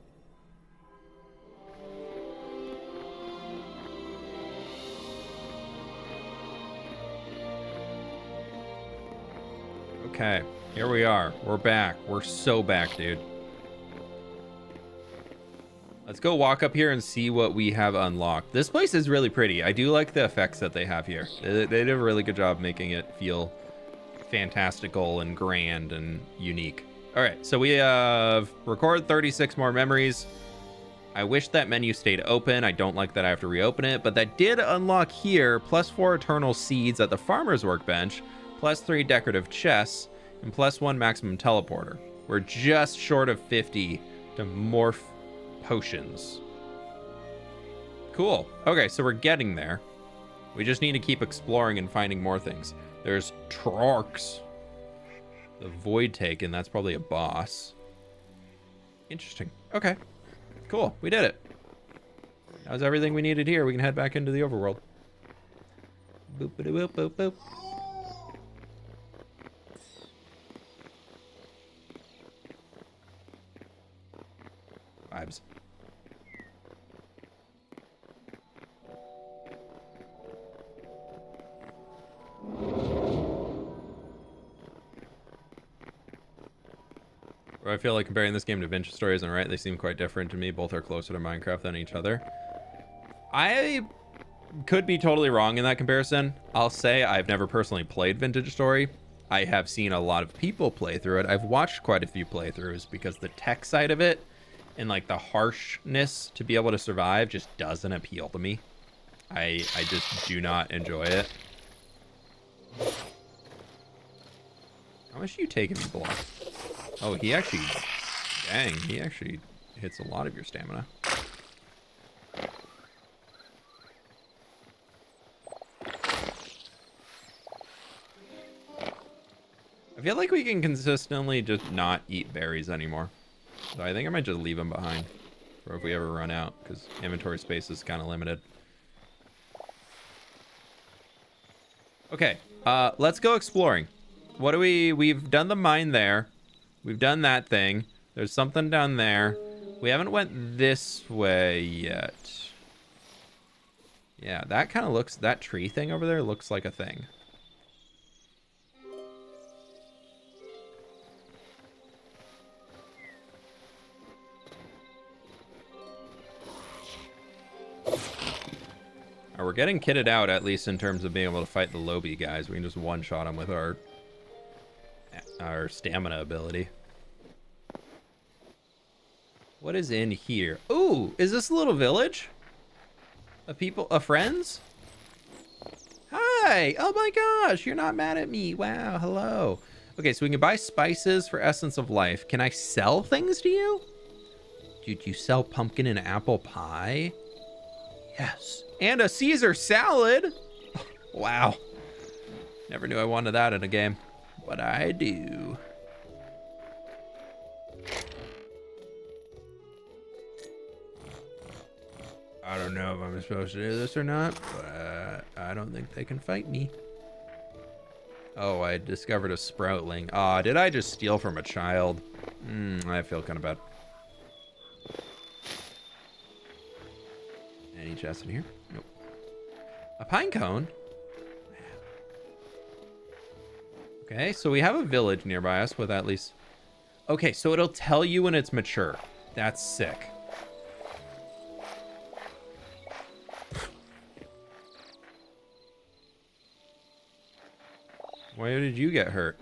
Okay, here we are. We're back. We're so back, dude. Let's go walk up here and see what we have unlocked. This place is really pretty. I do like the effects that they have here. They did a really good job making it feel fantastical and grand and unique. All right, so we have record 36 more memories. I wish that menu stayed open. I don't like that I have to reopen it, but that did unlock here +4 eternal seeds at the farmer's workbench, +3 decorative chests, and +1 maximum teleporter. We're just short of 50 to morph potions. Cool. Okay, so we're getting there. We just need to keep exploring and finding more things. There's Trarks. The Void Taken, that's probably a boss. Interesting. Okay. Cool. We did it. That was everything we needed here. We can head back into the overworld. Boop, boop, boop, boop, boop. Vibes. I feel like comparing this game to Adventure Story isn't right. They seem quite different to me. Both are closer to Minecraft than each other. I could be totally wrong in that comparison. I'll say I've never personally played Vintage Story. I have seen a lot of people play through it. I've watched quite a few playthroughs because the tech side of it and like the harshness to be able to survive just doesn't appeal to me. I just do not enjoy it. How much do you take in block? Oh, he actually, dang, he actually hits a lot of your stamina. I feel like we can consistently just not eat berries anymore. So I think I might just leave them behind for if we ever run out, because inventory space is kind of limited. Okay, let's go exploring. What do we've done the mine there. We've done that thing. There's something down there. We haven't went this way yet. Yeah, that kind of looks, that tree thing over there looks like a thing. We're getting kitted out, at least in terms of being able to fight the Lobi guys. We can just one-shot them with our stamina ability. What is in here? Ooh, is this a little village? Of friends? Hi! Oh my gosh, you're not mad at me. Wow, hello. Okay, so we can buy spices for Essence of Life. Can I sell things to you? Dude, you sell pumpkin and apple pie? Yes. And a Caesar salad? Wow. Never knew I wanted that in a game, but I do. I don't know if I'm supposed to do this or not, but I don't think they can fight me. Oh, I discovered a sproutling. Aw, did I just steal from a child? I feel kind of bad. Any chests in here? Nope. A pine cone? Okay, so we have a village nearby us with at least... Okay, so it'll tell you when it's mature. That's sick. Where did you get hurt?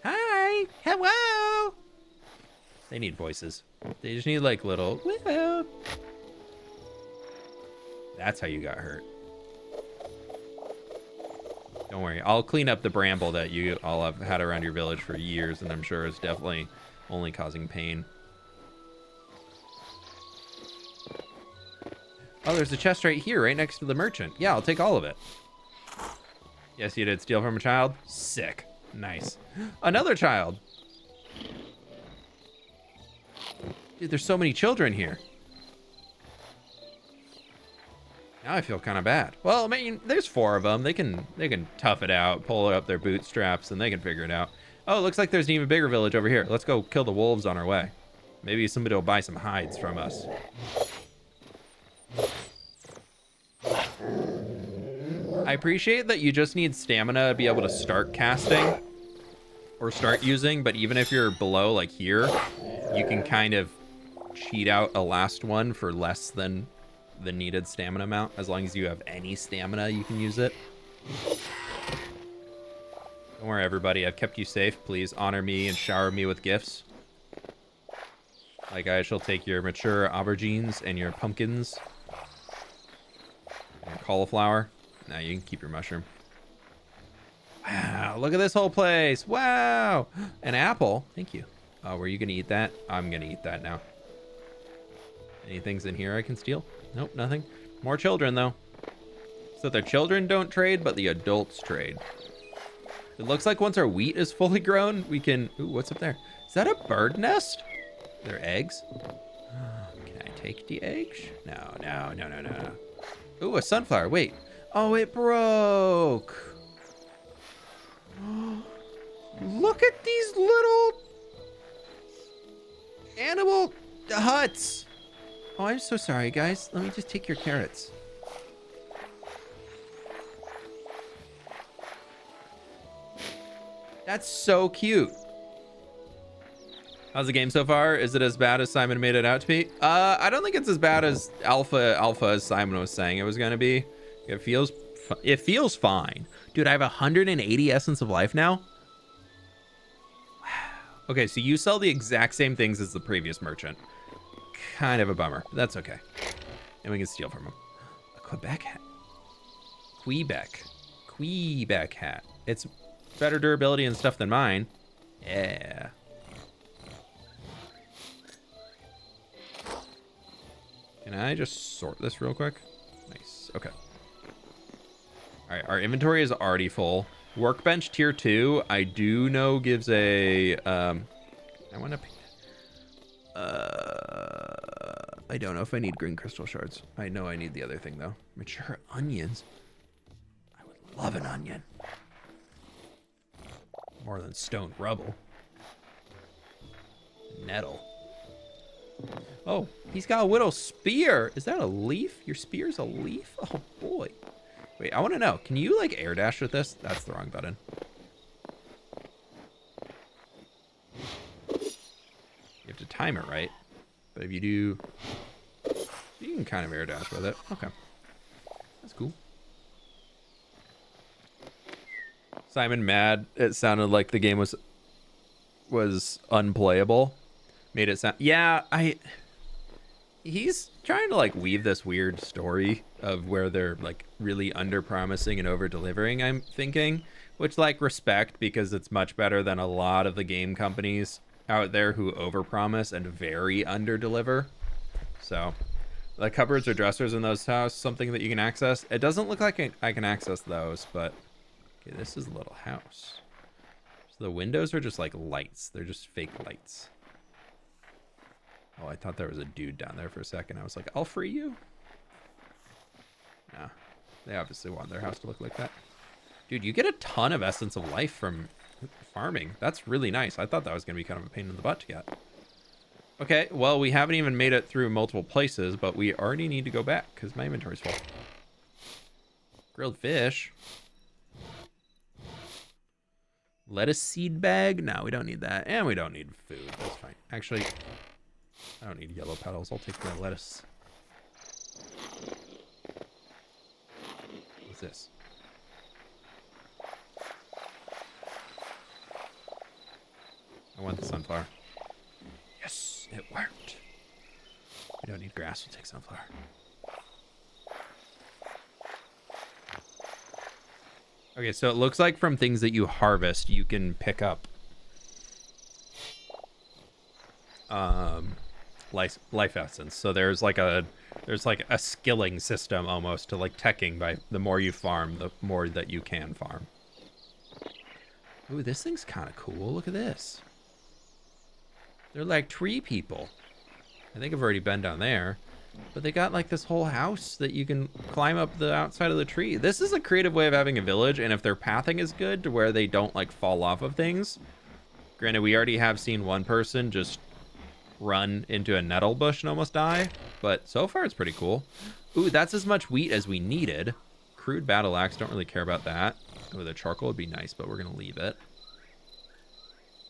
Hi! Hello! They need voices. They just need like little... Whoa. That's how you got hurt. Don't worry. I'll clean up the bramble that you all have had around your village for years, and I'm sure it's definitely only causing pain. Oh, there's a chest right here, right next to the merchant. Yeah, I'll take all of it. Yes, you did steal from a child? Sick. Nice. Another child. Dude, there's so many children here. Now I feel kind of bad. Well, I mean, there's 4 of them. They can tough it out, pull up their bootstraps, and they can figure it out. Oh, it looks like there's an even bigger village over here. Let's go kill the wolves on our way. Maybe somebody will buy some hides from us. I appreciate that you just need stamina to be able to start casting or start using, but even if you're below, like here, you can kind of cheat out a last one for less than the needed stamina amount. As long as you have any stamina, you can use it. Don't worry, everybody. I've kept you safe. Please honor me and shower me with gifts. Like I shall take your mature aubergines and your pumpkins. And your cauliflower. Now you can keep your mushroom. Wow, look at this whole place. Wow. An apple. Thank you. Oh, were you going to eat that? I'm going to eat that now. Any things in here I can steal? Nope, nothing. More children, though. So their children don't trade, but the adults trade. It looks like once our wheat is fully grown, we can... Ooh, what's up there? Is that a bird nest? They're eggs? Can I take the eggs? No, no, no, no, no. Ooh, a sunflower. Wait. Oh, it broke. Look at these little animal huts. Oh, I'm so sorry, guys. Let me just take your carrots. That's so cute. How's the game so far? Is it as bad as Simon made it out to be? I don't think it's as bad as alpha as Simon was saying it was going to be. It feels fine. Dude, I have 180 Essence of Life now. Wow. Okay, so you sell the exact same things as the previous merchant. Kind of a bummer, but that's okay. And we can steal from him. A Quebec hat. Quebec hat. It's better durability and stuff than mine. Yeah. Can I just sort this real quick? Nice. Okay. All right, our inventory is already full. Workbench tier 2, I do know gives a I want to I don't know if I need green crystal shards. I know I need the other thing though. Mature onions. I would love an onion. More than stone rubble. Nettle. Oh, he's got a little spear. Is that a leaf? Your spear's a leaf? Oh boy. Wait, I want to know. Can you like air dash with this? That's the wrong button. You have to time it right. But if you do, you can kind of air dash with it. Okay. That's cool. Simon mad. It sounded like the game was unplayable. Made it sound... Yeah, he's trying to like weave this weird story of where they're like really under promising and over delivering, I'm thinking, which like respect, because it's much better than a lot of the game companies out there who overpromise and very underdeliver. So, like cupboards or dressers in those houses, something that you can access. It doesn't look like I can access those, but okay, this is a little house. So the windows are just like lights. They're just fake lights. Oh, I thought there was a dude down there for a second. I was like, I'll free you. Nah, they obviously want their house to look like that. Dude, you get a ton of essence of life from farming. That's really nice. I thought that was going to be kind of a pain in the butt to get. Okay, well, we haven't even made it through multiple places, but we already need to go back because my inventory's full. Grilled fish. Lettuce seed bag. No, we don't need that. And we don't need food. That's fine. Actually, I don't need yellow petals. I'll take my lettuce. What's this? I want the sunflower. Yes, it worked. We don't need grass. We'll take sunflower. Okay, so it looks like from things that you harvest, you can pick up life essence. So there's like a skilling system almost to like teching. By the more you farm, the more that you can farm. Ooh, this thing's kind of cool. Look at this. They're like tree people. I think I've already been down there. But they got like this whole house that you can climb up the outside of the tree. This is a creative way of having a village, and if their pathing is good to where they don't like fall off of things. Granted, we already have seen one person just run into a nettle bush and almost die, but so far it's pretty cool. Ooh, that's as much wheat as we needed. Crude battle axe, don't really care about that. Oh, the charcoal would be nice, but we're gonna leave it.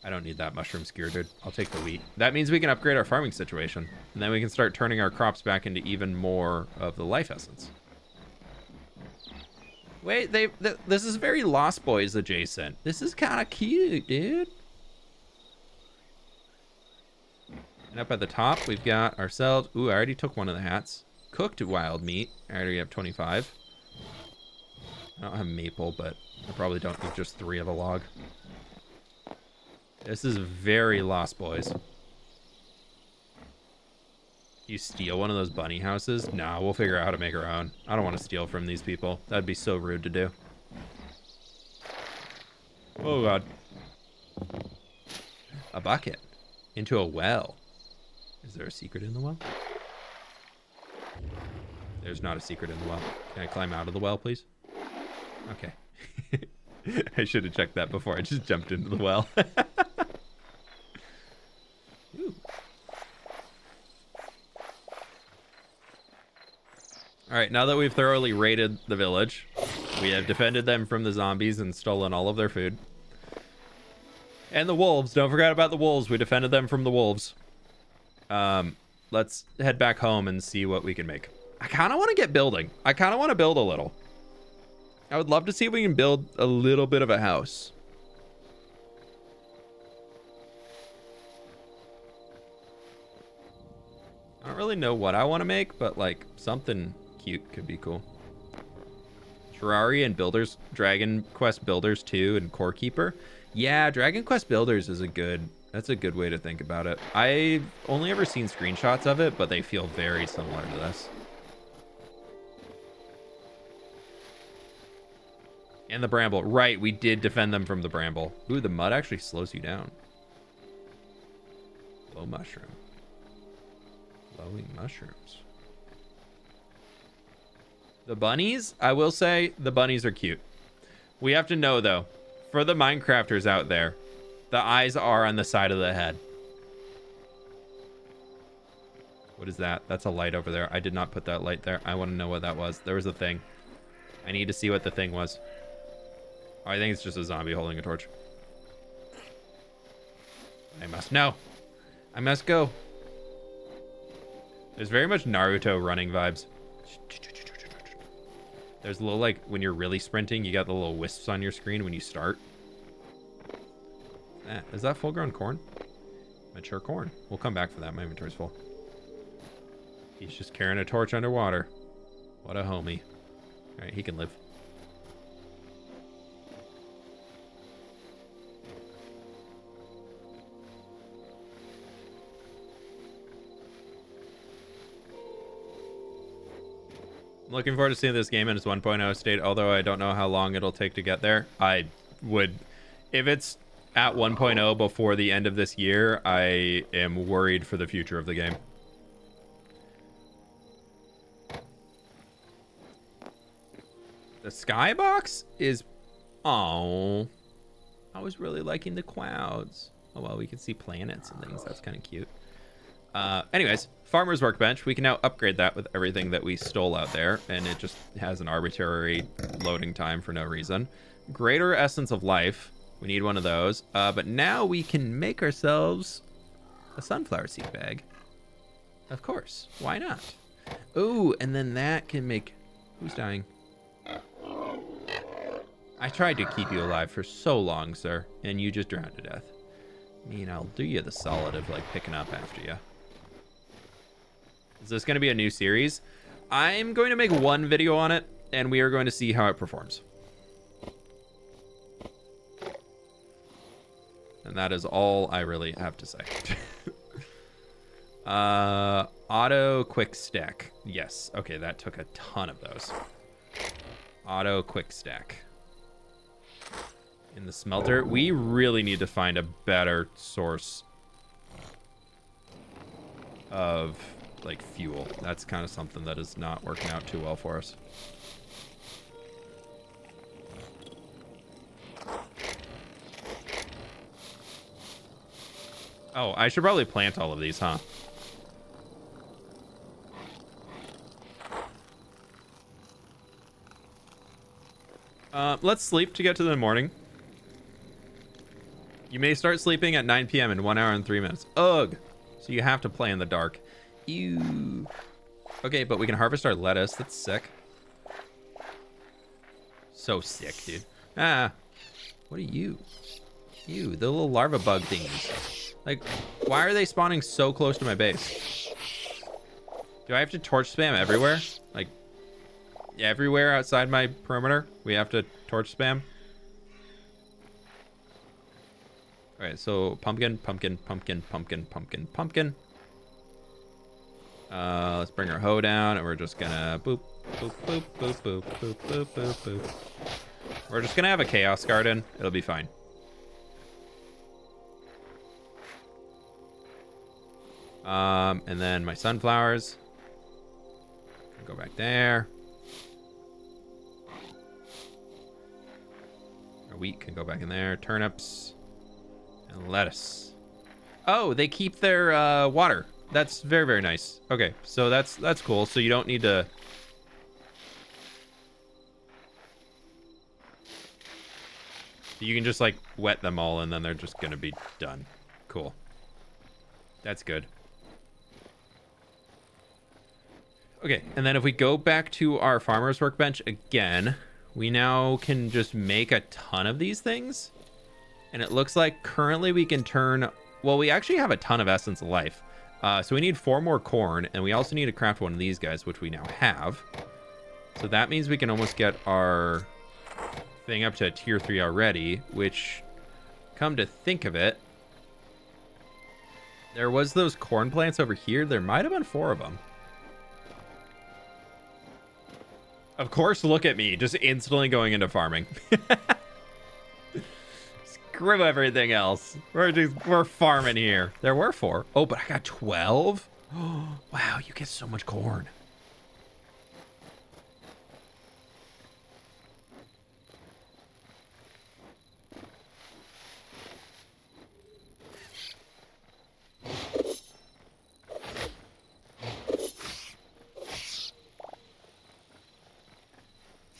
I don't need that mushroom skewer, dude. I'll take the wheat. That means we can upgrade our farming situation. And then we can start turning our crops back into even more of the life essence. Wait, this is very Lost Boys adjacent. This is kind of cute, dude. And up at the top, we've got ourselves... Ooh, I already took one of the hats. Cooked wild meat. I already have 25. I don't have maple, but I probably don't need just 3 of a log. This is very Lost Boys. You steal one of those bunny houses? Nah, we'll figure out how to make our own. I don't want to steal from these people. That'd be so rude to do. Oh, God. A bucket. Into a well. Is there a secret in the well? There's not a secret in the well. Can I climb out of the well, please? Okay. I should have checked that before I just jumped into the well. Ooh. All right, now that we've thoroughly raided the village, we have defended them from the zombies and stolen all of their food. And the wolves. Don't forget about the wolves. We defended them from the wolves. Let's head back home and see what we can make. I kind of want to get building. I kind of want to build a little. I would love to see if we can build a little bit of a house. I don't really know what I want to make, but like something cute could be cool. Terraria and Builders, Dragon Quest Builders 2 and Core Keeper. Yeah, Dragon Quest Builders is that's a good way to think about it. I've only ever seen screenshots of it, but they feel very similar to this. And the bramble. Right, we did defend them from the bramble. Ooh, the mud actually slows you down. Low mushroom. Glowing mushrooms. The bunnies, I will say, the bunnies are cute. We have to know, though, for the Minecrafters out there, the eyes are on the side of the head. What is that? That's a light over there. I did not put that light there. I want to know what that was. There was a thing. I need to see what the thing was. Oh, I think it's just a zombie holding a torch. I must know. I must go. There's very much Naruto running vibes. There's a little, like, when you're really sprinting, you got the little wisps on your screen when you start. Is that full-grown corn? Mature corn. We'll come back for that. My inventory's full. He's just carrying a torch underwater. What a homie. All right, he can live. I'm looking forward to seeing this game in its 1.0 state, although I don't know how long it'll take to get there. I would, if it's at 1.0 before the end of this year, I am worried for the future of the game. The skybox is... Oh, I was really liking the clouds. Oh, well, we can see planets and things. That's kind of cute. Anyways, Farmer's Workbench. We can now upgrade that with everything that we stole out there, and it just has an arbitrary loading time for no reason. Greater Essence of Life. We need one of those. But now we can make ourselves a sunflower seed bag. Of course. Why not? Ooh, and then that can make... Who's dying? I tried to keep you alive for so long, sir, and you just drowned to death. I mean, I'll do you the solid of, like, picking up after you. Is this going to be a new series? I'm going to make one video on it, and we are going to see how it performs. And that is all I really have to say. Auto quick stack. Yes. Okay, that took a ton of those. Auto quick stack. In the smelter, we really need to find a better source of, like, fuel. That's kind of something that is not working out too well for us. Oh, I should probably plant all of these, huh? Let's sleep to get to the morning. You may start sleeping at 9 p.m. in 1 hour and 3 minutes. Ugh. So you have to play in the dark. Ew. Okay, but we can harvest our lettuce. That's sick. So sick, dude. Ah. What are you? You, the little larva bug thingies. Like, why are they spawning so close to my base? Do I have to torch spam everywhere? Like, everywhere outside my perimeter? We have to torch spam? Alright, so pumpkin, pumpkin, pumpkin, pumpkin, pumpkin, pumpkin. Let's bring our hoe down, and we're just gonna boop, boop, boop, boop, boop, boop, boop, boop, boop. We're just gonna have a chaos garden. It'll be fine. And then my sunflowers. Go back there. Our wheat can go back in there. Turnips. And lettuce. Oh, they keep their water. That's very, very nice. Okay, so that's cool. So you don't need to... You can just, like, wet them all, and then they're just gonna be done. Cool. That's good. Okay, and then if we go back to our farmer's workbench again, we now can just make a ton of these things. And it looks like currently we can turn... Well, we actually have a ton of Essence of Life. So we need 4 more corn, and we also need to craft one of these guys, which we now have. So that means we can almost get our thing up to tier 3 already, which, come to think of it, there was those corn plants over here. There might have been 4 of them. Of course, look at me, just instantly going into farming. Screw everything else. We're farming here. There were 4. Oh, but I got 12? Oh, wow, you get so much corn.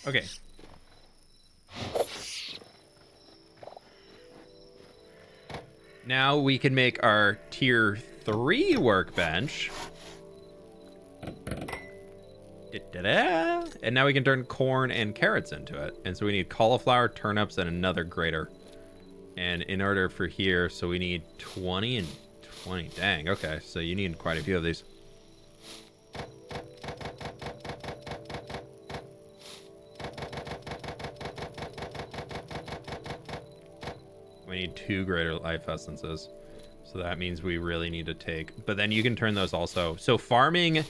Okay. Now we can make our tier 3 workbench. Da-da-da. And now we can turn corn and carrots into it. And so we need cauliflower, turnips, and another grater. And in order for here, so we need 20 and 20. Dang, okay. So you need quite a few of these. We need 2 greater life essences. So that means we really need to take... But then you can turn those also. So farming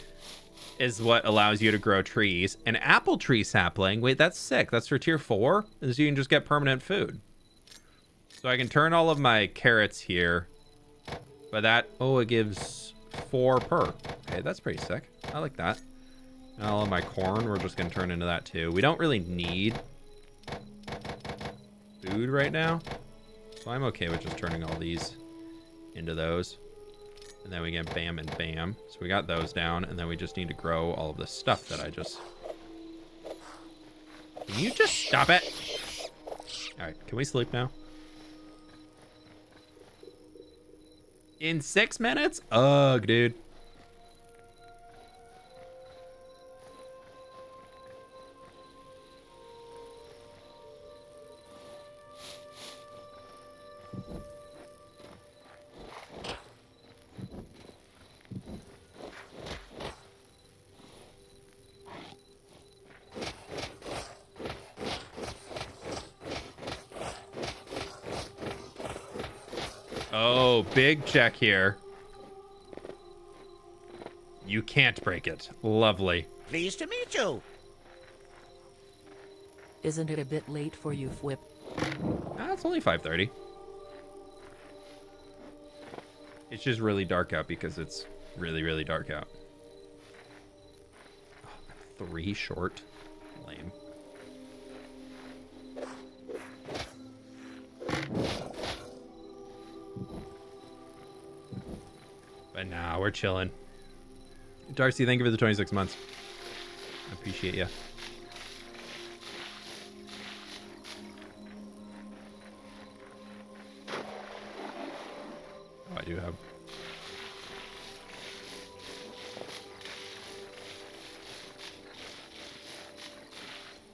is what allows you to grow trees. An apple tree sapling. Wait, that's sick. That's for tier 4. Is you can just get permanent food. So I can turn all of my carrots here. But that, oh, it gives 4 per. Okay, that's pretty sick. I like that. And all of my corn, we're just going to turn into that too. We don't really need food right now. So I'm okay with just turning all these into those. And then we get bam and bam. So we got those down. And then we just need to grow all of the stuff that I just... Can you just stop it? All right, can we sleep now? In 6 minutes? Ugh, dude. Oh, big check here. You can't break it. Lovely. Pleased to meet you. Isn't it a bit late for you, Whip? Ah, it's only 5:30. It's just really dark out because it's really, really dark out. Oh, 3 short. Lame. But nah, we're chilling. Darcy, thank you for the 26 months. I appreciate you. Oh, I do have...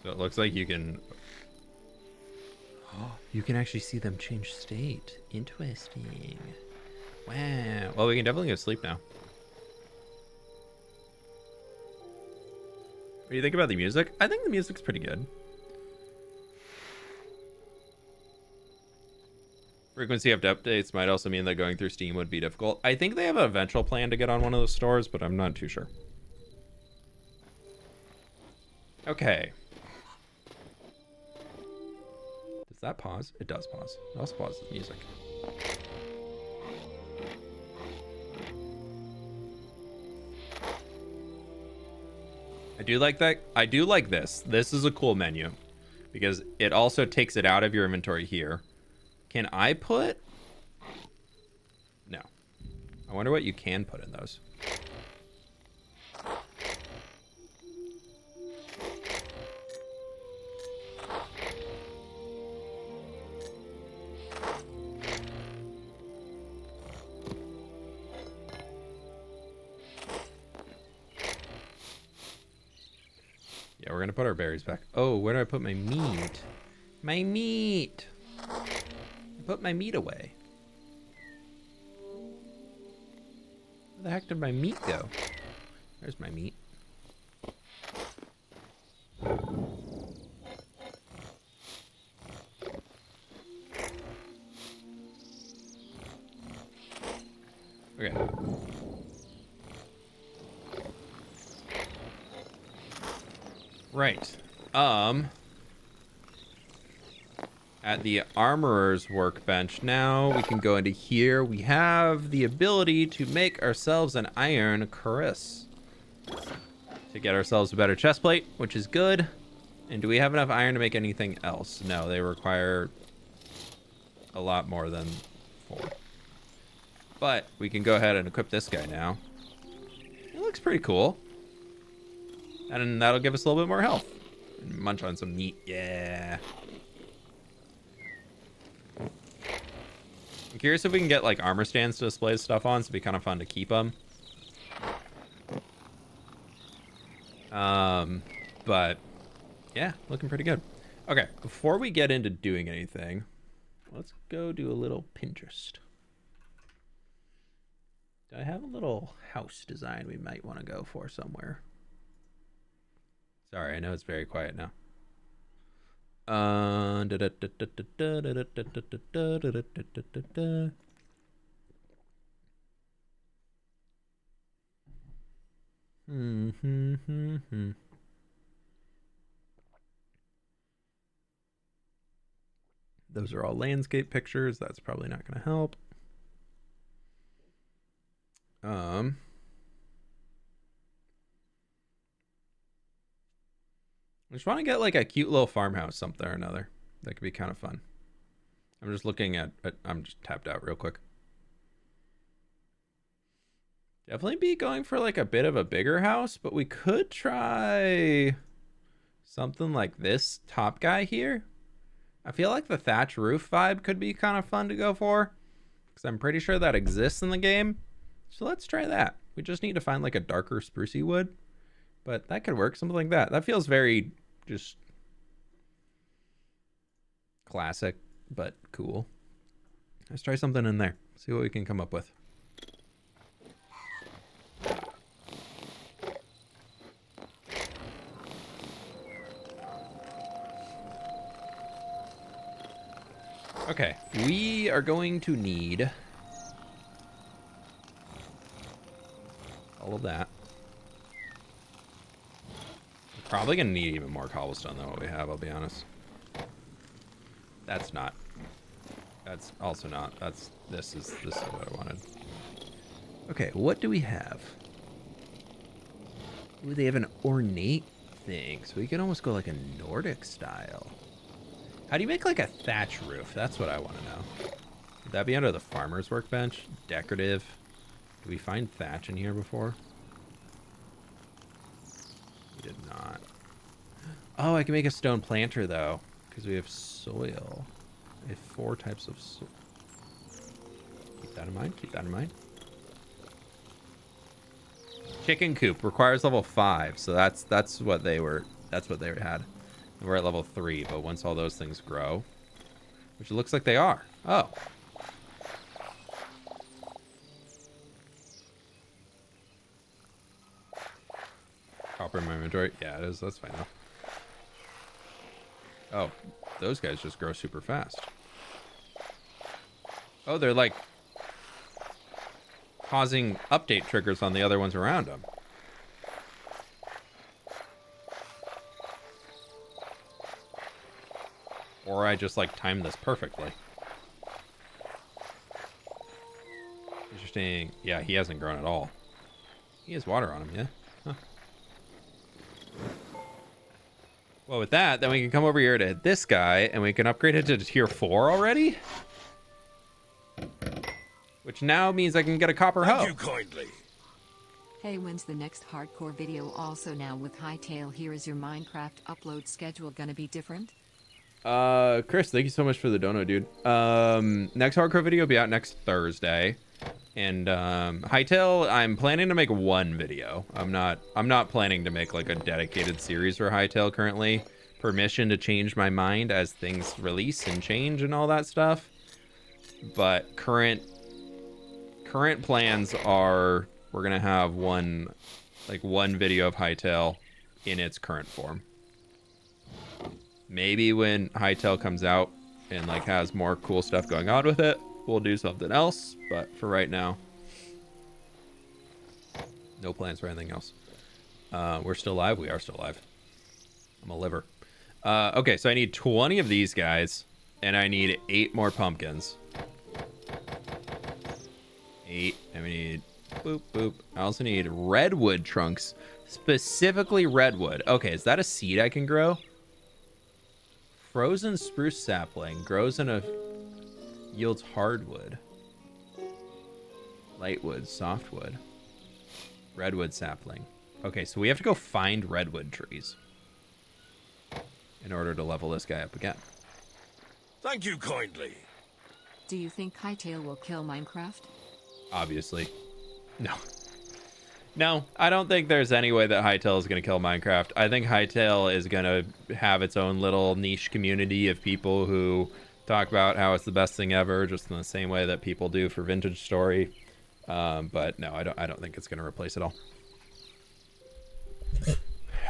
So it looks like you can... Oh, you can actually see them change state. Interesting. Wow. Well, we can definitely go sleep now. What do you think about the music? I think the music's pretty good. Frequency of updates might also mean that going through Steam would be difficult. I think they have an eventual plan to get on one of those stores, but I'm not too sure. Okay. Does that pause? It does pause. It also pauses the music. I do like that. I do like this. This is a cool menu because it also takes it out of your inventory here. Can I put? No. I wonder what you can put in those. Yeah, we're gonna put our berries back. Oh, where do I put my meat? My meat! I put my meat away. Where the heck did my meat go? There's my meat. Okay. Right. At the armorer's workbench now, we can go into here. We have the ability to make ourselves an iron cuirass to get ourselves a better chest plate, which is good. And do we have enough iron to make anything else? No, they require a lot more than 4. But we can go ahead and equip this guy now. It looks pretty cool. And that'll give us a little bit more health. And munch on some meat. Yeah. I'm curious if we can get like armor stands to display stuff on, so it'd be kind of fun to keep them. But yeah, looking pretty good. Okay, before we get into doing anything, let's go do a little Pinterest. Do I have a little house design we might want to go for somewhere? Sorry, I know it's very quiet now. Mm-hmm. Those are all landscape pictures. That's probably not going to help. I just want to get like a cute little farmhouse something or another. That could be kind of fun. I'm just looking at I'm just tapped out real quick. Definitely be going for like a bit of a bigger house, but we could try something like this top guy here. I feel like the thatch roof vibe could be kind of fun to go for, because I'm pretty sure that exists in the game. So let's try that. We just need to find like a darker sprucey wood, but that could work. Something like that. That feels very just classic, but cool. Let's try something in there. See what we can come up with. Okay, we are going to need all of that. We're probably gonna need even more cobblestone than what we have, I'll be honest. That's not. That's also not. This is what I wanted. Okay, what do we have? Ooh, they have an ornate thing, so we can almost go like a Nordic style. How do you make like a thatch roof? That's what I want to know. Would that be under the farmer's workbench? Decorative. Did we find thatch in here before? We did not. Oh, I can make a stone planter though, because we have soil. We have 4 types of soil. Keep that in mind. Keep that in mind. Chicken coop requires level 5, so that's what they were. That's what they had. We're at level 3, but once all those things grow, which it looks like they are. Oh. Copper in my inventory. Yeah, it is. That's fine though. Oh, those guys just grow super fast. Oh, they're like causing update triggers on the other ones around them. Or I just like timed this perfectly. Interesting. Yeah, he hasn't grown at all. He has water on him, yeah? Huh. Well, with that, then we can come over here to this guy, and we can upgrade it to tier 4 already? Which now means I can get a copper hoe. Thank you kindly. Hey, when's the next hardcore video? Also now with Hytale, here is your Minecraft upload schedule gonna be different? Chris, thank you so much for the dono, dude. Next hardcore video will be out next Thursday. And Hytale, I'm planning to make 1 video. I'm not planning to make like a dedicated series for Hytale currently. Permission to change my mind as things release and change and all that stuff. But current plans are we're gonna have one video of Hytale in its current form. Maybe when Hytale comes out and like has more cool stuff going on with it, we'll do something else. But for right now, no plans for anything else. We're still live. We are still live. I'm a liver. Okay, so I need 20 of these guys, and I need 8 more pumpkins. 8, and we need boop boop. I also need redwood trunks, specifically redwood. Okay, is that a seed I can grow? Frozen spruce sapling grows in a yields hardwood, lightwood, softwood, redwood sapling. Okay, so we have to go find redwood trees in order to level this guy up again. Thank you kindly. Do you think Hytale will kill Minecraft? Obviously. No, I don't think there's any way that Hytale is going to kill Minecraft. I think Hytale is going to have its own little niche community of people who talk about how it's the best thing ever, just in the same way that people do for Vintage Story. But no, I don't think it's going to replace it all.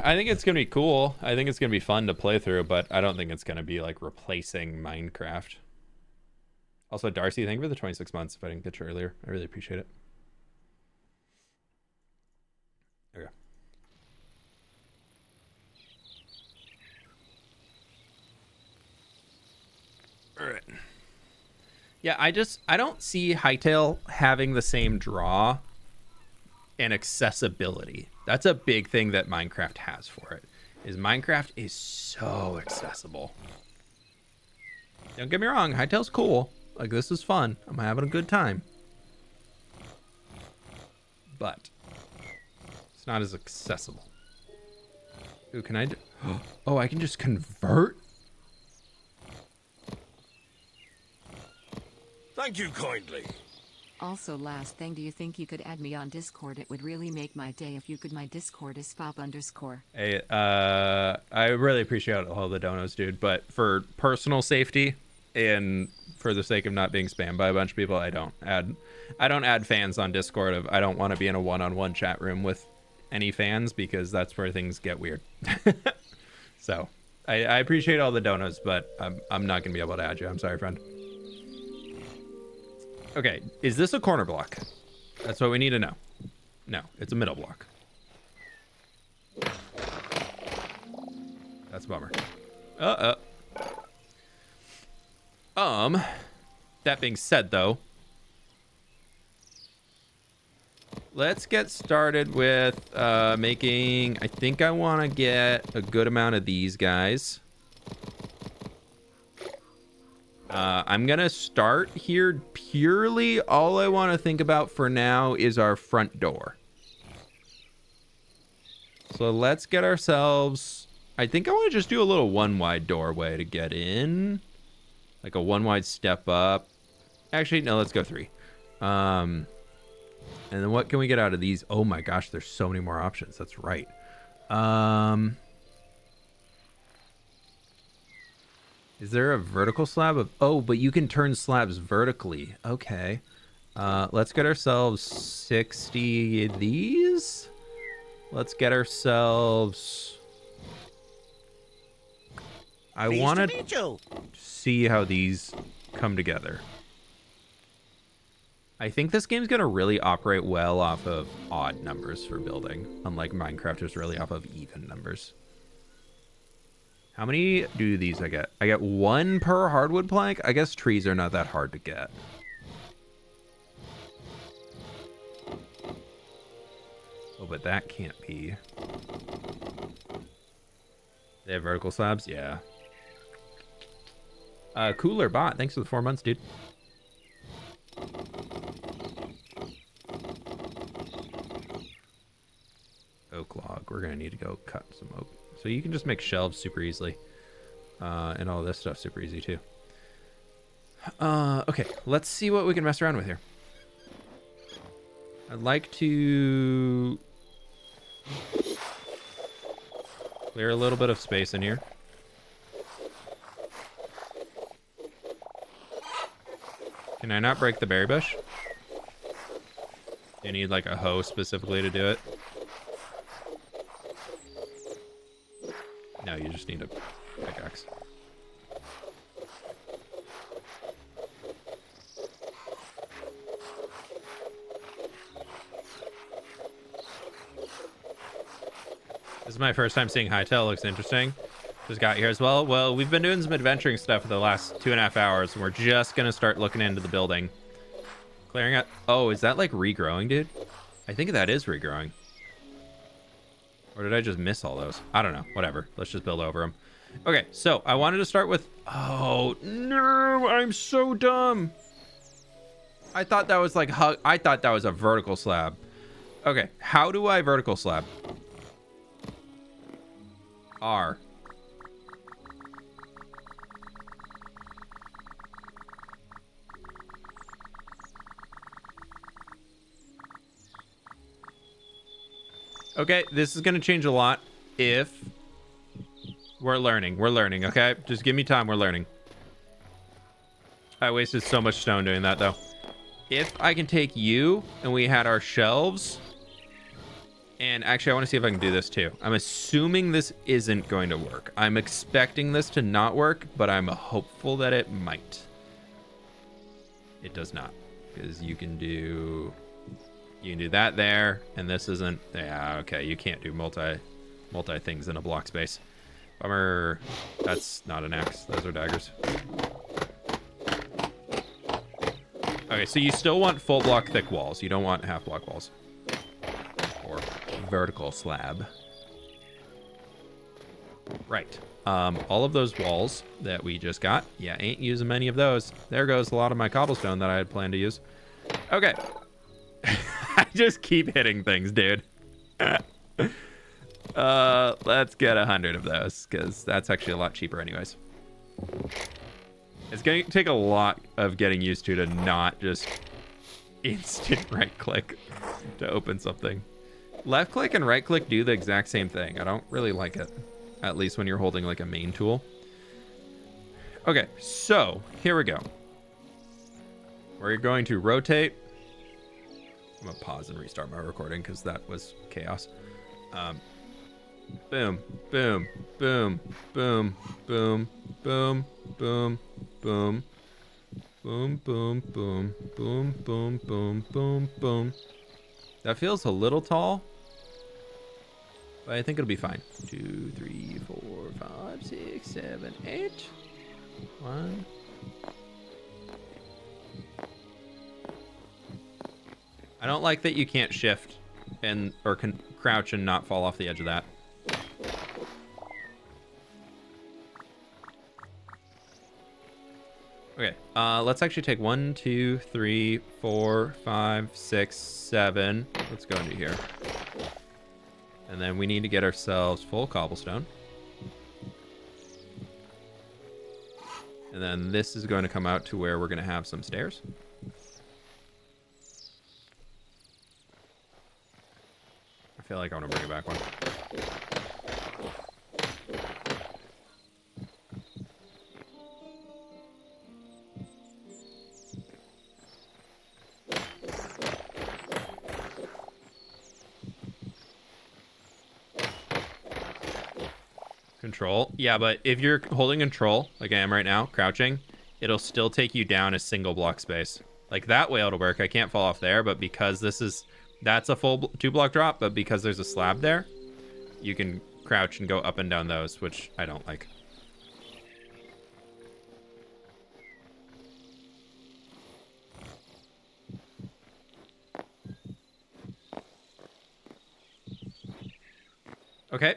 I think it's going to be cool. I think it's going to be fun to play through, but I don't think it's going to be like replacing Minecraft. Also, Darcy, thank you for the 26 months. If I didn't get you earlier, I really appreciate it. Okay. Yeah, I don't see Hytale having the same draw and accessibility. That's a big thing that Minecraft has for it. Is Minecraft is so accessible. Don't get me wrong, Hytale's cool. Like, this is fun. I'm having a good time. But it's not as accessible. Ooh, can I do... Oh, I can just convert? Thank you kindly. Also, last thing, do you think you could add me on Discord? It would really make my day if you could. My Discord is _. Hey, I really appreciate all the donos, dude. But for personal safety and for the sake of not being spammed by a bunch of people, I don't add fans on Discord. I don't want to be in a one-on-one chat room with any fans because that's where things get weird. So I appreciate all the donos, but I'm not gonna be able to add you. I'm sorry, friend. Okay, is this a corner block? That's what we need to know. No, it's a middle block. That's a bummer. That being said, though, let's get started with making... I think I want to get a good amount of these guys. I'm going to start here purely. All I want to think about for now is our front door. So let's get ourselves... I think I want to just do a little one-wide doorway to get in. Like a one-wide step up. Actually, no, let's go 3. And then what can we get out of these? Oh my gosh, there's so many more options. That's right. Is there a vertical slab of... Oh, but you can turn slabs vertically. Okay. Let's get ourselves 60 of these. Let's get ourselves... I want to see how these come together. I think this game's going to really operate well off of odd numbers for building. Unlike Minecraft, is really off of even numbers. How many do these I get? I get 1 per hardwood plank? I guess trees are not that hard to get. Oh, but that can't be. They have vertical slabs? Yeah. Cooler bot. Thanks for the 4 months, dude. Oak log. We're going to need to go cut some oak. So you can just make shelves super easily. And all this stuff super easy too. Okay, let's see what we can mess around with here. I'd like to clear a little bit of space in here. Can I not break the berry bush? Do you need like a hoe specifically to do it? No, you just need a pickaxe. This is my first time seeing Hytale. Looks interesting. Just got here as well. Well, we've been doing some adventuring stuff for the last 2.5 hours, and we're just gonna start looking into the building. Clearing out. Oh, is that like regrowing, dude? I think that is regrowing. Or did I just miss all those? I don't know. Whatever. Let's just build over them. Okay, so I wanted to start with... Oh, no! I'm so dumb! I thought that was like... I thought that was a vertical slab. Okay, how do I vertical slab? R. Okay, this is going to change a lot if we're learning. We're learning, okay? Just give me time. We're learning. I wasted so much stone doing that, though. If I can take you and we had our shelves... And actually, I want to see if I can do this, too. I'm assuming this isn't going to work. I'm expecting this to not work, but I'm hopeful that it might. It does not. Because you can do... You can do that there, and this isn't... Yeah, okay, you can't do multi things in a block space. Bummer. That's not an axe. Those are daggers. Okay, so you still want full block thick walls. You don't want half block walls. Or vertical slab. Right. All of those walls that we just got. Yeah, ain't using many of those. There goes a lot of my cobblestone that I had planned to use. Okay. I just keep hitting things, dude. Let's get 100 of those, because that's actually a lot cheaper anyways. It's going to take a lot of getting used to not just instant right click to open something. Left click and right click do the exact same thing. I don't really like it, at least when you're holding like a main tool. Okay, so here we go. We're going to rotate. I'm gonna pause and restart my recording because that was chaos. Boom, boom, boom, boom, boom, boom, boom, boom, boom, boom, boom, boom, boom, boom, boom, boom. That feels a little tall, but I think it'll be fine. 2, 3, 4, 5, 6, 7, 8. 1. I don't like that you can't shift and or can crouch and not fall off the edge of that. Okay, let's actually take 1, 2, 3, 4, 5, 6, 7. Let's go into here. And then we need to get ourselves full cobblestone. And then this is going to come out to where we're going to have some stairs. I feel like I want to bring it back one. Control. Yeah, but if you're holding control, like I am right now, crouching, it'll still take you down a single block space. Like that way it'll work. I can't fall off there, but because that's a full 2 block drop, but because there's a slab there, you can crouch and go up and down those, which I don't like. Okay.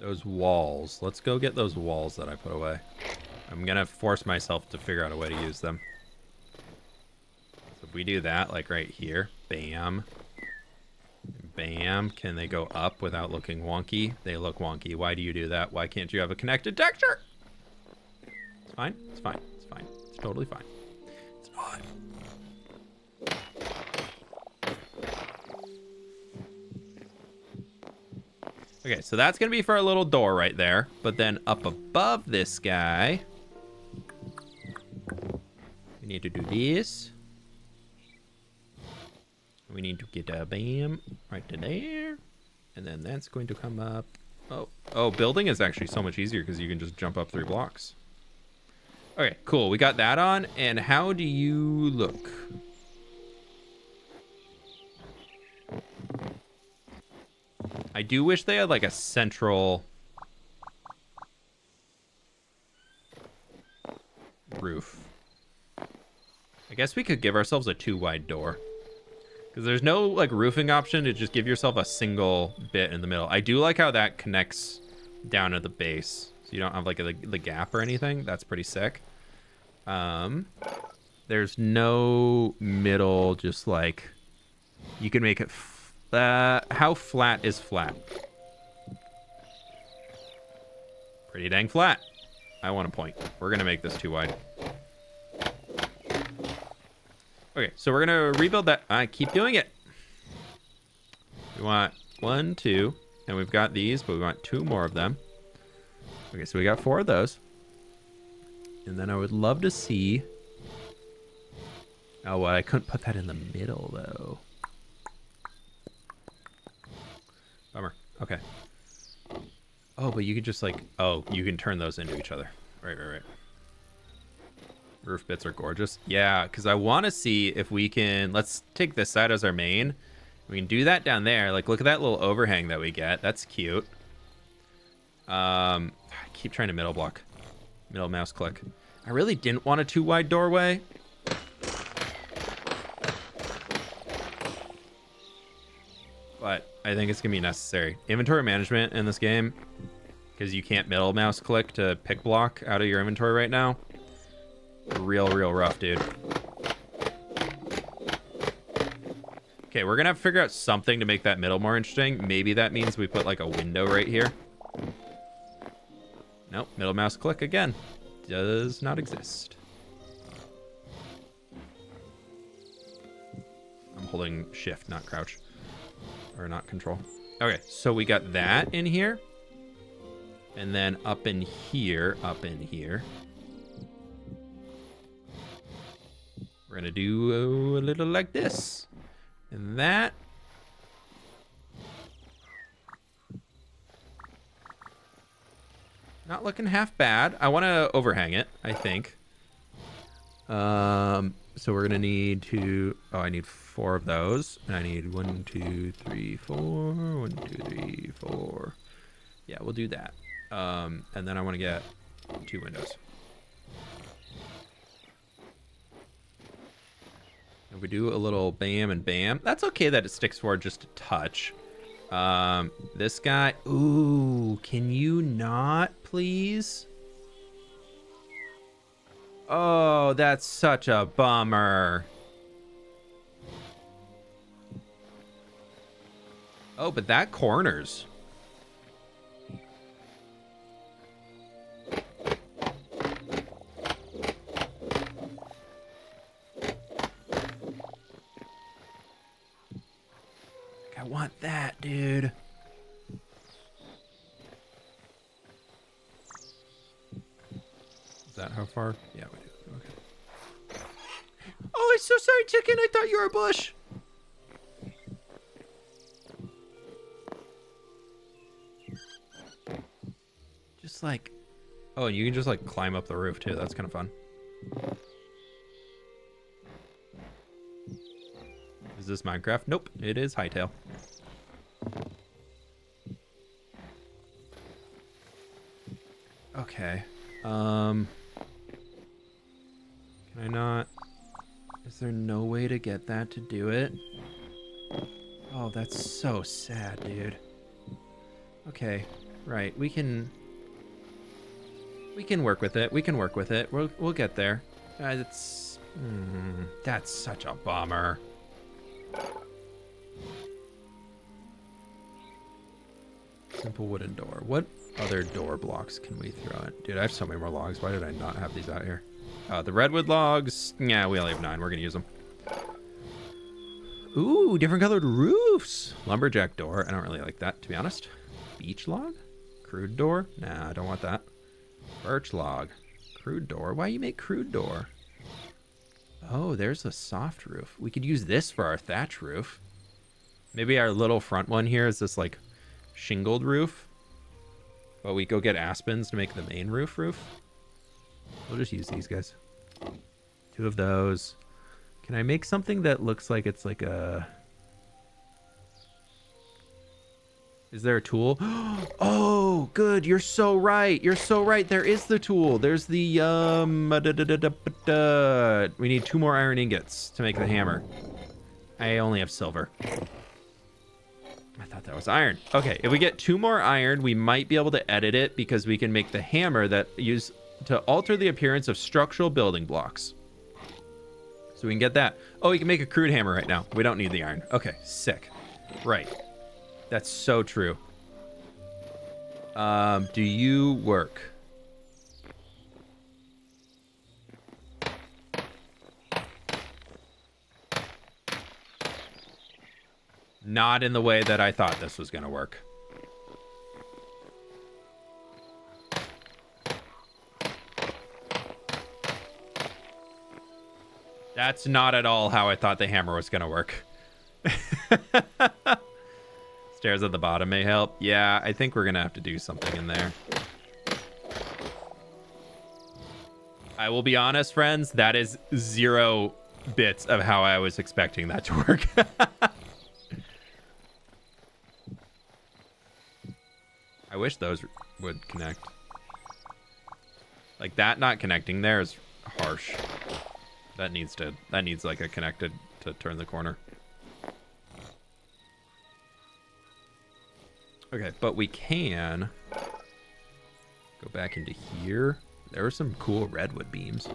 Those walls. Let's go get those walls that I put away. I'm gonna force myself to figure out a way to use them. So if we do that, like right here, bam, bam, can they go up without looking wonky? They look wonky. Why do you do that? Why can't you have a connected texture? It's fine. It's fine. It's fine. It's totally fine. It's not. Okay, so that's gonna be for a little door right there. But then up above this guy, we need to do this. We need to get a bam right to there. And then that's going to come up. Oh, building is actually so much easier because you can just jump up 3 blocks. Okay, cool. We got that on. And how do you look? I do wish they had like a central roof. I guess we could give ourselves a 2 wide door. Because there's no like roofing option to just give yourself a single bit in the middle. I do like how that connects down at the base. So you don't have like the gap or anything. That's pretty sick. There's no middle, just like you can make it how flat is flat? Pretty dang flat. I want a point. We're gonna make this 2 wide. Okay, so we're gonna rebuild that. I keep doing it. We want 1, 2, and we've got these, but we want 2 more of them. Okay, so we got 4 of those. And then I would love to see. Oh, well, I couldn't put that in the middle though. Bummer. Okay. Oh, but you could just like, oh, you can turn those into each other. Right. Roof bits are gorgeous. Yeah, because I want to see if we can, let's take this side as our main. We can do that down there. Like, look at that little overhang that we get. That's cute. I keep trying to middle block. Middle mouse click. I really didn't want a too wide doorway. But I think it's going to be necessary. Inventory management in this game, because you can't middle mouse click to pick block out of your inventory right now. Real rough, dude. Okay, we're going to have to figure out something to make that middle more interesting. Maybe that means we put like a window right here. Nope, middle mouse click again. Does not exist. I'm holding shift, not crouch. Or not control. Okay, so we got that in here. And then up in here. We're going to do a little like this. And that. Not looking half bad. I want to overhang it, I think. So we're gonna need to. Oh, I need 4 of those, and I need 1, 2, 3, 4. 1, 2, 3, 4. Yeah, we'll do that. And then I want to get 2 windows. If we do a little bam and bam, that's okay that it sticks forward just a touch. This guy. Ooh, can you not, please? Oh, that's such a bummer. Oh, but that corners. I want that, dude. Is that how far? Yeah, we do. Okay. Oh, I'm so sorry, chicken. I thought you were a bush. Just like... Oh, and you can just like climb up the roof too. That's kind of fun. Is this Minecraft? Nope, it is Hytale. Okay. Can I not? Is there no way to get that to do it? Oh, that's so sad, dude. Okay, right. We can work with it. We can work with it. We'll get there. That's such a bummer. Simple wooden door. What other door blocks can we throw in? Dude, I have so many more logs. Why did I not have these out here? The redwood logs. Yeah, we only have 9. We're gonna use them. Ooh, different colored roofs. Lumberjack door. I don't really like that, to be honest. Beach log? Crude door? Nah, I don't want that. Birch log. Crude door. Why you make crude door? Oh, there's a soft roof. We could use this for our thatch roof. Maybe our little front one here is this like shingled roof. But we go get aspens to make the main roof. We'll just use these guys. 2 of those. Can I make something that looks like it's like a... Is there a tool? Oh, good. You're so right. You're so right. There is the tool. There's the... We need 2 more iron ingots to make the hammer. I only have silver. I thought that was iron. Okay, if we get 2 more iron, we might be able to edit it because we can make the hammer that use to alter the appearance of structural building blocks. So we can get that. Oh, we can make a crude hammer right now. We don't need the iron. Okay, sick. Right. That's so true. Do you work? Not in the way that I thought this was going to work. That's not at all how I thought the hammer was going to work. Stairs at the bottom may help. Yeah, I think we're going to have to do something in there. I will be honest, friends. That is 0 bits of how I was expecting that to work. I wish those would connect. Like that not connecting there is harsh. That needs like a connected to turn the corner. Okay, but we can go back into here. There are some cool redwood beams.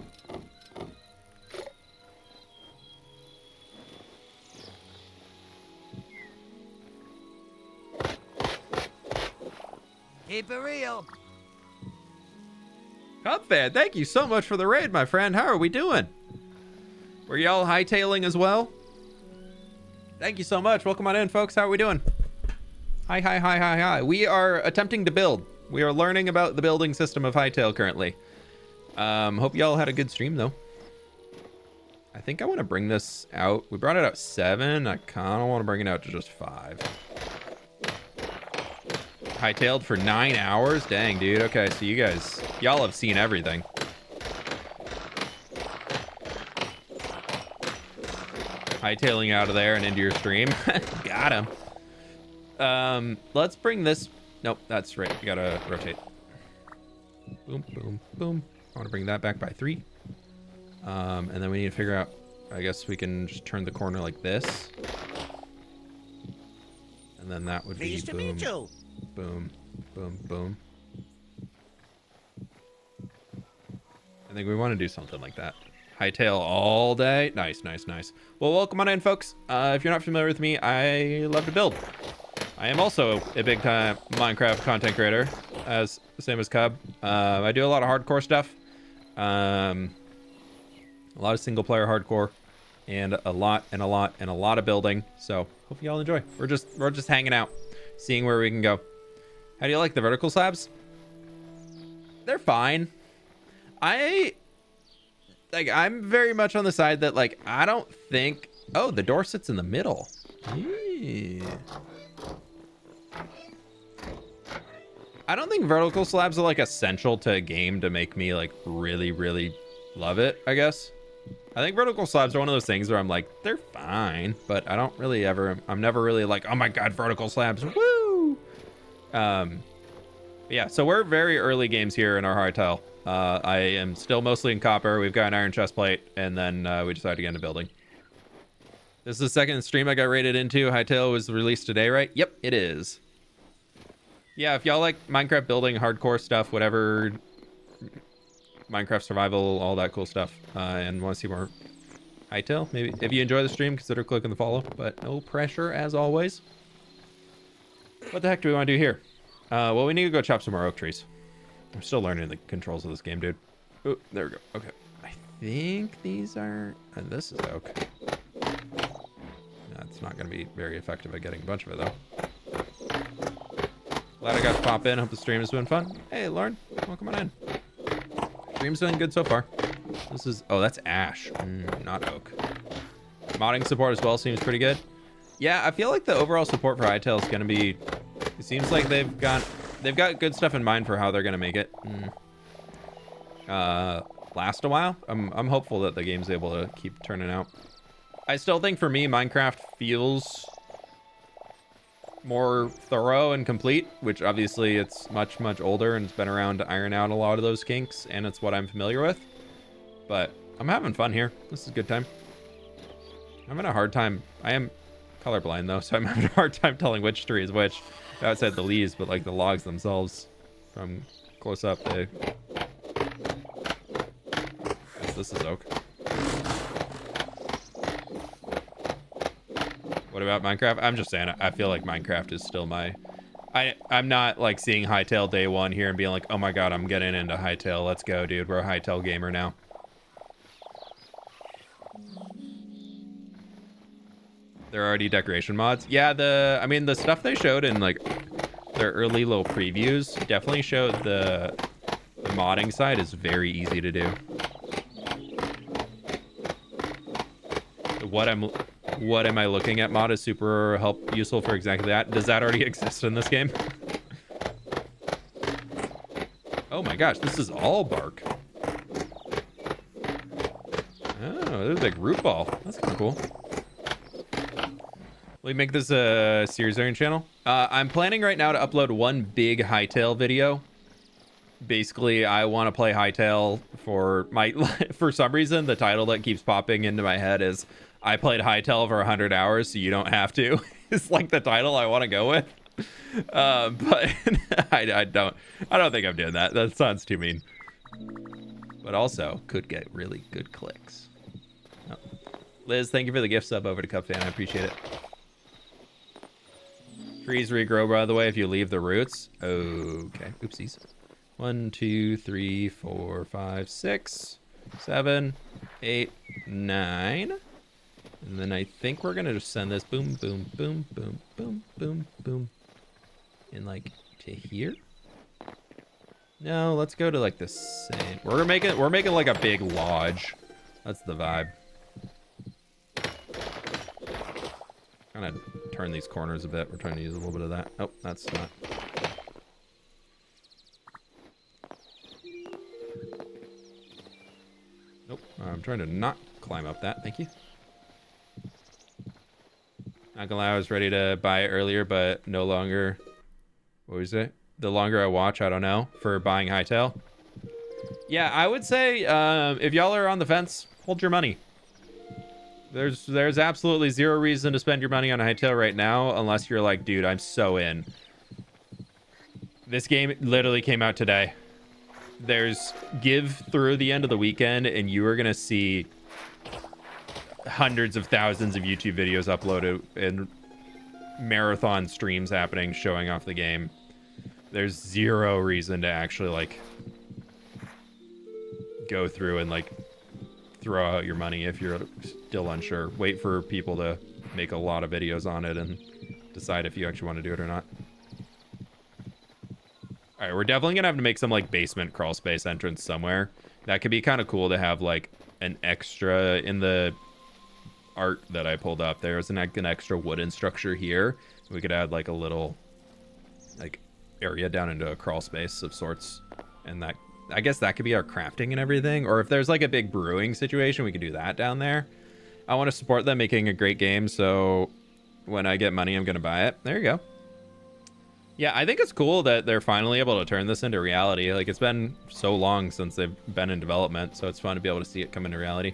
Keep it real. Cubfan, thank you so much for the raid, my friend. How are we doing? Were y'all hightailing as well? Thank you so much. Welcome on in, folks. How are we doing? Hi. We are attempting to build. We are learning about the building system of Hytale currently. Hope y'all had a good stream, though. I think I want to bring this out. We brought it out 7. I kind of want to bring it out to just 5. Hightailed for 9 hours? Dang, dude. Okay, so y'all have seen everything. Hightailing out of there and into your stream. Got him. Let's bring this. Nope, that's right. You gotta rotate. Boom, boom, boom. I want to bring that back by 3. And then we need to figure out, I guess we can just turn the corner like this. And then that would be boom, boom, boom, boom. I think we want to do something like that. Hytale all day. Nice. Well, welcome on in, folks. If you're not familiar with me, I love to build. I am also a big time Minecraft content creator, same as Cub. I do a lot of hardcore stuff. A lot of single player hardcore, and a lot of building. So hope y'all enjoy. We're just hanging out, seeing where we can go. How do you like the vertical slabs? They're fine. I'm very much on the side that like I don't think. Oh, the door sits in the middle. Yeah. I don't think vertical slabs are like essential to a game to make me like really love it, I guess. I think vertical slabs are one of those things where I'm like, they're fine, but I'm never really like, oh my God, vertical slabs, woo! Yeah, so we're very early games here in our Hytale. I am still mostly in copper. We've got an iron chest plate, and then we decided to get into building. This is the second stream I got rated into. Hytale was released today, right? Yep, it is. Yeah, if y'all like Minecraft building, hardcore stuff, whatever, Minecraft survival, all that cool stuff, and want to see more Hytale, maybe if you enjoy the stream, consider clicking the follow, but no pressure as always. What the heck do we want to do here? Well, we need to go chop some more oak trees. I'm still learning the controls of this game, dude. Oh, there we go. Okay. I think these are... And this is oak. That's not going to be very effective at getting a bunch of it, though. Glad I got to pop in. Hope the stream has been fun. Hey, Lauren. Welcome on in. Stream's doing good so far. This is... Oh, that's ash. Not oak. Modding support as well seems pretty good. Yeah, I feel like the overall support for Hytale is going to be... It seems like they've got good stuff in mind for how they're going to make it last a while. I'm hopeful that the game's able to keep turning out. I still think for me, Minecraft feels more thorough and complete, which obviously it's much older and it's been around to iron out a lot of those kinks, and it's what I'm familiar with. But I'm having fun here. This is a good time. I'm having a hard time. I am colorblind though, so I'm having a hard time telling which tree is which. Outside the leaves, but like the logs themselves from close up, this is oak. What about Minecraft? I'm just saying, I feel like Minecraft is still I'm not like seeing Hytale day one here and being like, oh my God, I'm getting into Hytale. Let's go, dude. We're a Hytale gamer now. There are already decoration mods. Yeah, the stuff they showed in like their early little previews definitely showed the modding side is very easy to do. What am I looking at mod is super useful for exactly that. Does that already exist in this game? Oh my gosh, this is all bark. Oh, there's like root ball. That's kind of cool. Will you make this a series iron channel? I'm planning right now to upload one big Hytale video basically I want to play Hytale for my for some reason the title that keeps popping into my head is I played Hytale for 100 hours so you don't have to. It's like the title I want to go with. But I don't think I'm doing that. That sounds too mean. But also could get really good clicks. Oh. Liz, thank you for the gift sub over to Cup Fan. I appreciate it. Trees regrow, by the way, if you leave the roots. Okay. Oopsies. 1, 2, 3, 4, 5, 6, 7, 8, 9. And then I think we're gonna just send this boom, boom, boom, boom, boom, boom, boom. And like to here. No, let's go to like the same. We're making like a big lodge. That's the vibe. Kind of turn these corners a bit. We're trying to use a little bit of that. Oh, that's not. Nope. I'm trying to not climb up that. Thank you. Not gonna lie, I was ready to buy it earlier, but no longer. What was it? The longer I watch, I don't know, for buying Hytale. Yeah, I would say if y'all are on the fence, hold your money. There's absolutely zero reason to spend your money on a Hytale right now unless you're like, dude, I'm so in. This game literally came out today. There's give through the end of the weekend and you are going to see hundreds of thousands of YouTube videos uploaded and marathon streams happening showing off the game. There's zero reason to actually like go through and like throw out your money if you're still unsure. Wait for people to make a lot of videos on it and decide if you actually want to do it or not. All right, we're definitely gonna have to make some like basement crawl space entrance somewhere. That could be kind of cool to have like an extra in the art that I pulled up. There's an extra wooden structure here. We could add like a little like area down into a crawl space of sorts, and that I guess that could be our crafting and everything. Or if there's like a big brewing situation, we could do that down there. I want to support them making a great game, so when I get money, I'm gonna buy it. There you go. Yeah, I think it's cool that they're finally able to turn this into reality. Like, it's been so long since they've been in development, so it's fun to be able to see it come into reality.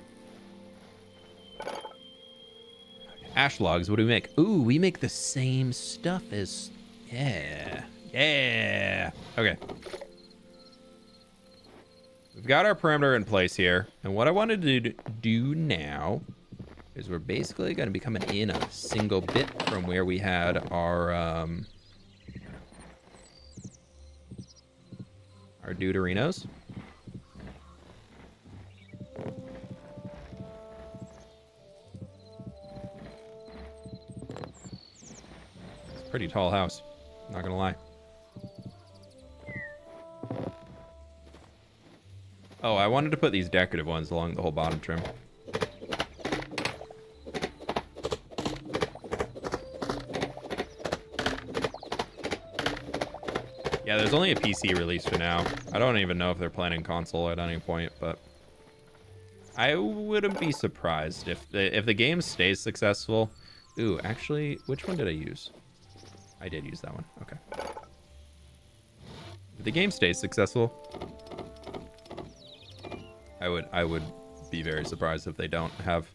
Ash logs, what do we make? Ooh, we make the same stuff as... Yeah. Yeah. Okay. We've got our perimeter in place here. And what I wanted to do now is we're basically going to be coming in a single bit from where we had our deuterinos. It's a pretty tall house, not gonna lie. Oh, I wanted to put these decorative ones along the whole bottom trim. Yeah, there's only a PC release for now. I don't even know if they're planning console at any point, but I wouldn't be surprised if the game stays successful. Ooh, actually, which one did I use? I did use that one. Okay. If the game stays successful, I would be very surprised if they don't have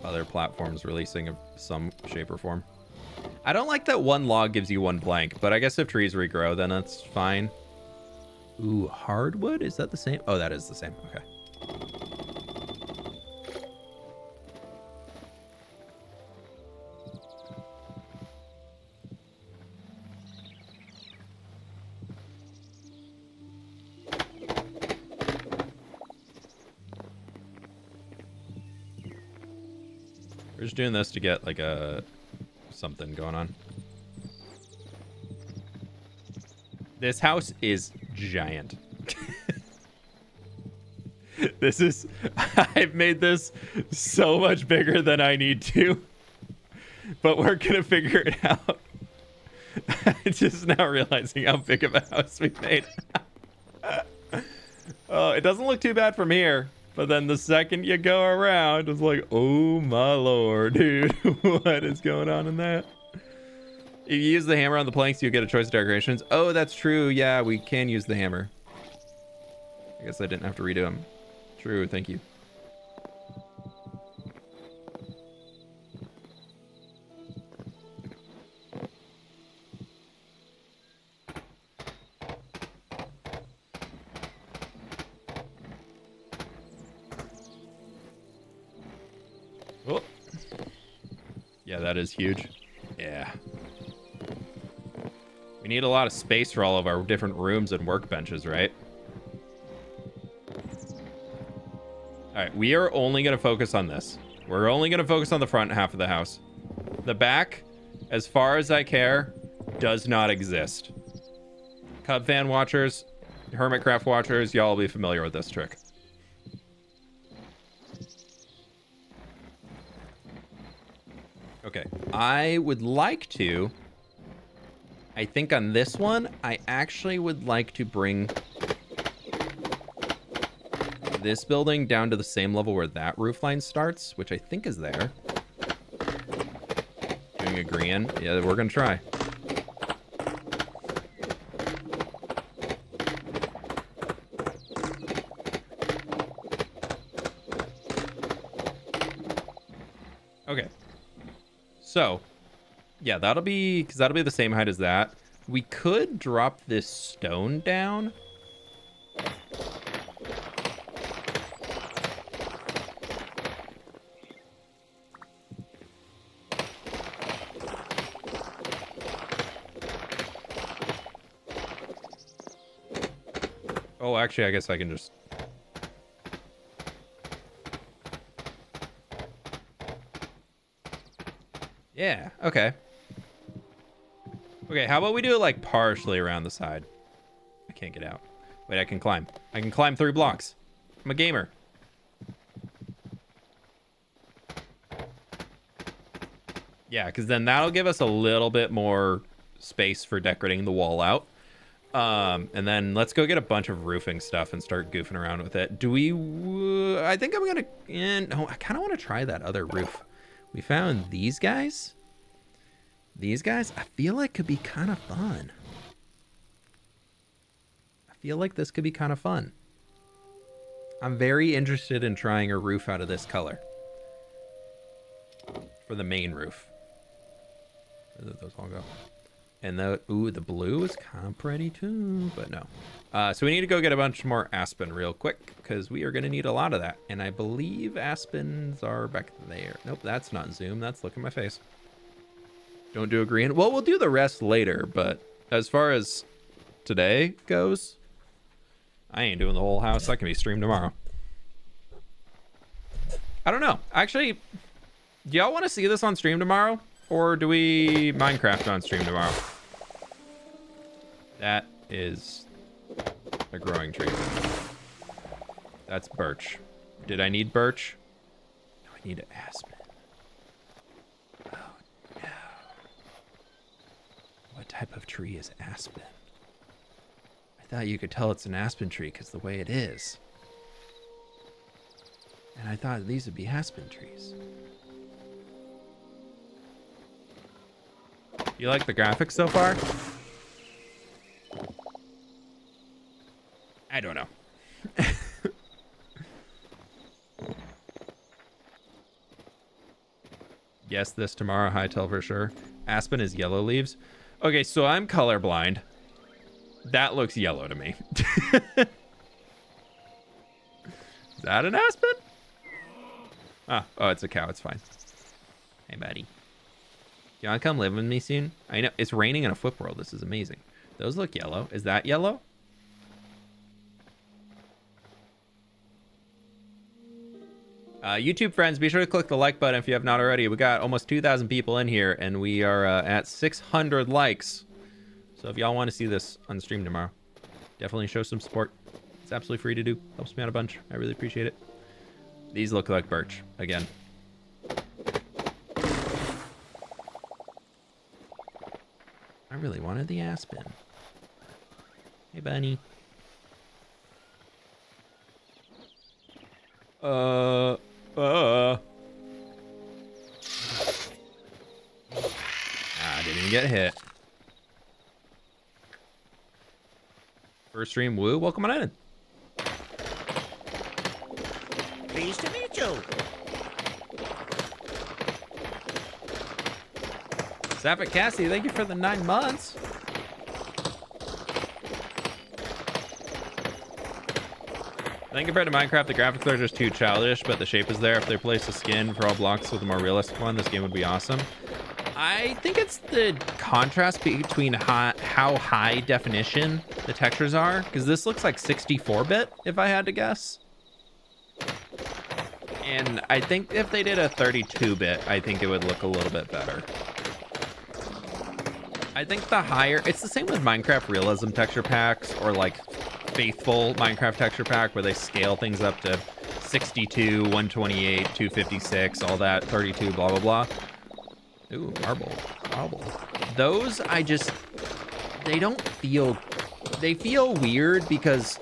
other platforms releasing of some shape or form. I don't like that one log gives you one blank, but I guess if trees regrow, then that's fine. Ooh, hardwood? Is that the same? Oh, that is the same. Okay. We're just doing this to get like a something going on. This house is giant. This is, I've made this so much bigger than I need to, but we're gonna figure it out. I'm just now realizing how big of a house we made. Oh, it doesn't look too bad from here. But then the second you go around, it's like, oh my lord, dude. What is going on in that? If you use the hammer on the planks, you get a choice of decorations. Oh, that's true. Yeah, we can use the hammer. I guess I didn't have to redo them. True, thank you. Oh. Yeah, that is huge. Yeah. We need a lot of space for all of our different rooms and workbenches, right? All right, we are only going to focus on this. We're only going to focus on the front half of the house. The back, as far as I care, does not exist. Cub fan watchers, Hermitcraft watchers, y'all will be familiar with this trick. Okay, I would like to... I think on this one, I actually would like to bring this building down to the same level where that roof line starts, which I think is there. Doing agreeing. Yeah, we're gonna try. Okay. So, yeah, that'll be, because that'll be the same height as that. We could drop this stone down. Oh, actually, I guess I can just... Yeah, okay. Okay, how about we do it like partially around the side? I can't get out. Wait, I can climb. I can climb 3 blocks. I'm a gamer. Yeah, because then that'll give us a little bit more space for decorating the wall out. And then let's go get a bunch of roofing stuff and start goofing around with it. Do we... I think I'm gonna... no, I kind of want to try that other roof. We found these guys. These guys, I feel like could be kind of fun. I feel like this could be kind of fun. I'm very interested in trying a roof out of this color. For the main roof. Where did those all go? And the, ooh, the blue is kind of pretty too, but no. So we need to go get a bunch more aspen real quick because we are going to need a lot of that. And I believe aspens are back there. Nope, that's not zoom. That's look at my face. Don't do a green. Well, we'll do the rest later, but as far as today goes, I ain't doing the whole house. That can be streamed tomorrow. I don't know. Actually, do y'all want to see this on stream tomorrow? Or do we Minecraft on stream tomorrow? That is a growing tree. That's birch. Did I need birch? No, I need aspen. Oh, no. What type of tree is aspen? I thought you could tell it's an aspen tree because the way it is. And I thought these would be aspen trees. You like the graphics so far? I don't know. Yes, this tomorrow, Hytale for sure. Aspen is yellow leaves. Okay, so I'm colorblind. That looks yellow to me. Is that an aspen? Oh, it's a cow. It's fine. Hey, buddy. You want to come live with me soon? I know. It's raining in a flip world. This is amazing. Those look yellow. Is that yellow? YouTube friends, be sure to click the like button if you have not already. We got almost 2,000 people in here, and we are at 600 likes. So if y'all want to see this on stream tomorrow, definitely show some support. It's absolutely free to do. Helps me out a bunch. I really appreciate it. These look like birch again. I really wanted the aspen. Hey, bunny. Didn't get hit. First stream, woo. Welcome on in. Pleased to meet you. Sapphic Cassie, thank you for the 9 months. I think compared to Minecraft, the graphics are just too childish, but the shape is there. If they replace the skin for all blocks with a more realistic one, this game would be awesome. I think it's the contrast between how high definition the textures are, because this looks like 64-bit, if I had to guess. And I think if they did a 32-bit, I think it would look a little bit better. I think the higher... It's the same with Minecraft Realism texture packs, or like faithful Minecraft texture pack, where they scale things up to 62, 128, 256, all that, 32, blah, blah, blah. Ooh, marble. Those, they don't feel... They feel weird because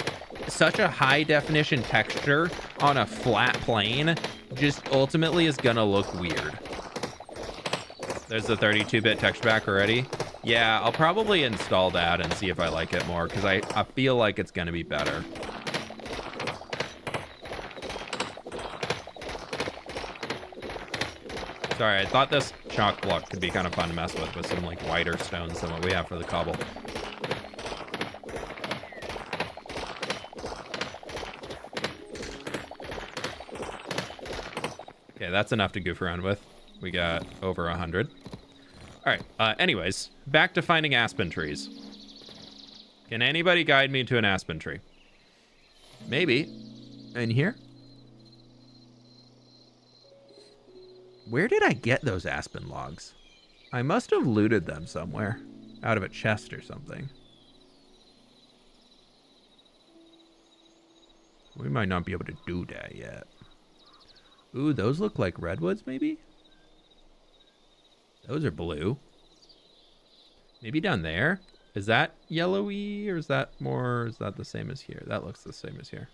such a high definition texture on a flat plane just ultimately is gonna look weird. There's the 32-bit texture pack already. Yeah, I'll probably install that and see if I like it more, because I feel like it's gonna be better. Sorry, I thought this chalk block could be kind of fun to mess with some like whiter stones than what we have for the cobble. Okay, that's enough to goof around with. We got over 100. All right, anyways, back to finding aspen trees. Can anybody guide me to an aspen tree? Maybe. In here? Where did I get those aspen logs? I must have looted them somewhere. Out of a chest or something. We might not be able to do that yet. Ooh, those look like redwoods, maybe? Those are blue. Maybe down there? Is that yellowy, or is that more... Is that the same as here? That looks the same as here.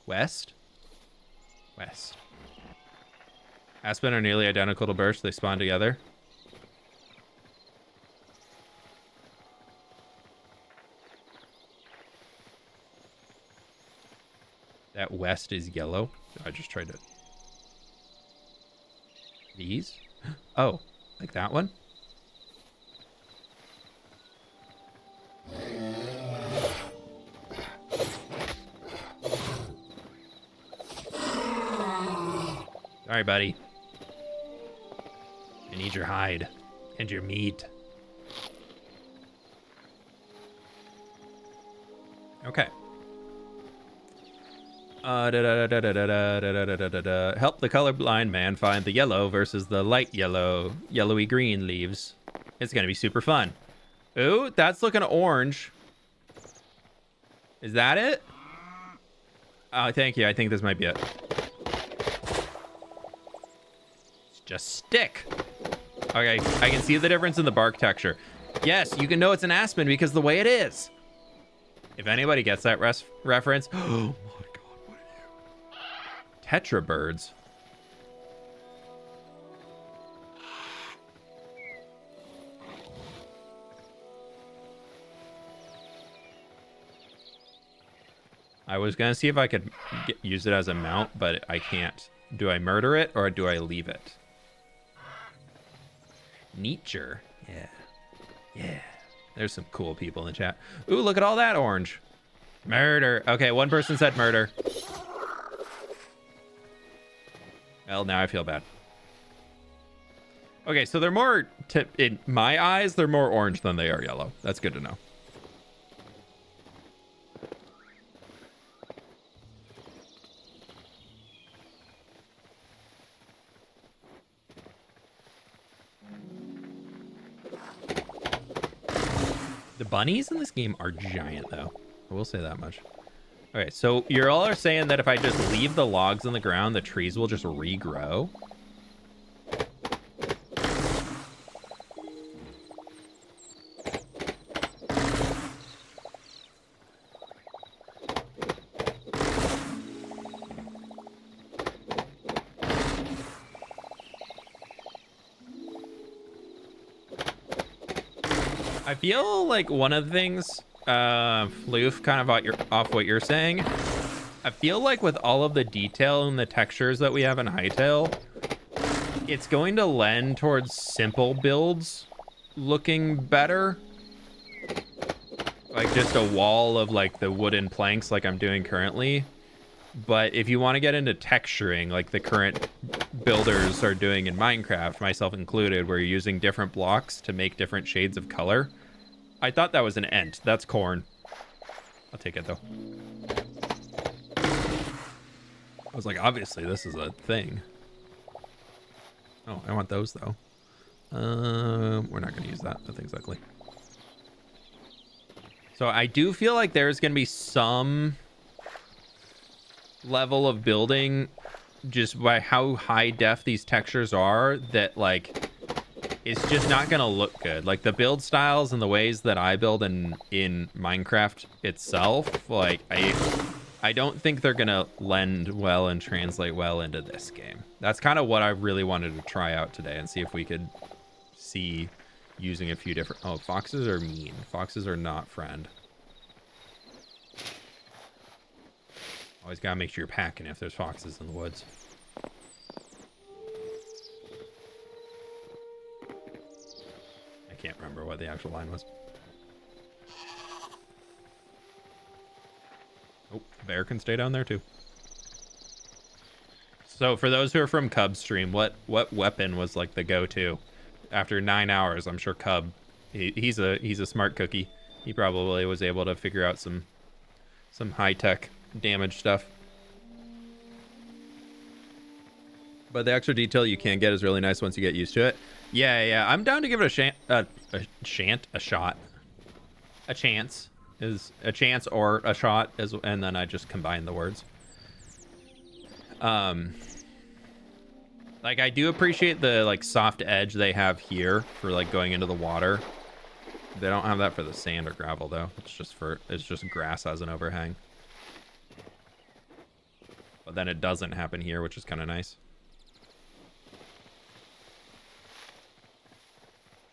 West? West. Aspen are nearly identical to birch. They spawn together. That west is yellow. I just tried to... These? Oh, like that one? Sorry, buddy. I need your hide and your meat. Okay. Help the colorblind man find the yellow versus the light yellow, yellowy green leaves. It's gonna be super fun. Ooh, that's looking orange. Is that it? Oh, thank you. I think this might be it. It's just stick. Okay, I can see the difference in the bark texture. Yes, you can know it's an aspen because the way it is. If anybody gets that reference, oh my god, what are you? Tetra birds. I was gonna see if I could use it as a mount, but I can't. Do I murder it or do I leave it? Nature. Yeah. Yeah. There's some cool people in the chat. Ooh, look at all that orange. Murder. Okay, one person said murder. Well, now I feel bad. Okay, so they're more, in my eyes, they're more orange than they are yellow. That's good to know. The bunnies in this game are giant, though. I will say that much. Okay, so you all are saying that if I just leave the logs on the ground, the trees will just regrow? I feel like one of the things, Loof, kind of off what you're saying, I feel like with all of the detail and the textures that we have in Hytale, it's going to lend towards simple builds looking better. Like just a wall of like the wooden planks like I'm doing currently. But if you want to get into texturing like the current builders are doing in Minecraft, myself included, where you're using different blocks to make different shades of color. I thought that was an ent. That's corn. I'll take it though. I was like, obviously this is a thing. Oh, I want those though. We're not going to use that. That's exactly. So I do feel like there's going to be some level of building just by how high def these textures are that like it's just not going to look good. Like the build styles and the ways that I build in Minecraft itself, like I don't think they're going to lend well and translate well into this game. That's kind of what I really wanted to try out today and see if we could see using a few different... Oh, foxes are mean. Foxes are not friend. Always gotta make sure you're packing if there's foxes in the woods. I can't remember what the actual line was. Oh, bear can stay down there too. So for those who are from Cub's stream, what weapon was like the go-to? After 9 hours, I'm sure Cub, he's a smart cookie. He probably was able to figure out some high-tech damage stuff. But the extra detail you can get is really nice once you get used to it. Yeah. I'm down to give it a shot. A chance is a chance or a shot, and then I just combine the words. Like I do appreciate the like soft edge they have here for like going into the water. They don't have that for the sand or gravel though. It's just grass as an overhang. But then it doesn't happen here, which is kind of nice.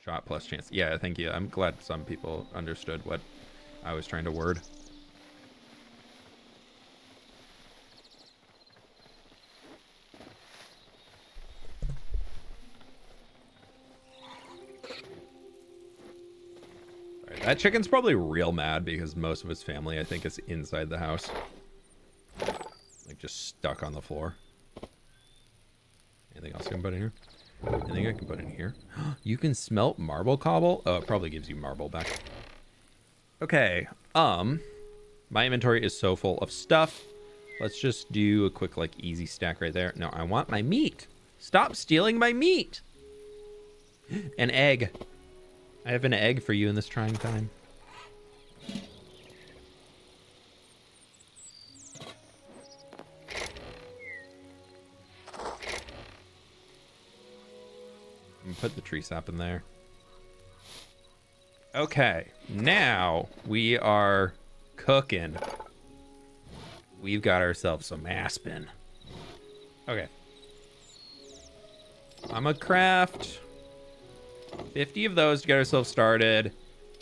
Shot plus chance. Yeah, thank you. I'm glad some people understood what I was trying to word. Right, that chicken's probably real mad because most of his family, I think, is inside the house. Like, just stuck on the floor. Anything else I can put in here? Anything I can put in here? You can smelt marble cobble? Oh, it probably gives you marble back. Okay. My inventory is so full of stuff. Let's just do a quick, like, easy stack right there. No, I want my meat. Stop stealing my meat. An egg. I have an egg for you in this trying time. Put the tree sap in there. Okay, now we are cooking. We've got ourselves some aspen. Okay. I'm gonna craft 50 of those to get ourselves started,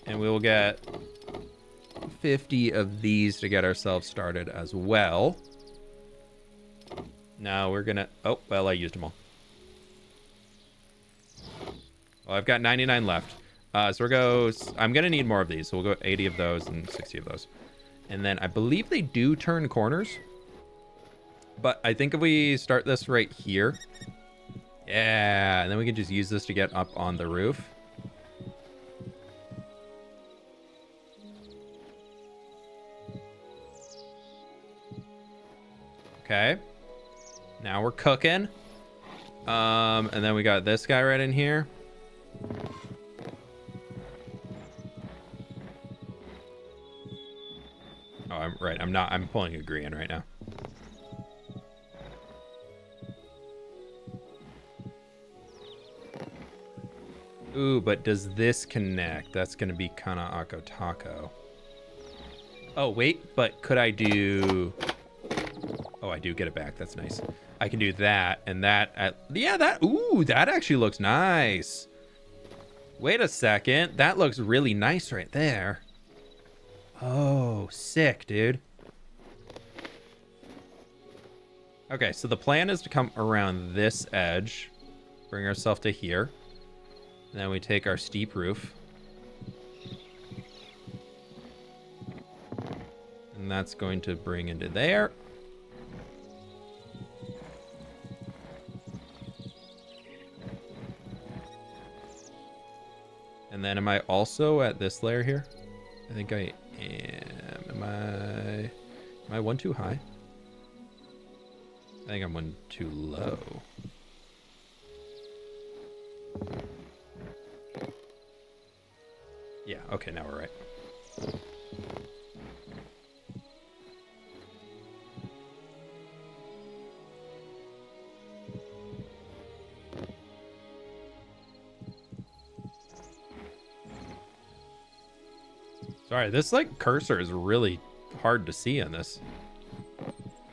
and we will get 50 of these to get ourselves started as well. Now we're gonna... Oh, well, I used them all. Well, I've got 99 left. So we'll go... I'm going to need more of these. So we'll go 80 of those and 60 of those. And then I believe they do turn corners. But I think if we start this right here... Yeah, and then we can just use this to get up on the roof. Okay. Now we're cooking. And then we got this guy right in here. Oh, I'm right. I'm pulling a green right now. Ooh, but does this connect? That's going to be kind of Ako Taco. Oh, wait, but could I do... Oh, I do get it back. That's nice. I can do that and that. Yeah, that... Ooh, that actually looks nice. Wait a second. That looks really nice right there. Oh, sick, dude. Okay, so the plan is to come around this edge, bring ourselves to here. And then we take our steep roof. And that's going to bring into there. And then am I also at this layer here? I think I am. Am I one too high? I think I'm one too low. Yeah, okay, now we're right. Sorry, this like cursor is really hard to see in this.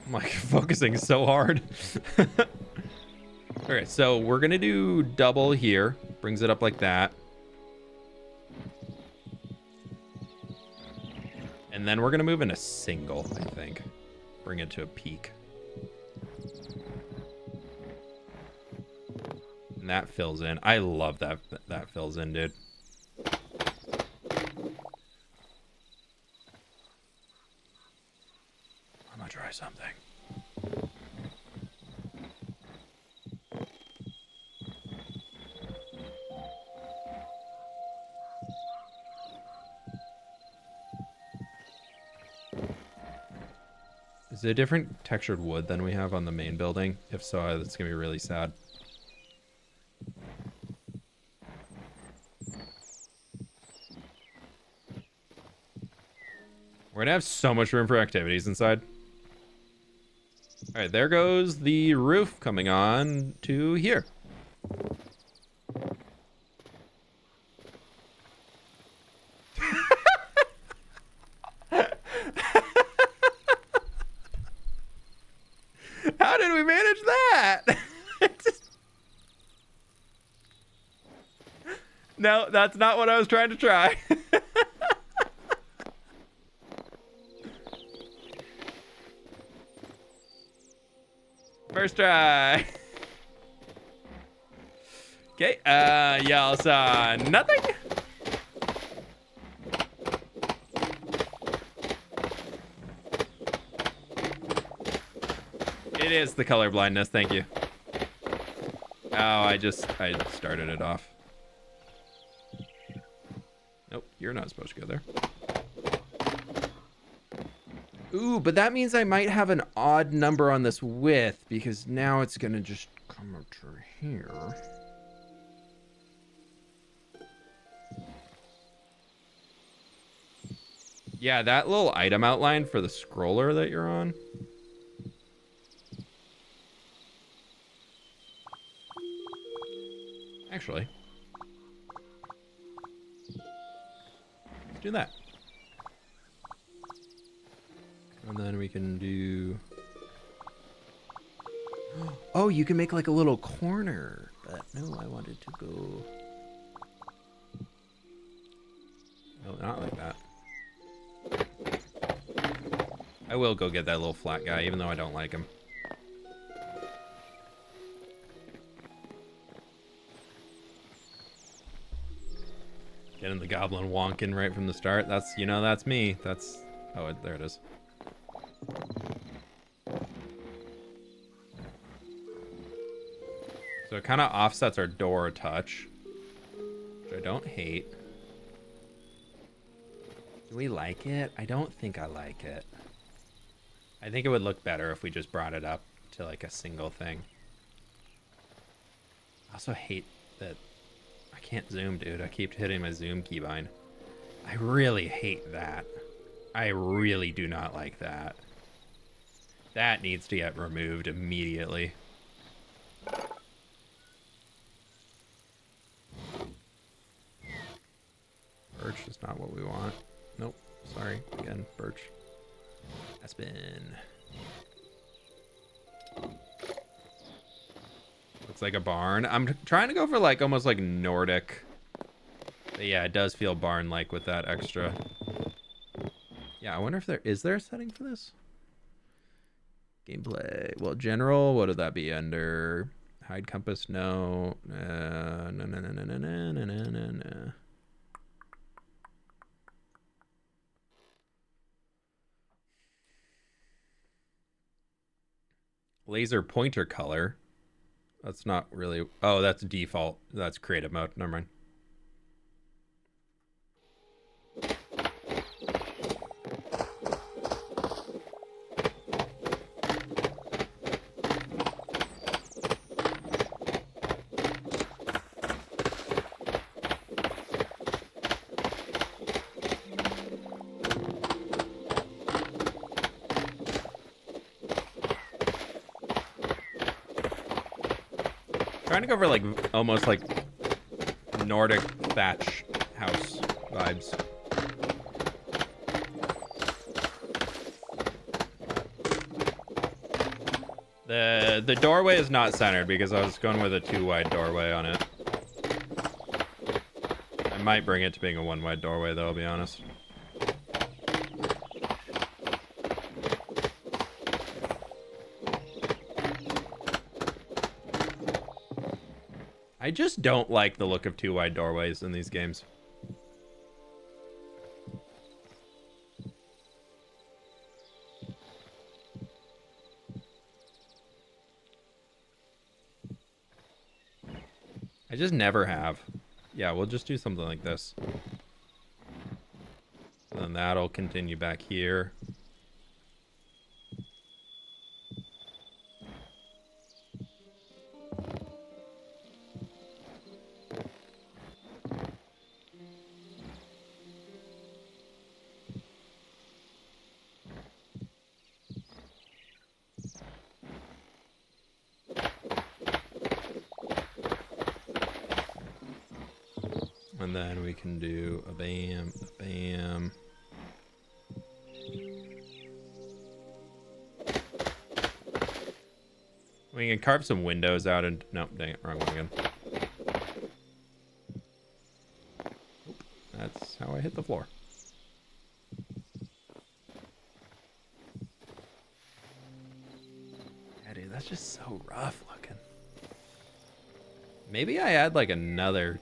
I'm like focusing so hard. Okay, so we're gonna do double here. Brings it up like that. And then we're gonna move in a single, I think. Bring it to a peak. And that fills in. I love that that fills in, dude. I'm gonna try something. Is it a different textured wood than we have on the main building? If so, that's gonna be really sad. We're gonna have so much room for activities inside. All right, there goes the roof coming on to here. How did we manage that? No, that's not what I was trying to try. First try. Okay, y'all saw nothing. It is the color blindness, thank you. Oh, I started it off. Nope, you're not supposed to go there. Ooh, but that means I might have an odd number on this width because now it's gonna just come up to here. Yeah, that little item outline for the scroller that you're on. Actually, let's do that. And then we can do... Oh, you can make like a little corner. But no, I wanted to go... No, not like that. I will go get that little flat guy, even though I don't like him. Getting the goblin wonking right from the start. That's, you know, that's me. That's... Oh, there it is. So it kind of offsets our door a touch, which I don't hate. Do we like it? I don't think I like it. I think it would look better if we just brought it up to like a single thing. I also hate that I can't zoom, dude. I keep hitting my zoom keybind. I really hate that. I really do not like that. That needs to get removed immediately. Birch is not what we want. Nope. Sorry. Again, birch. Aspen. Looks like a barn. I'm trying to go for like almost like Nordic. But yeah, it does feel barn-like with that extra. Yeah, I wonder if there is a setting for this? Gameplay. Well, general, what would that be under? Hide compass, no. No, no, no, no, no, no, no, no, no, no. Laser pointer color. That's not really... Oh, that's default. That's creative mode. Never mind. Trying to go for like almost like Nordic thatch house vibes. The doorway is not centered because I was going with a 2-wide doorway on it. I might bring it to being a 1-wide doorway though, I'll be honest. I just don't like the look of 2-wide doorways in these games. I just never have. Yeah, we'll just do something like this. And then that'll continue back here. And then we can do a bam, a bam. We can carve some windows out and... Nope, dang it, wrong one again. Oop, that's how I hit the floor. Yeah, dude, that's just so rough looking. Maybe I add like another...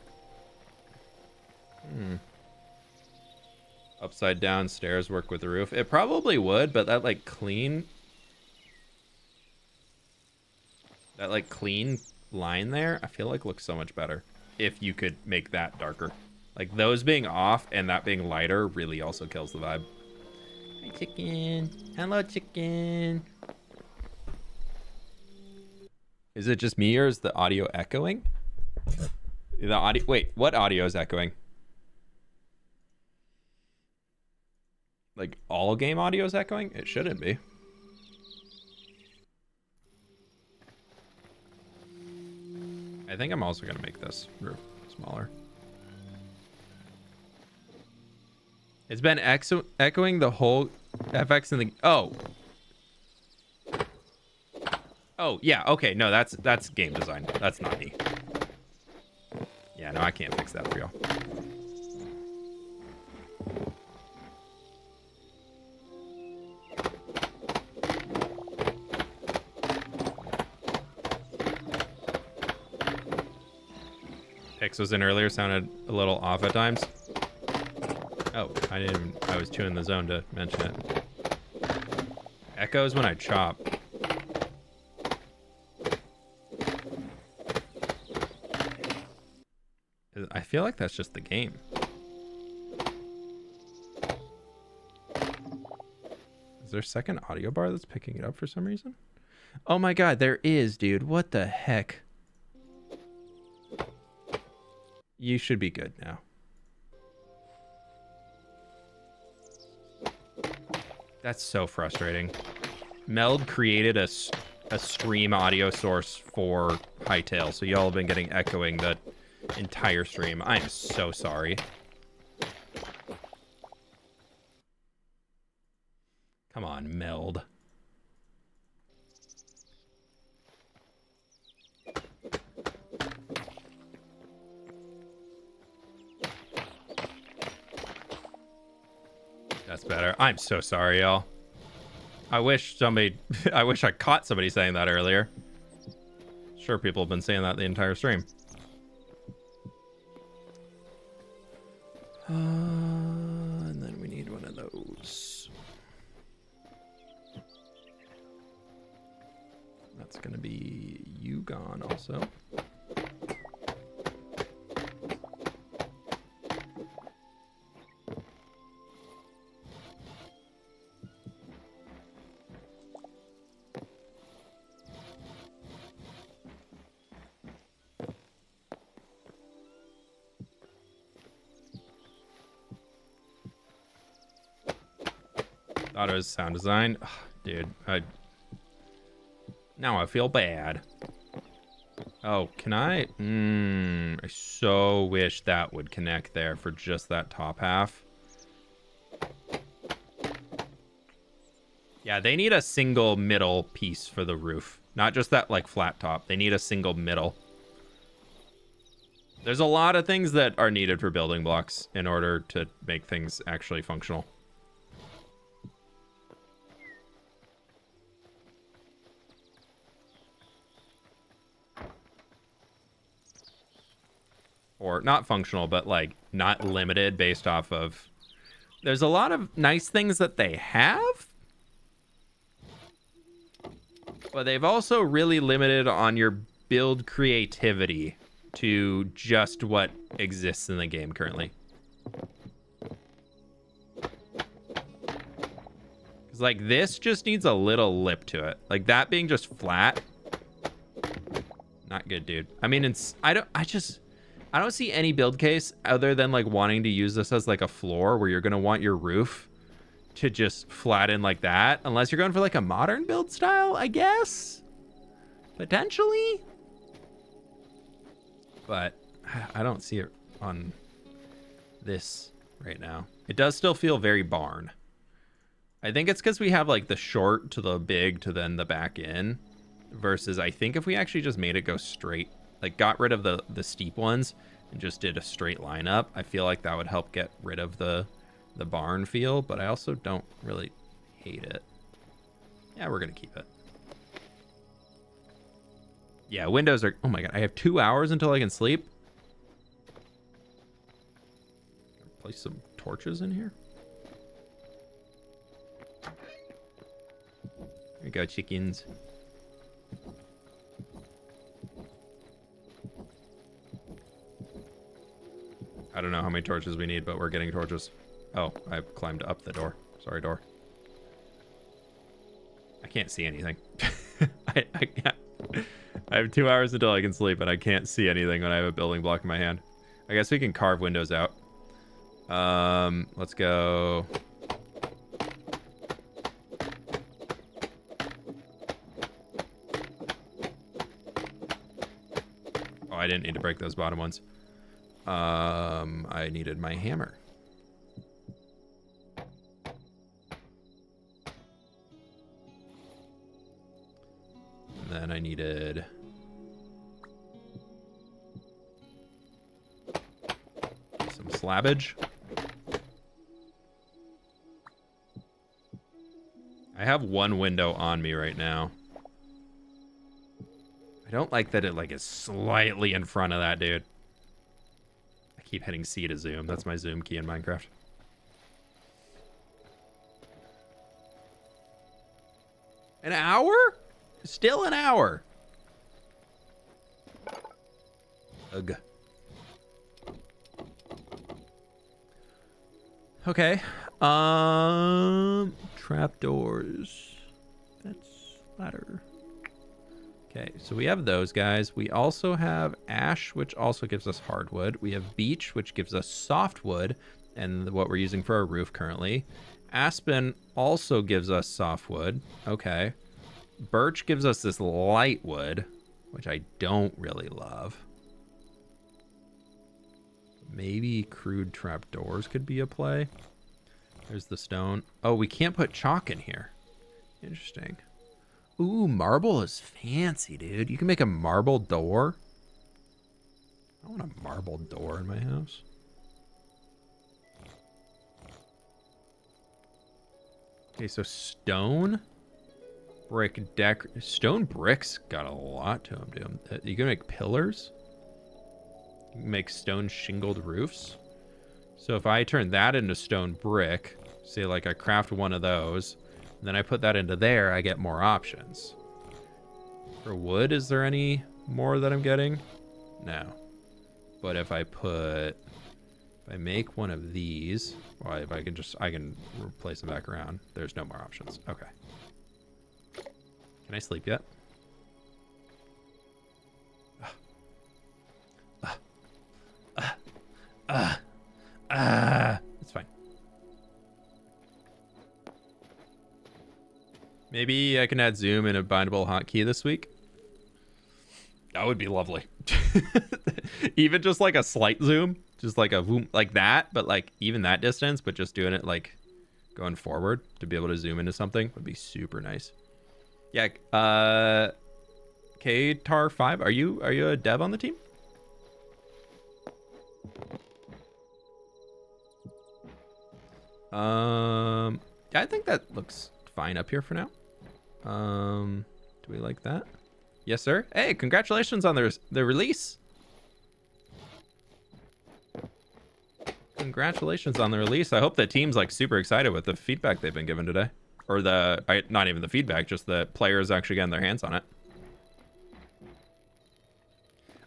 Upside down stairs work with the roof. It probably would, but that like clean line there, I feel like looks so much better if you could make that darker. Like those being off and that being lighter really also kills the vibe. Hi chicken. Hello chicken. Is it just me or is the audio echoing? The audio, wait, what audio is echoing? Like all game audio is echoing? It shouldn't be. I think I'm also gonna make this roof smaller. It's been echoing the whole FX in the... Oh. Oh, yeah, okay, no, that's game design. That's not me. Yeah, no, I can't fix that for y'all. X was in earlier, sounded a little off at times. Oh, I was chewing the zone to mention it. Echoes when I chop. I feel like that's just the game. Is there a second audio bar that's picking it up for some reason? Oh my god, there is, dude. What the heck? You should be good now. That's so frustrating. Meld created a stream audio source for Hytale, so y'all have been getting echoing the entire stream. I am so sorry. Come on, Meld. That's better. I'm so sorry, y'all. I wish somebody, I wish I caught somebody saying that earlier. Sure, people have been saying that the entire stream. And then we need one of those. That's gonna be you gone also. Thought it was sound design. Ugh, dude, now I feel bad. Oh, can I? I so wish that would connect there for just that top half. Yeah, they need a single middle piece for the roof. Not just that, like, flat top. They need a single middle. There's a lot of things that are needed for building blocks in order to make things actually functional. Or not functional, but like not limited based off of... There's a lot of nice things that they have, but they've also really limited on your build creativity to just what exists in the game currently. Because like this just needs a little lip to it. Like that being just flat. Not good, dude. I mean, I don't see any build case other than like wanting to use this as like a floor where you're going to want your roof to just flatten like that. Unless you're going for like a modern build style, I guess. Potentially. But I don't see it on this right now. It does still feel very barn. I think it's because we have like the short to the big to then the back in. Versus I think if we actually just made it go straight, like got rid of the steep ones and just did a straight line up, I feel like that would help get rid of the barn feel, but I also don't really hate it. Yeah, we're gonna keep it. Yeah, windows are, oh my god, I have 2 hours until I can sleep. Place some torches in here. There you go, chickens. I don't know how many torches we need, but we're getting torches. Oh, I climbed up the door. Sorry, door. I can't see anything. I can't. I have 2 hours until I can sleep, and I can't see anything when I have a building block in my hand. I guess we can carve windows out. Let's go. Oh, I didn't need to break those bottom ones. I needed my hammer. And then I needed some slabbage. I have one window on me right now. I don't like that it like is slightly in front of that, dude. Keep hitting C to zoom. That's my zoom key in Minecraft. An hour? Still an hour. Ugh. Okay. Trapdoors. That's ladder. Okay, so we have those guys. We also have ash, which also gives us hardwood. We have beech, which gives us softwood, and what we're using for our roof currently. Aspen also gives us softwood. Okay. Birch gives us this light wood, which I don't really love. Maybe crude trapdoors could be a play. There's the stone. Oh, we can't put chalk in here. Interesting. Ooh, marble is fancy, dude. You can make a marble door. I want a marble door in my house. Okay, so stone Brick deck. Stone bricks got a lot to them, dude. You can make pillars. You can make stone shingled roofs. So if I turn that into stone brick, say like I craft one of those, and then I put that into there, I get more options. For wood, is there any more that I'm getting? No. But if I make one of these, well, if I can replace them back around. There's no more options. Okay. Can I sleep yet? It's fine. Maybe I can add zoom and a bindable hotkey this week. That would be lovely. Even just like a slight zoom, just like a boom, like that, but like even that distance, but just doing it like going forward to be able to zoom into something would be super nice. Yeah. KTAR5, are you a dev on the team? I think that looks fine up here for now. Do we like that? Yes, sir. Hey, congratulations on the release. Congratulations on the release. I hope the team's like super excited with the feedback they've been given today. Or not even the feedback, just the players actually getting their hands on it.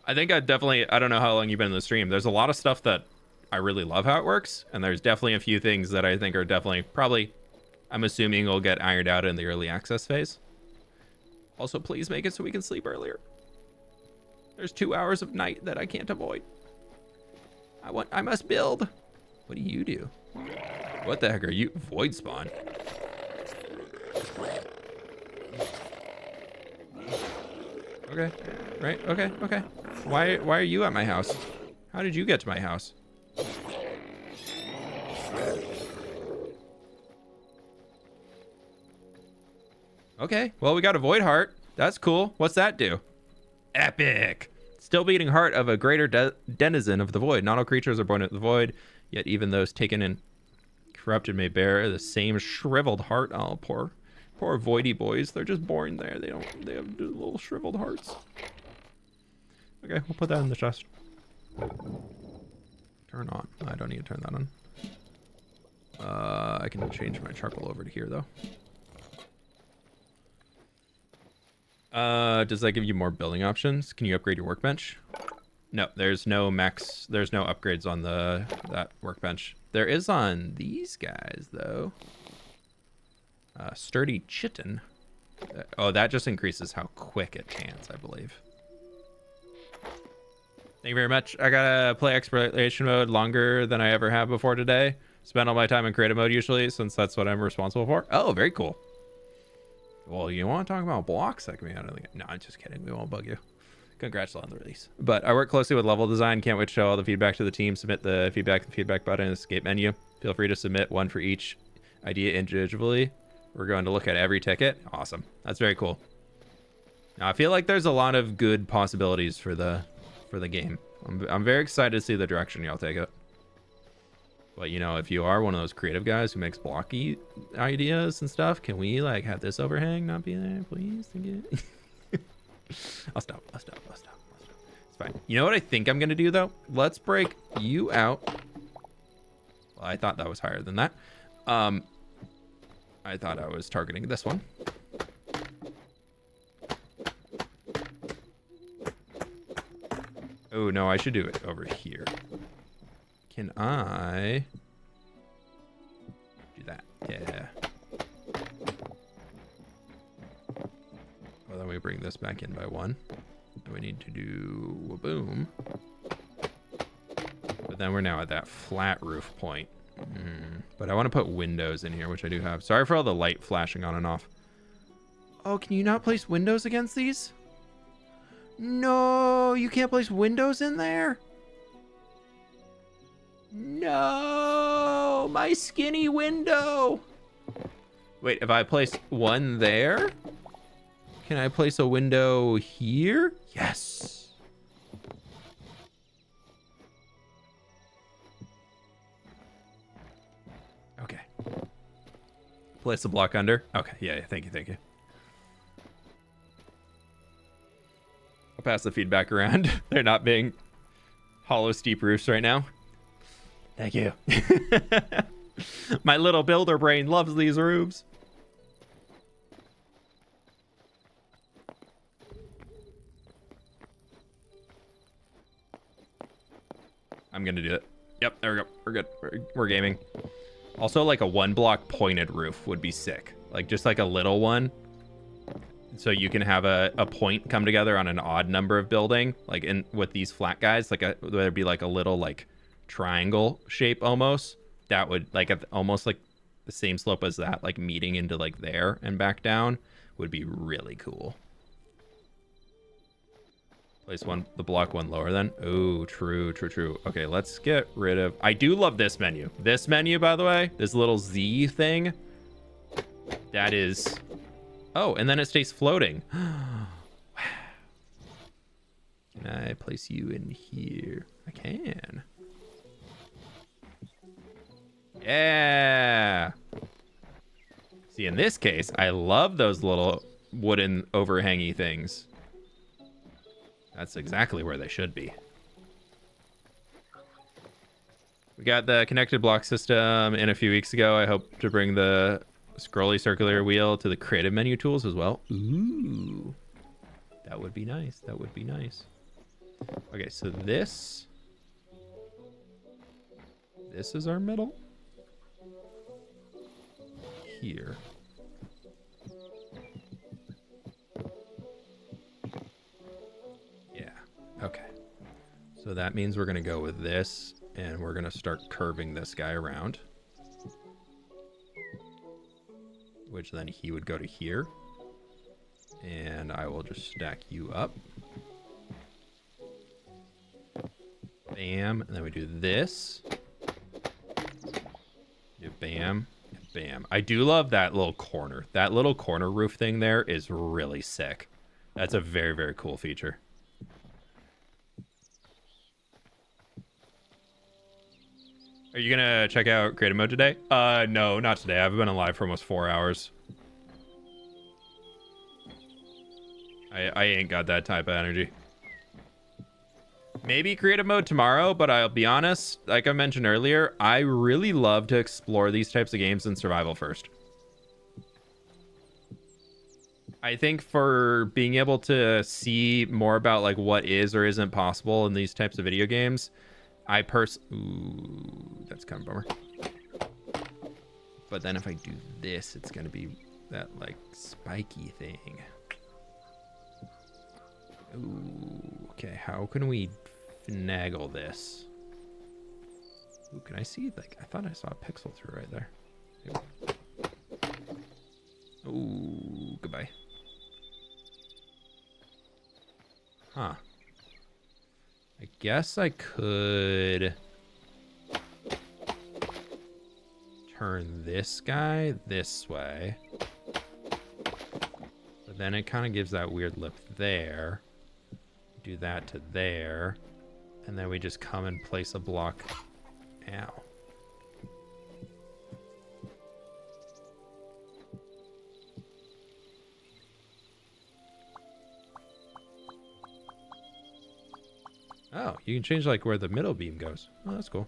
I think I don't know how long you've been in the stream. There's a lot of stuff that I really love how it works. And there's definitely a few things that I think are probably, I'm assuming will get ironed out in the early access phase. Also, please make it so we can sleep earlier. There's 2 hours of night that I can't avoid. I must build. What do you do? What the heck are you? Void spawn. Okay. Right. Okay. Okay. Why are you at my house? How did you get to my house? Okay. Well, we got a void heart. That's cool. What's that do? Epic. Still beating heart of a greater denizen of the void. Not all creatures are born at the void, yet even those taken and corrupted may bear the same shriveled heart. Oh, poor voidy boys. They're just born there. They have little shriveled hearts. Okay, we'll put that in the chest. Turn on. I don't need to turn that on. I can change my charcoal over to here though. Does that give you more building options? Can you upgrade your workbench? No, there's no upgrades on that workbench. There is on these guys though. Sturdy chitin. Oh, that just increases how quick it cans, I believe. Thank you very much. I gotta play exploration mode longer than I ever have before today. Spend all my time in creative mode usually, since that's what I'm responsible for. Oh, very cool. Well, you want to talk about blocks? That can be out of the game. No, I'm just kidding. We won't bug you. Congrats on the release. But I work closely with level design. Can't wait to show all the feedback to the team. Submit the feedback button in the escape menu. Feel free to submit one for each idea individually. We're going to look at every ticket. Awesome. That's very cool. Now, I feel like there's a lot of good possibilities for the game. I'm very excited to see the direction y'all take it. But, you know, if you are one of those creative guys who makes blocky ideas and stuff, can we, like, have this overhang not be there, please? Thank you. I'll stop. It's fine. You know what I think I'm going to do, though? Let's break you out. Well, I thought that was higher than that. I thought I was targeting this one. Oh, no, I should do it over here. Can I do that? Yeah. Well, then we bring this back in by one. And we need to do a boom. But then we're now at that flat roof point. But I want to put windows in here, which I do have. Sorry for all the light flashing on and off. Oh, can you not place windows against these? No, you can't place windows in there? No, my skinny window. Wait, if I place one there, can I place a window here? Yes. Okay. Place a block under. Okay, yeah, thank you. I'll pass the feedback around. They're not being hollow steep roofs right now. Thank you. My little builder brain loves these roofs. I'm gonna do it. Yep, there we go. We're good. We're gaming. Also, like a 1-block pointed roof would be sick. Like just like a little one. So you can have a point come together on an odd number of building, like in with these flat guys, like there'd be like a little like triangle shape almost. That would like almost like the same slope as that, like meeting into like there and back down would be really cool. Place the block one lower then. Oh, true. Okay, let's get rid of... I do love this menu. This menu, by the way, this little Z thing. That is... Oh, and then it stays floating. Wow. Can I place you in here? I can. Yeah. See, in this case, I love those little wooden overhangy things. That's exactly where they should be. We got the connected block system in a few weeks ago. I hope to bring the scrolly circular wheel to the creative menu tools as well. Ooh. That would be nice. That would be nice. Okay, so this is our middle. Here. Okay, so that means we're gonna go with this and we're gonna start curving this guy around, which then he would go to here, and I will just stack you up. Bam, and then we do this. Do bam, and bam. I do love that little corner. That little corner roof thing there is really sick. That's a very, very cool feature. Are you gonna check out creative mode today? No, not today. I've been alive for almost 4 hours. I ain't got that type of energy. Maybe creative mode tomorrow, but I'll be honest, like I mentioned earlier, I really love to explore these types of games in survival first. I think for being able to see more about like what is or isn't possible in these types of video games, ooh, that's kind of a bummer. But then if I do this, it's gonna be that like spiky thing. Ooh, okay, how can we finagle this? Ooh, can I see, like, I thought I saw a pixel through right there. Ooh, goodbye. Huh. I guess I could turn this guy this way. But then it kind of gives that weird lip there. Do that to there. And then we just come and place a block. Ow. Oh, you can change like where the middle beam goes. Oh, that's cool.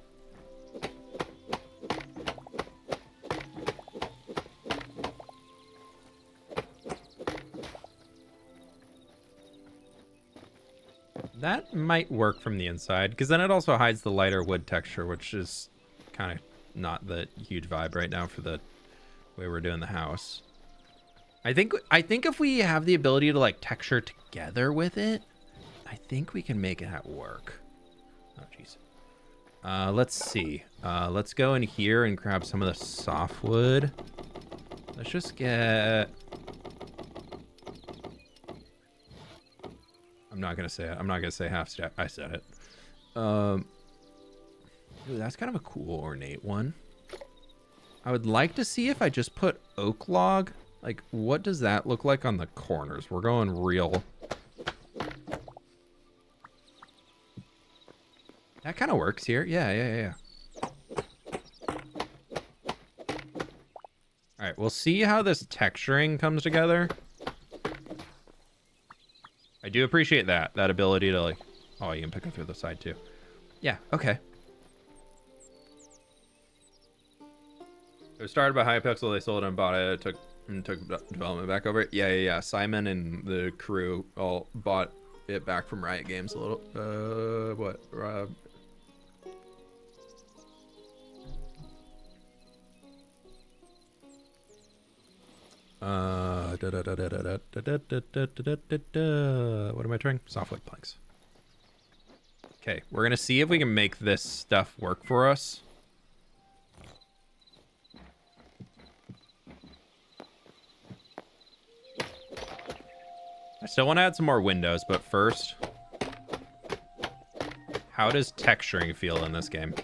That might work from the inside, because then it also hides the lighter wood texture, which is kind of not the huge vibe right now for the way we're doing the house. I think if we have the ability to like texture together with it, I think we can make that work. Oh, jeez. Let's see. Let's go in here and grab some of the softwood. Let's just get... I'm not gonna say it. I'm not gonna say half step. I said it. Ooh, that's kind of a cool ornate one. I would like to see if I just put oak log. Like, what does that look like on the corners? We're going real. That kind of works here. Yeah. All right, we'll see how this texturing comes together. I do appreciate that ability to like, oh, you can pick up through the side too. Yeah, okay. It was started by Hypixel, they sold it and bought it, took development back over it. Yeah. Simon and the crew all bought it back from Riot Games a little. What? What am I trying? Softwood planks. Okay, we're gonna see if we can make this stuff work for us. I still want to add some more windows, but first, how does texturing feel in this game?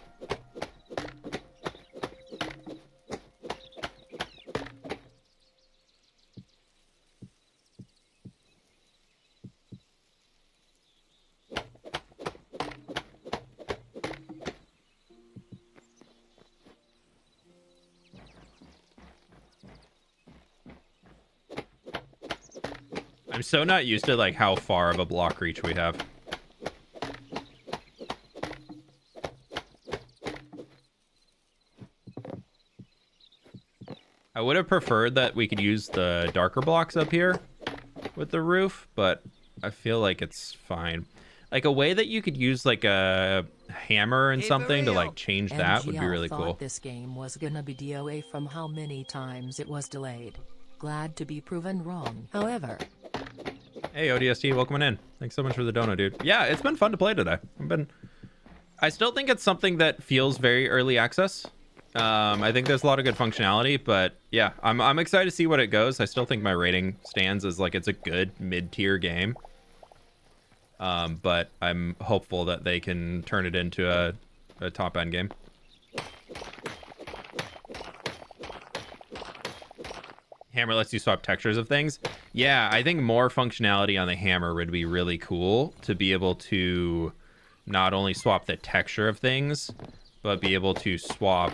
I'm so not used to like how far of a block reach we have. I would have preferred that we could use the darker blocks up here with the roof, but I feel like it's fine. Like a way that you could use like a hammer and something to like change that would be really cool. This game was gonna be DOA from how many times it was delayed. Glad to be proven wrong. However, hey ODST, welcome in. Thanks so much for the dono, dude. Yeah, it's been fun to play today. I still think it's something that feels very early access. I think there's a lot of good functionality, but yeah, I'm excited to see what it goes. I still think my rating stands as like it's a good mid-tier game. But I'm hopeful that they can turn it into a top-end game. Hammer lets you swap textures of things. Yeah, I think more functionality on the hammer would be really cool to be able to not only swap the texture of things, but be able to swap,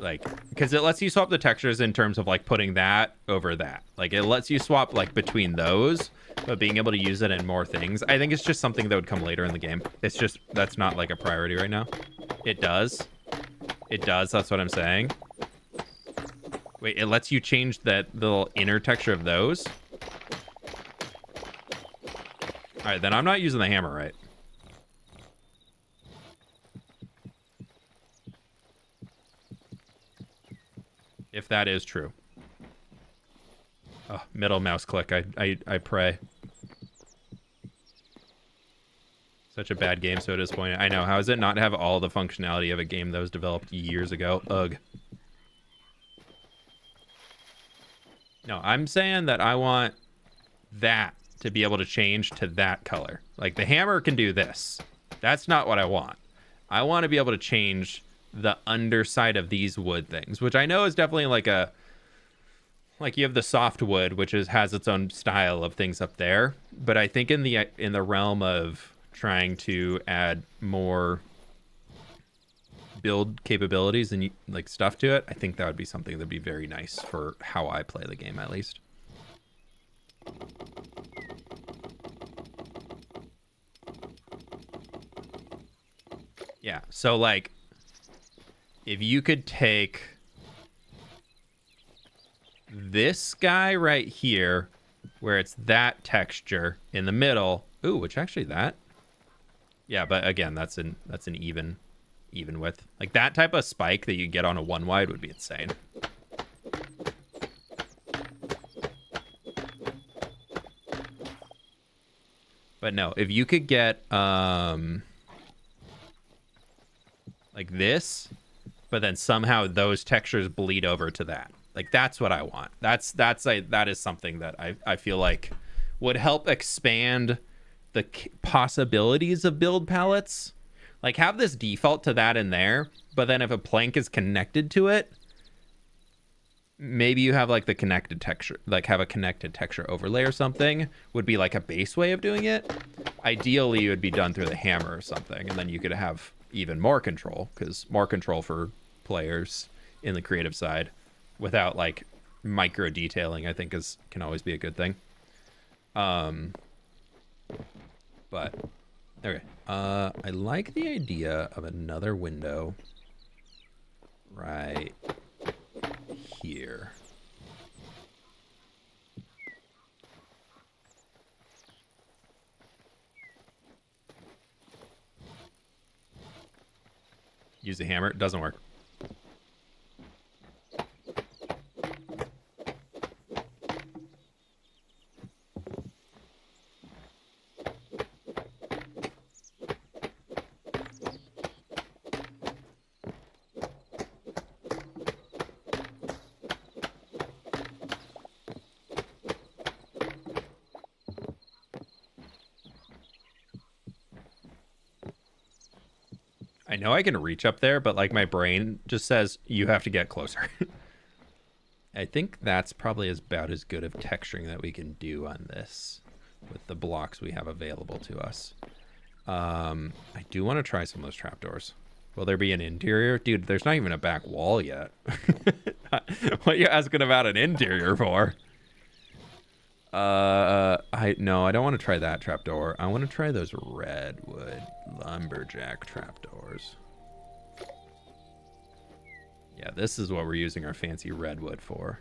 like, because it lets you swap the textures in terms of like putting that over that. Like it lets you swap like between those, but being able to use it in more things. I think it's just something that would come later in the game. It's just, that's not like a priority right now. It does. It does, that's what I'm saying. Wait, it lets you change that little inner texture of those? All right, then I'm not using the hammer right. If that is true. Oh, middle mouse click, I pray. Such a bad game, so disappointing. I know, how does it not have all the functionality of a game that was developed years ago? Ugh. No, I'm saying that I want that to be able to change to that color. Like the hammer can do this. That's not what I want. I want to be able to change the underside of these wood things, which I know is definitely like a, like you have the soft wood, which has its own style of things up there. But I think in the realm of trying to add more build capabilities and like stuff to it, I think that would be something that'd be very nice for how I play the game, at least. Yeah, so like if you could take this guy right here where it's that texture in the middle, ooh, which actually that, yeah, but again, that's an even width. Like that type of spike that you get on a 1-wide would be insane. But no, if you could get like this, but then somehow those textures bleed over to that. Like that's what I want. That is something that I feel like would help expand the possibilities of build palettes. Like have this default to that in there, but then if a plank is connected to it, maybe you have like the connected texture, like have a connected texture overlay or something would be like a base way of doing it. Ideally, it would be done through the hammer or something, and then you could have even more control, because more control for players in the creative side without like micro detailing, I think can always be a good thing. But okay. I like the idea of another window right here. Use the hammer. It doesn't work. I know I can reach up there, but like my brain just says you have to get closer. I think that's probably about as good of texturing that we can do on this with the blocks we have available to us. I do want to try some of those trapdoors. Will there be an interior? Dude, there's not even a back wall yet. What are you asking about an interior for? No, I don't want to try that trapdoor. I want to try those redwood lumberjack trapdoors. Yeah, this is what we're using our fancy redwood for.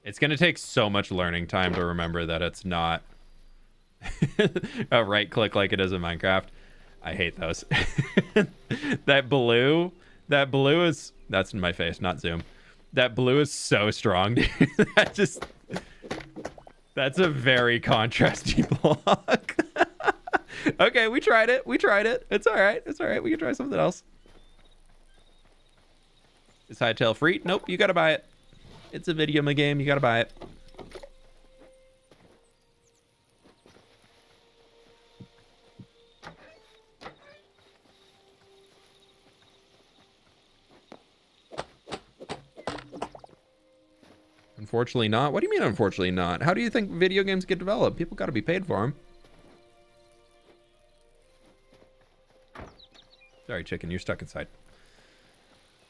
It's going to take so much learning time to remember that it's not a right click like it is in Minecraft. I hate those. That blue is, that's in my face, not zoom. That blue is so strong, dude. That's a very contrasty block. Okay, we tried it. It's all right. We can try something else. Is Hytale free? Nope, you gotta buy it. It's a video game. You gotta buy it. Unfortunately not. What do you mean unfortunately not? How do you think video games get developed? People got to be paid for them. Sorry, chicken, you're stuck inside.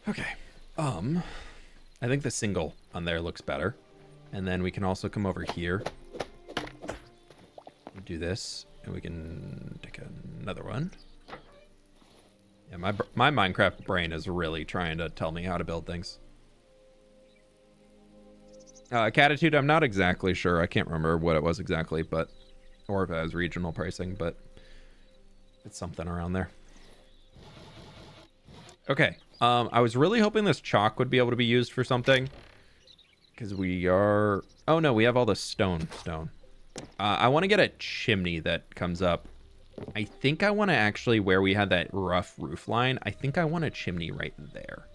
Okay. I think the single on there looks better. And then we can also come over here. Do this, and we can take another one. Yeah, my Minecraft brain is really trying to tell me how to build things. Catitude, I'm not exactly sure. I can't remember what it was exactly, but, or if it was regional pricing, but it's something around there. Okay. I was really hoping this chalk would be able to be used for something, because we are, oh no, we have all the stone. I want to get a chimney that comes up. I think I want to actually, where we had that rough roof line, I think I want a chimney right there.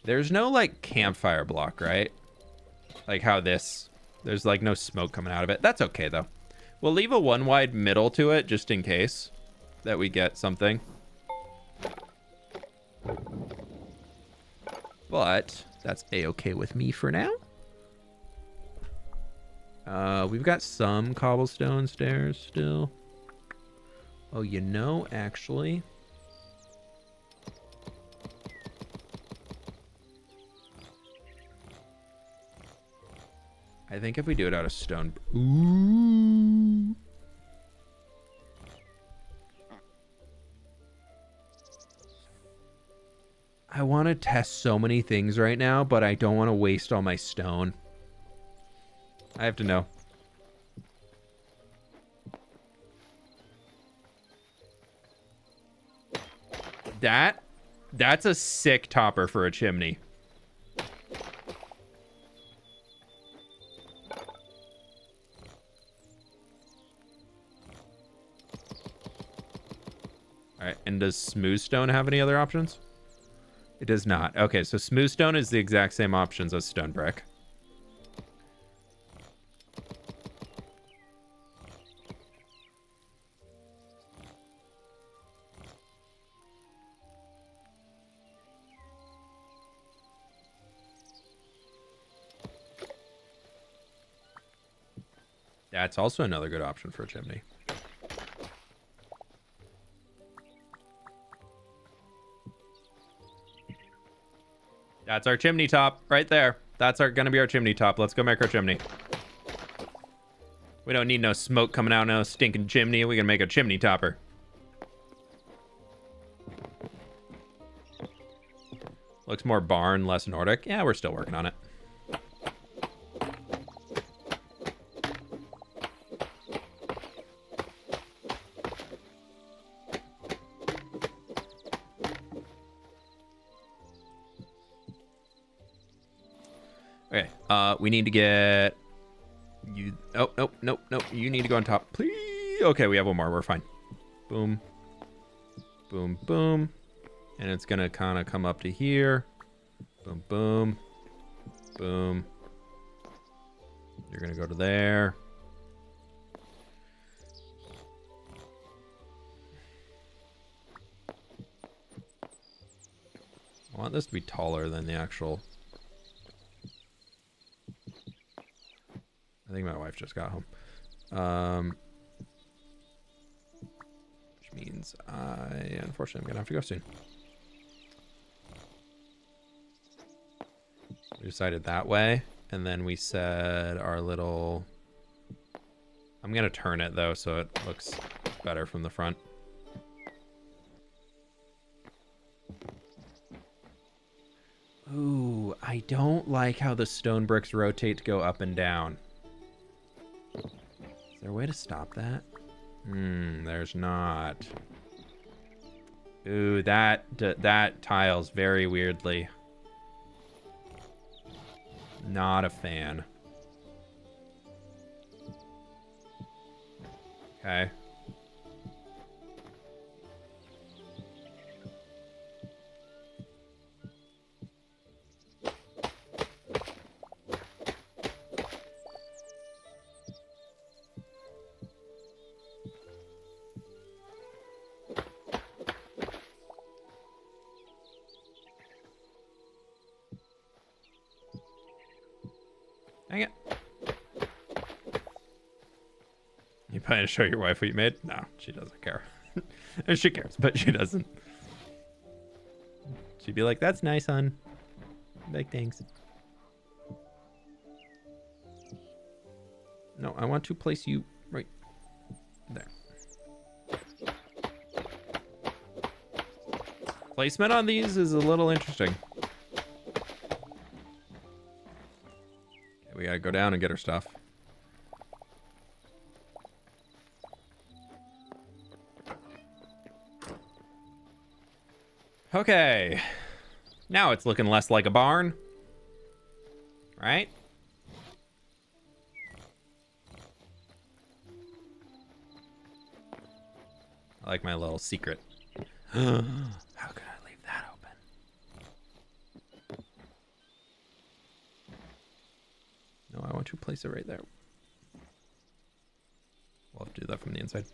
There's no like campfire block, right? Like how this, there's like no smoke coming out of it. That's okay though. We'll leave a one wide middle to it just in case that we get something. But that's a-okay with me for now. We've got some cobblestone stairs still. Oh, you know, actually, I think if we do it out of stone, ooh. I want to test so many things right now, but I don't want to waste all my stone. I have to know. That's a sick topper for a chimney. All right, and does smooth stone have any other options? It does not. Okay, so smooth stone is the exact same options as stone brick. That's also another good option for a chimney. That's our chimney top right there. That's gonna be our chimney top. Let's go make our chimney. We don't need no smoke coming out of no stinking chimney. We can make a chimney topper. Looks more barn, less Nordic. Yeah, we're still working on it. Okay, we need to get you. Oh, nope. You need to go on top, please. Okay, we have one more. We're fine. Boom, boom, boom, and it's gonna kind of come up to here. Boom, boom, boom. You're gonna go to there. I want this to be taller than the actual. I think my wife just got home. Which means unfortunately, I'm gonna have to go soon. We decided that way, and then we said our little... I'm gonna turn it though, so it looks better from the front. Ooh, I don't like how the stone bricks rotate to go up and down. Is there a way to stop that? There's not. Ooh, that tiles very weirdly. Not a fan. Okay. Dang it. You plan to show your wife what you made? No, she doesn't care. She cares, but she doesn't. She'd be like, that's nice, hon. Big thanks. No, I want to place you right there. Placement on these is a little interesting. We gotta go down and get her stuff. Okay. Now it's looking less like a barn. Right? I like my little secret. How could I leave that open? No, I want to place it right there. We'll have to do that from the inside.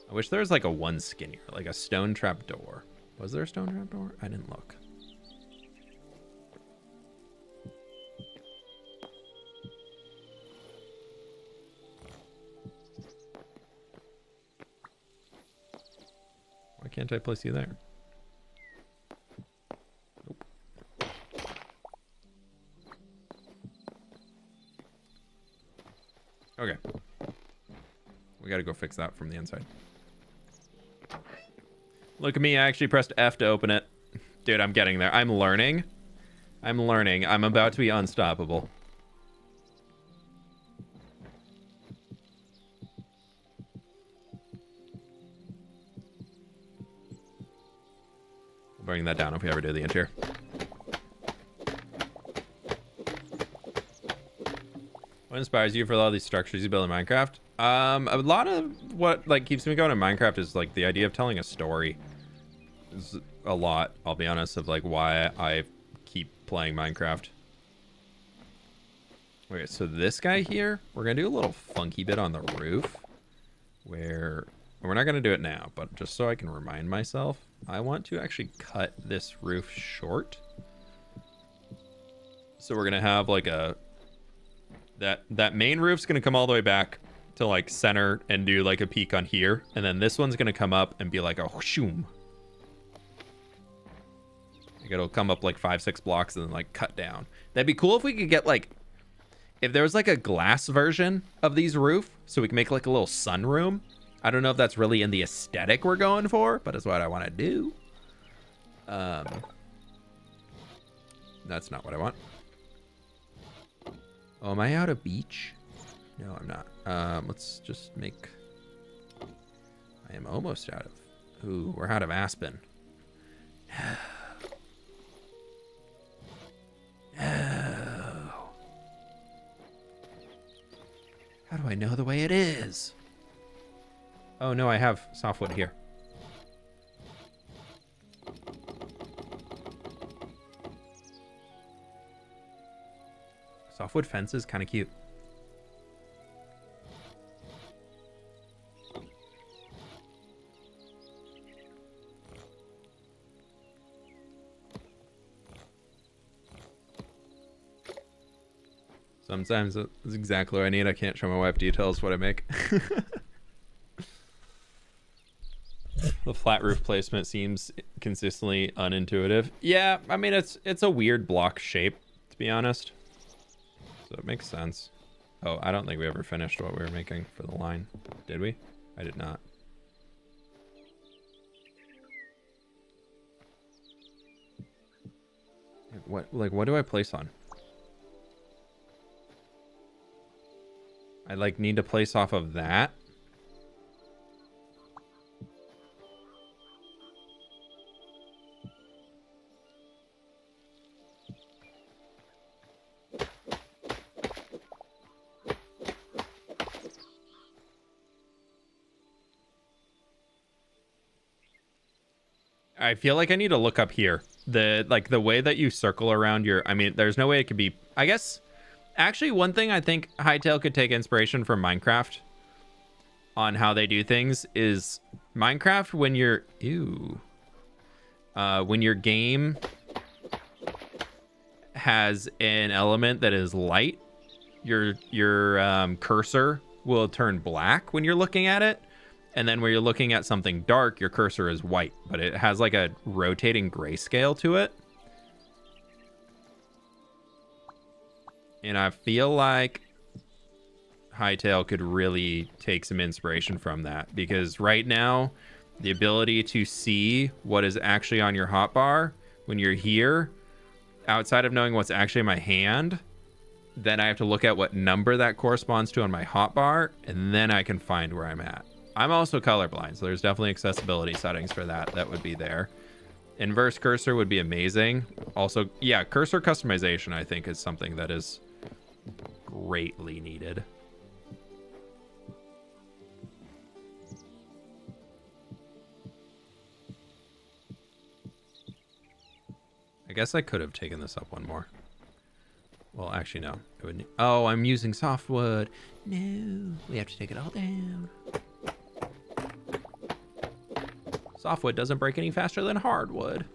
I wish there was like a one skinnier, like a stone trap door. Was there a stone trap door? I didn't look. Why can't I place you there? Nope. Okay. We gotta go fix that from the inside. Look at me, I actually pressed F to open it. Dude, I'm getting there. I'm learning. I'm about to be unstoppable. We'll bring that down if we ever do the interior. What inspires you for a lot of these structures you build in Minecraft? A lot of what like keeps me going in Minecraft is like the idea of telling a story. Is a lot, I'll be honest, of like why I keep playing Minecraft. Okay, so this guy here, we're gonna do a little funky bit on the roof where we're not gonna do it now, but just so I can remind myself, I want to actually cut this roof short. So we're gonna have like a that main roof's gonna come all the way back to like center and do like a peak on here. And then this one's going to come up and be like a whooshoom. Like it'll come up like 5-6 blocks and then like cut down. That'd be cool if we could get like, if there was like a glass version of these roof, so we can make like a little sunroom. I don't know if that's really in the aesthetic we're going for, but it's what I want to do. That's not what I want. Oh, am I out of beach? No, I'm not. Let's just make... I am almost out of... Ooh, we're out of aspen. No. How do I know the way it is? Oh, no, I have softwood here. Softwood fence is kind of cute. Sometimes that's exactly what I need. I can't show my wife details what I make. The flat roof placement seems consistently unintuitive. Yeah, I mean, it's a weird block shape, to be honest. So it makes sense. Oh, I don't think we ever finished what we were making for the line. Did we? I did not. What do I place on? I like need to place off of that. I feel like I need to look up here. The way that you circle around your... I mean, there's no way it could be... I guess... Actually, one thing I think Hytale could take inspiration from Minecraft on how they do things is Minecraft when you're... Ew. When your game has an element that is light, your cursor will turn black when you're looking at it. And then when you're looking at something dark, your cursor is white, but it has like a rotating grayscale to it. And I feel like Hytale could really take some inspiration from that, because right now, the ability to see what is actually on your hotbar when you're here, outside of knowing what's actually in my hand, then I have to look at what number that corresponds to on my hotbar, and then I can find where I'm at. I'm also colorblind, so there's definitely accessibility settings for that would be there. Inverse cursor would be amazing. Also, yeah, cursor customization, I think, is something that is greatly needed. I guess I could have taken this up one more. Well, actually, no. It would. Oh, I'm using softwood. No, we have to take it all down. Softwood doesn't break any faster than hardwood.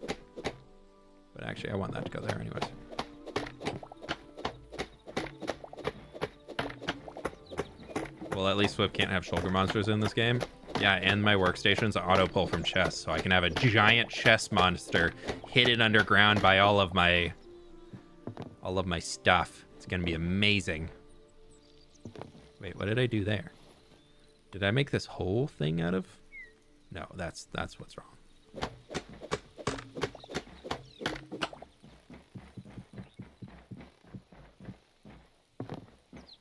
But actually, I want that to go there anyways. Well, at least Swift can't have shoulder monsters in this game. Yeah, and my workstation's auto pull from chests, so I can have a giant chest monster hidden underground by all of my stuff. It's gonna be amazing. Wait, what did I do there? Did I make this whole thing out of? No, that's what's wrong.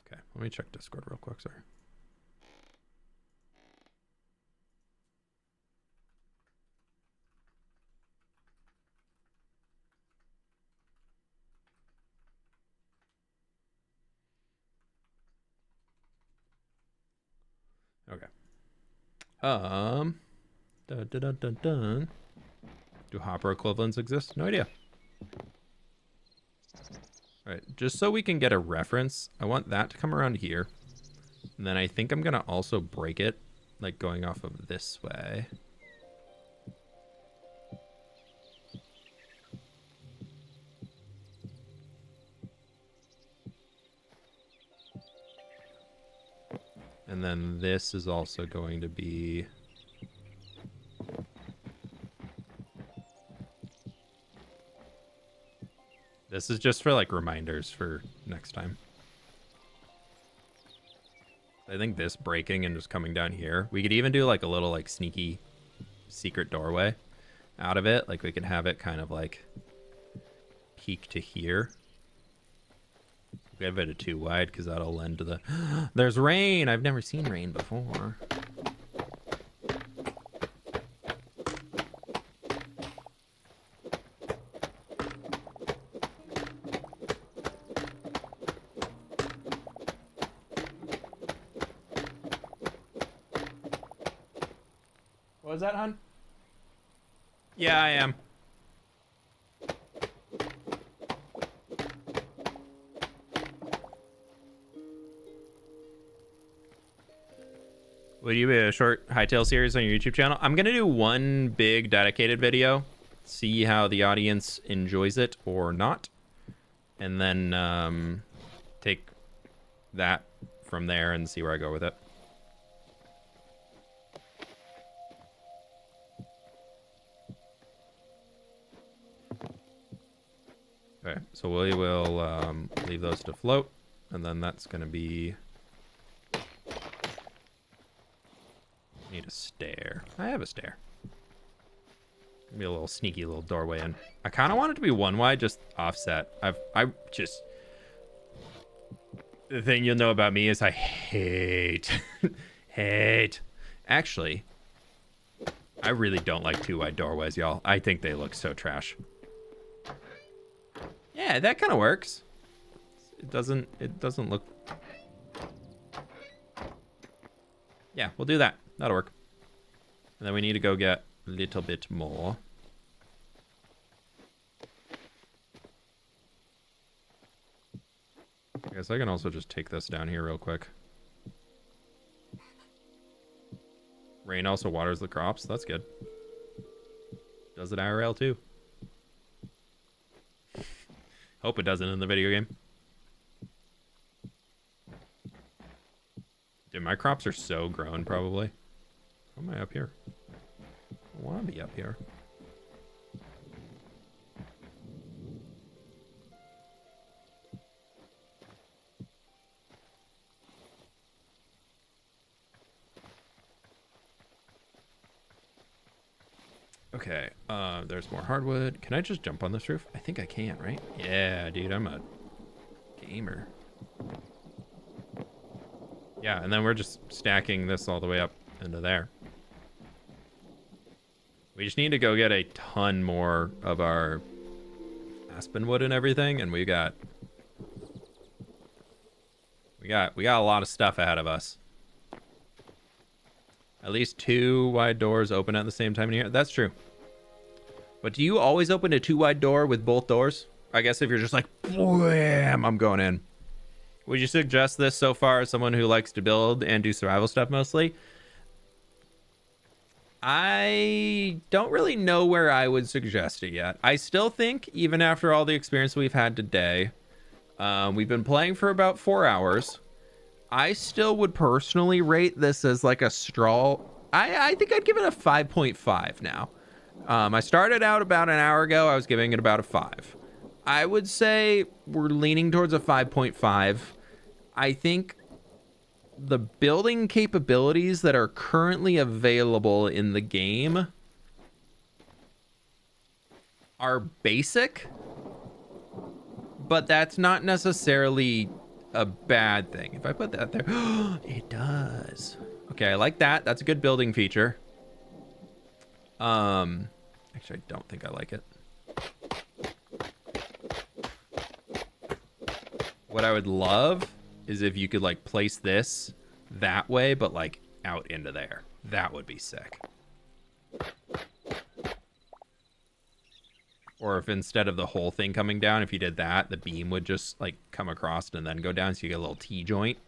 Okay, let me check Discord real quick, sorry. Okay. Dun, dun, dun, dun, dun. Do hopper equivalents exist? No idea. All right, just so we can get a reference, I want that to come around here. And then I think I'm gonna also break it, like going off of this way. And then this is also going to be... This is just for like reminders for next time. I think this breaking and just coming down here. We could even do like a little like sneaky secret doorway out of it. Like we could have it kind of like peek to here. Give it a 2 wide because that'll lend to the... There's rain! I've never seen rain before. What was that, hon? Yeah, I am. Will you be a short Hytale series on your YouTube channel? I'm going to do one big dedicated video, see how the audience enjoys it or not, and then take that from there and see where I go with it. Okay, so we will leave those to float, and then that's going to be... Need a stair. I have a stair. Maybe a little sneaky little doorway in. I kind of want it to be 1 wide, just offset. I just... The thing you'll know about me is I hate... hate... Actually, I really don't like 2 wide doorways, y'all. I think they look so trash. Yeah, that kind of works. It doesn't look... Yeah, we'll do that. That'll work. And then we need to go get a little bit more. I guess I can also just take this down here real quick. Rain also waters the crops. That's good. Does it IRL too? Hope it doesn't in the video game. Dude, my crops are so grown probably. How am I up here? I want to be up here. Okay, there's more hardwood. Can I just jump on this roof? I think I can, right? Yeah, dude, I'm a gamer. Yeah, and then we're just stacking this all the way up into there. We just need to go get a ton more of our aspen wood and everything, and we got a lot of stuff ahead of us. At least 2 wide doors open at the same time in here. That's true. But do you always open a 2 wide door with both doors? I guess if you're just like, wham, I'm going in. Would you suggest this so far as someone who likes to build and do survival stuff mostly? I don't really know where I would suggest it yet. I still think, even after all the experience we've had today, we've been playing for about 4 hours. I still would personally rate this as like a straw. I think I'd give it a 5.5 now. I started out about an hour ago. I was giving it about a 5. I would say we're leaning towards a 5.5. I think the building capabilities that are currently available in the game are basic, but that's not necessarily a bad thing. If I put that there, it does. Okay, I like that. That's a good building feature. Actually, I don't think I like it. What I would love is if you could like place this that way, but like out into there. That would be sick. Or if instead of the whole thing coming down, if you did that, the beam would just like come across and then go down, so you get a little T-joint.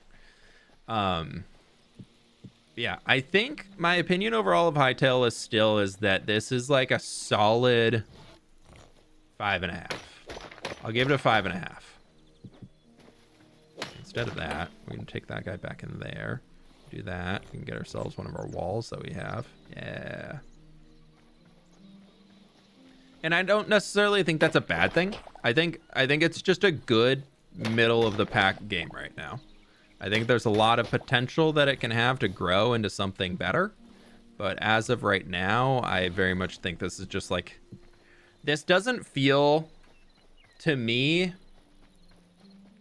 Yeah, I think my opinion overall of Hytale is that this is like a solid 5.5. I'll give it a 5.5. Instead of that, we're gonna take that guy back in there. Do that. We can get ourselves one of our walls that we have. Yeah. And I don't necessarily think that's a bad thing. I think it's just a good middle of the pack game right now. I think there's a lot of potential that it can have to grow into something better. But as of right now, I very much think this is just like, this doesn't feel to me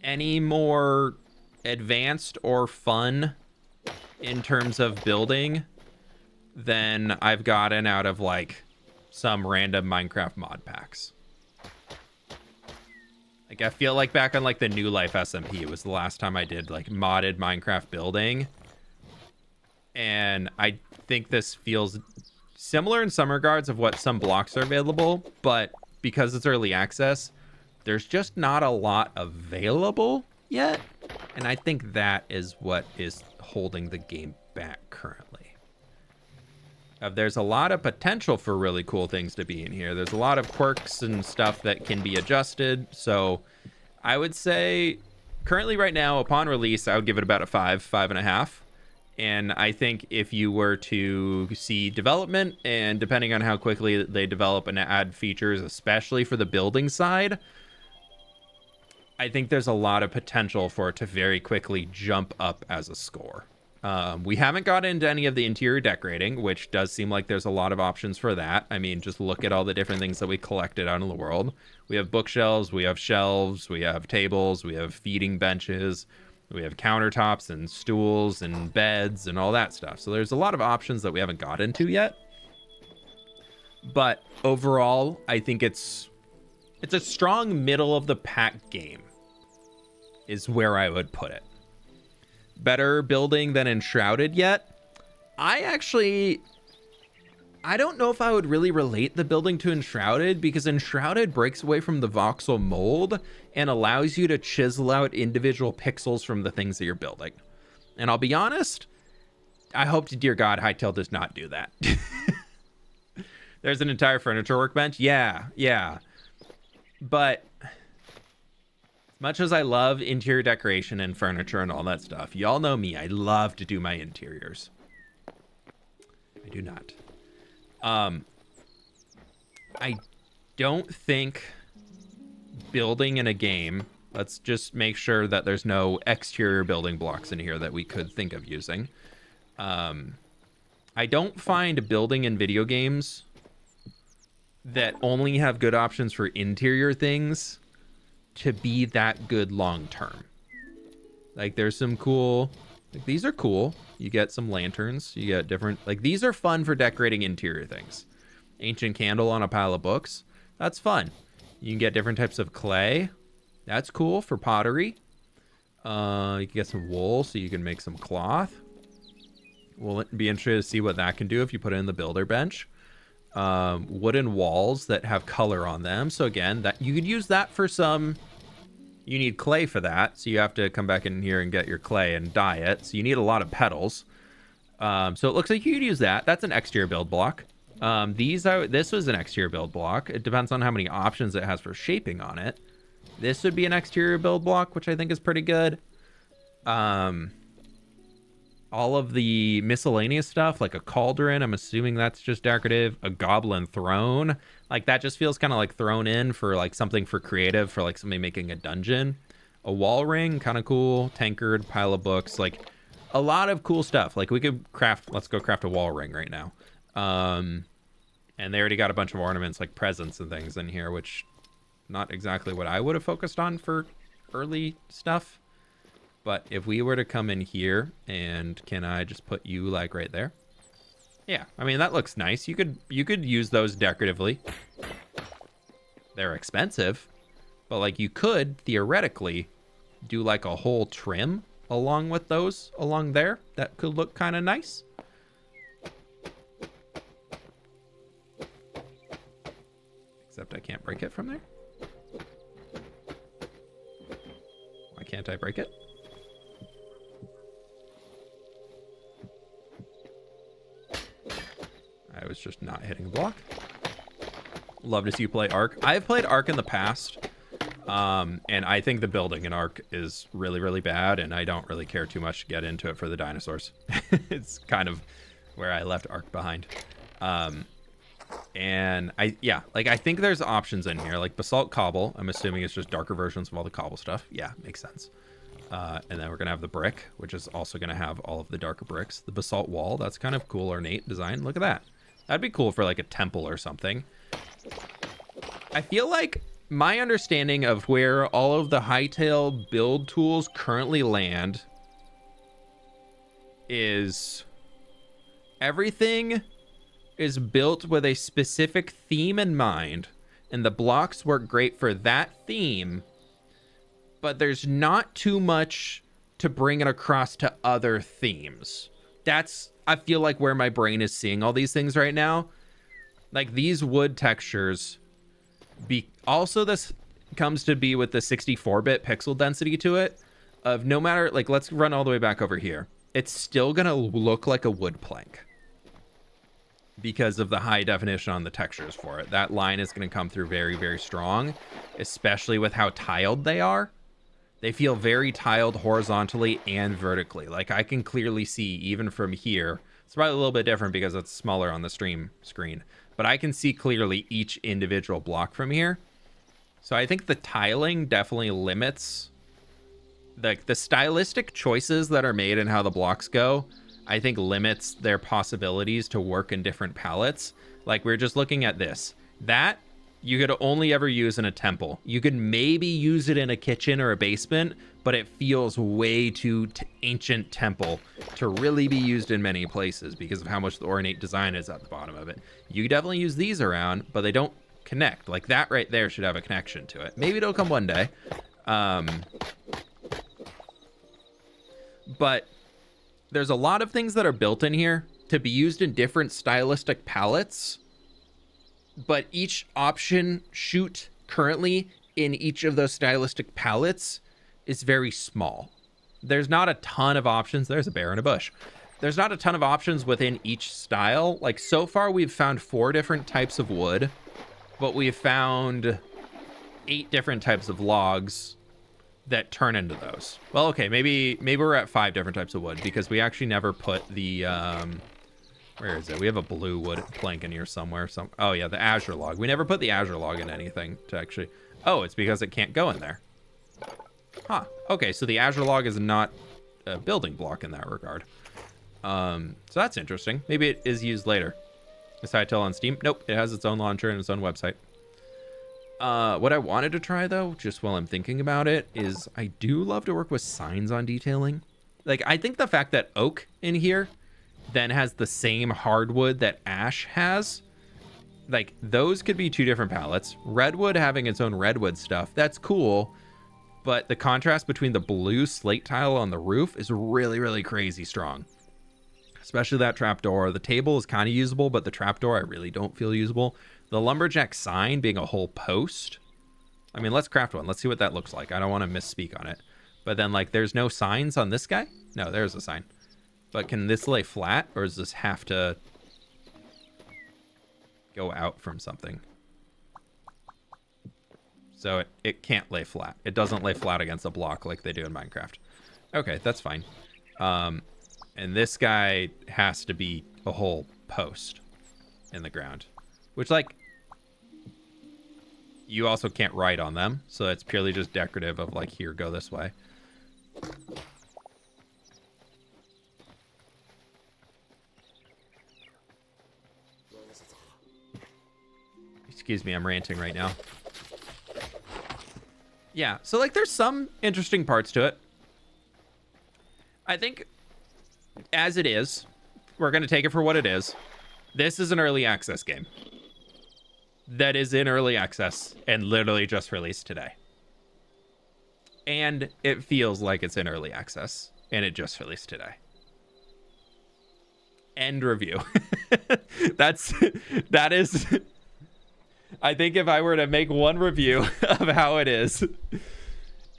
any more advanced or fun in terms of building than I've gotten out of like some random Minecraft mod packs. Like, I feel like back on like the New Life SMP was the last time I did like modded Minecraft building. And I think this feels similar in some regards of what some blocks are available, but because it's early access, there's just not a lot available yet. And I think that is what is holding the game back currently. There's a lot of potential for really cool things to be in here. There's a lot of quirks and stuff that can be adjusted. So I would say currently right now, upon release, I would give it about a 5.5. And I think if you were to see development, and depending on how quickly they develop and add features, especially for the building side, I think there's a lot of potential for it to very quickly jump up as a score. We haven't got into any of the interior decorating, which does seem like there's a lot of options for that. I mean, just look at all the different things that we collected out in the world. We have bookshelves, we have shelves, we have tables, we have feeding benches, we have countertops and stools and beds and all that stuff. So there's a lot of options that we haven't got into yet. But overall, I think it's a strong middle of the pack game is where I would put it. Better building than Enshrouded yet? I don't know if I would really relate the building to Enshrouded, because Enshrouded breaks away from the voxel mold and allows you to chisel out individual pixels from the things that you're building. And I'll be honest, I hope to dear God Hytale does not do that. There's an entire furniture workbench. Yeah. But much as I love interior decoration and furniture and all that stuff, y'all know me, I love to do my interiors. I do not. I don't think building in a game, let's just make sure that there's no exterior building blocks in here that we could think of using. I don't find building in video games that only have good options for interior things to be that good long term. Like, there's some cool, like, these are cool. You get some lanterns, you get different, like, these are fun for decorating interior things. Ancient candle on a pile of books, that's fun. You can get different types of clay, that's cool for pottery. You can get some wool so you can make some cloth. We'll be interested to see what that can do if you put it in the builder bench. Wooden walls that have color on them. So again, that you could use that for some, you need clay for that. So you have to come back in here and get your clay and dye it. So you need a lot of petals. So it looks like you could use that. That's an exterior build block. This was an exterior build block. It depends on how many options it has for shaping on it. This would be an exterior build block, which I think is pretty good. All of the miscellaneous stuff, like a cauldron, I'm assuming that's just decorative. A goblin throne, like that just feels kind of like thrown in for like something for creative, for like somebody making a dungeon. A wall ring, kind of cool. Tankard, pile of books, like a lot of cool stuff. Like we could craft, let's go craft a wall ring right now. And they already got a bunch of ornaments like presents and things in here, which not exactly what I would have focused on for early stuff. But if we were to come in here, and can I just put you like right there? Yeah, I mean, that looks nice. You could use those decoratively. They're expensive, but like you could theoretically do like a whole trim along with those along there. That could look kind of nice. Except I can't break it from there. Why can't I break it? I was just not hitting the block. Love to see you play Ark. I've played Ark in the past. And I think the building in Ark is really, really bad, and I don't really care too much to get into it for the dinosaurs. It's kind of where I left Ark behind. And I think there's options in here, like basalt cobble. I'm assuming it's just darker versions of all the cobble stuff. Yeah, makes sense. And then we're gonna have the brick, which is also gonna have all of the darker bricks. The basalt wall, that's kind of cool, ornate design. Look at that. That'd be cool for like a temple or something. I feel like my understanding of where all of the Hytale build tools currently land is everything is built with a specific theme in mind, and the blocks work great for that theme, but there's not too much to bring it across to other themes. That's, I feel like, where my brain is seeing all these things right now. Like these wood textures, also this comes to be with the 64-bit pixel density to it, of no matter, like let's run all the way back over here. It's still gonna look like a wood plank because of the high definition on the textures for it. That line is gonna come through very, very strong, especially with how tiled they are. They feel very tiled horizontally and vertically. Like I can clearly see even from here. It's probably a little bit different because it's smaller on the stream screen, but I can see clearly each individual block from here. So I think the tiling definitely limits the stylistic choices that are made and how the blocks go. I think limits their possibilities to work in different palettes. Like we're just looking at this. That you could only ever use in a temple. You could maybe use it in a kitchen or a basement, but it feels way too ancient temple to really be used in many places because of how much the ornate design is at the bottom of it. You could definitely use these around, but they don't connect. Like that right there should have a connection to it. Maybe it'll come one day. But there's a lot of things that are built in here to be used in different stylistic palettes, but each option shoot currently in each of those stylistic palettes is very small. There's not a ton of options. There's a bear in a bush. There's not a ton of options within each style. Like so far we've found 4 different types of wood, but we've found 8 different types of logs that turn into those. Well, okay, maybe we're at 5 different types of wood because we actually never put the where is it? We have a blue wood plank in here somewhere. Oh yeah, the azure log. We never put the azure log in anything to actually. Oh, it's because it can't go in there. Huh. Okay, so the azure log is not a building block in that regard. So that's interesting. Maybe it is used later. Is Hytale on Steam? Nope. It has its own launcher and its own website. What I wanted to try though, just while I'm thinking about it, is I do love to work with signs on detailing. Like I think the fact that oak in here then has the same hardwood that ash has, like those could be 2 different palettes. Redwood having its own redwood stuff, that's cool, but the contrast between the blue slate tile on the roof is really, really crazy strong. Especially that trapdoor. The table is kind of usable, but the trapdoor I really don't feel usable. The lumberjack sign being a whole post. I mean, let's craft one. Let's see what that looks like. I don't want to misspeak on it. But then like there's no signs on this guy? No, there's a sign. But can this lay flat, or does this have to go out from something? So it can't lay flat. It doesn't lay flat against a block like they do in Minecraft. Okay, that's fine. And this guy has to be a whole post in the ground, which like you also can't write on them. So it's purely just decorative of like, here, go this way. Excuse me, I'm ranting right now. Yeah, so like there's some interesting parts to it. I think as it is, we're going to take it for what it is. This is an early access game that is in early access and literally just released today. And it feels like it's in early access and it just released today. End review. That is... I think if I were to make one review of how it is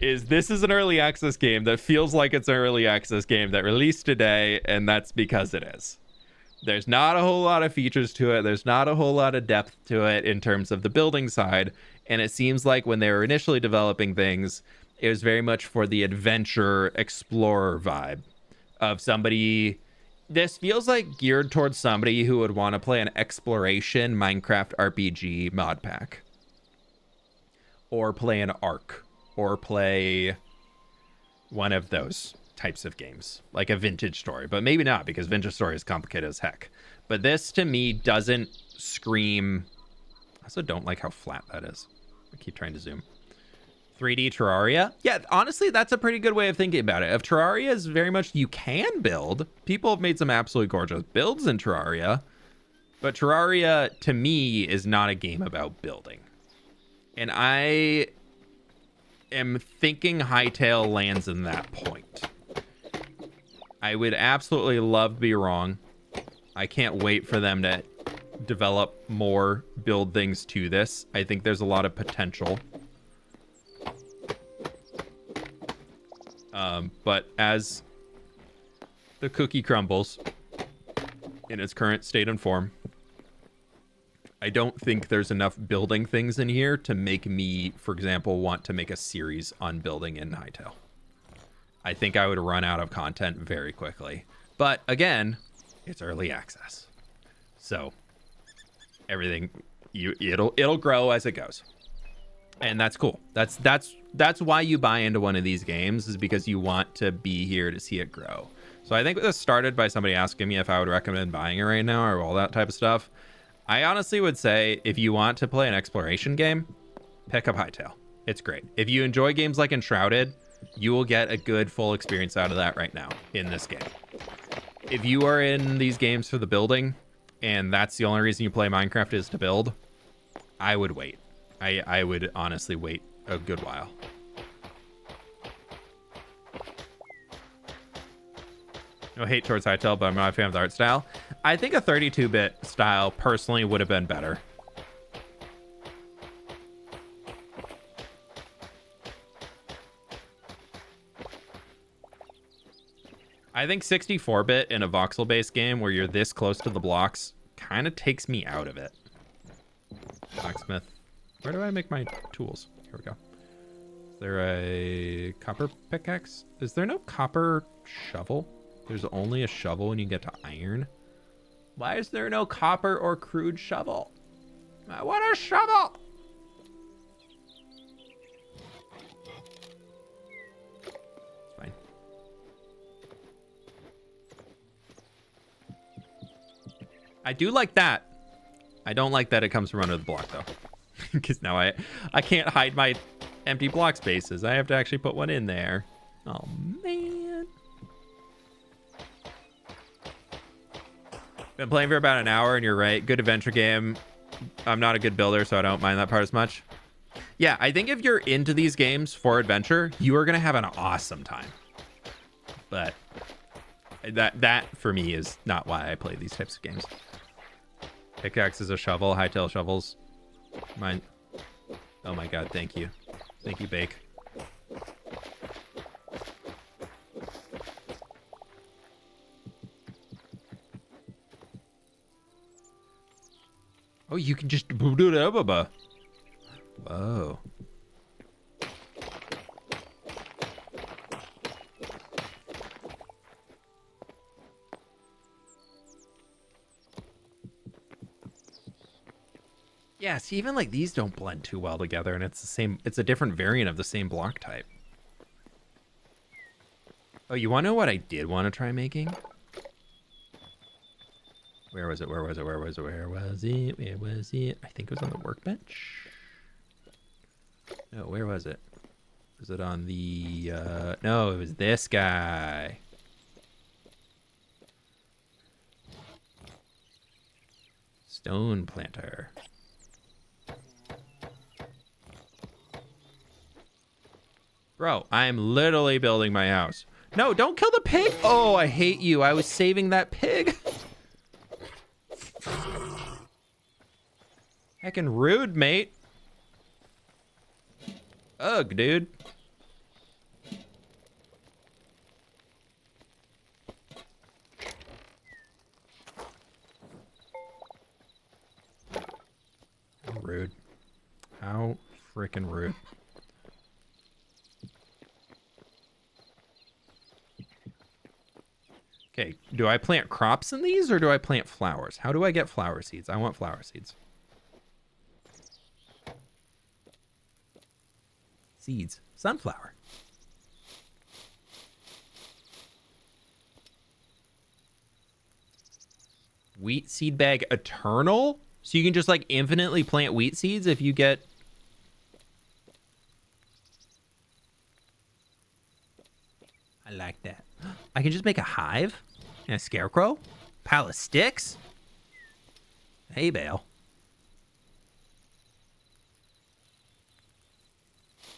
this is an early access game that feels like it's an early access game that released today, and that's because it is. There's not a whole lot of features to it. There's not a whole lot of depth to it in terms of the building side. And it seems like when they were initially developing things, it was very much for the adventure explorer vibe of somebody. This feels like geared towards somebody who would want to play an exploration Minecraft RPG mod pack. Or play an Ark. Or play one of those types of games. Like a Vintage Story. But maybe not, because Vintage Story is complicated as heck. But this, to me, doesn't scream... I also don't like how flat that is. I keep trying to zoom. 3D Terraria? Yeah, honestly, that's a pretty good way of thinking about it. If Terraria is very much you can build, people have made some absolutely gorgeous builds in Terraria, but Terraria, to me, is not a game about building. And I am thinking Hytale lands in that point. I would absolutely love to be wrong. I can't wait for them to develop more build things to this. I think there's a lot of potential. But as the cookie crumbles in its current state and form, I don't think there's enough building things in here to make me, for example, want to make a series on building in Hytale. I think I would run out of content very quickly. But again, it's early access. So everything it'll grow as it goes. And that's cool. That's why you buy into one of these games, is because you want to be here to see it grow. So I think this started by somebody asking me if I would recommend buying it right now or all that type of stuff. I honestly would say if you want to play an exploration game, pick up Hytale. It's great. If you enjoy games like Enshrouded, you will get a good full experience out of that right now in this game. If you are in these games for the building, and that's the only reason you play Minecraft is to build, I would wait. I would honestly wait a good while. No hate towards Hytale, but I'm not a fan of the art style. I think a 32-bit style personally would have been better. I think 64-bit in a voxel-based game where you're this close to the blocks kind of takes me out of it. Blacksmith. Where do I make my tools? Here we go. Is there a copper pickaxe? Is there no copper shovel? There's only a shovel when you get to iron. Why is there no copper or crude shovel? I want a shovel! It's fine. I do like that. I don't like that it comes from under the block, though. Because now I can't hide my empty block spaces. I have to actually put one in there. Oh, man. Been playing for about an hour, and you're right. Good adventure game. I'm not a good builder, so I don't mind that part as much. Yeah, I think if you're into these games for adventure, you are going to have an awesome time. But that for me, is not why I play these types of games. Pickaxe is a shovel. Hytale shovels. Mine. Oh my god, thank you. Thank you, Bake. Oh, you can just do it up. Whoa. Yeah, see, even like these don't blend too well together, and it's the same. It's a different variant of the same block type. Oh, you want to know what I did want to try making? Where was it? Where was it? Where was it? Where was it? Where was it? I think it was on the workbench. No, where was it? Was it on the... No, it was this guy. Stone planter. Bro, I'm literally building my house. No, don't kill the pig. Oh, I hate you. I was saving that pig. Heckin' rude, mate. Ugh, dude. rude. How freaking rude. Okay, do I plant crops in these or do I plant flowers? How do I get flower seeds? I want flower seeds. Seeds. Sunflower. Wheat seed bag eternal? So you can just like infinitely plant wheat seeds if you get... I like that. I can just make a hive and a scarecrow? Pile of sticks? Hey, Bale.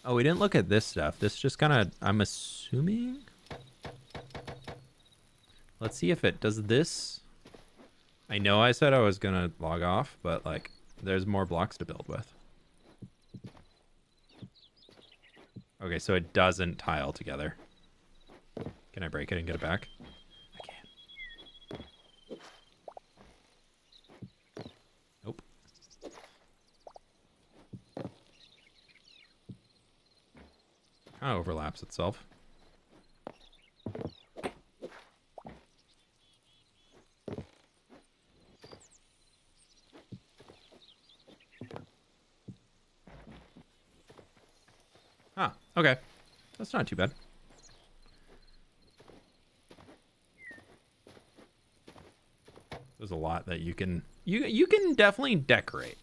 Oh, we didn't look at this stuff. This just kind of, I'm assuming... Let's see if it does this. I know I said I was going to log off, but like, there's more blocks to build with. Okay, so it doesn't tile together. Can I break it and get it back? I can. Nope. Kind of overlaps itself. Huh, okay. That's not too bad. There's a lot that you can you can definitely decorate.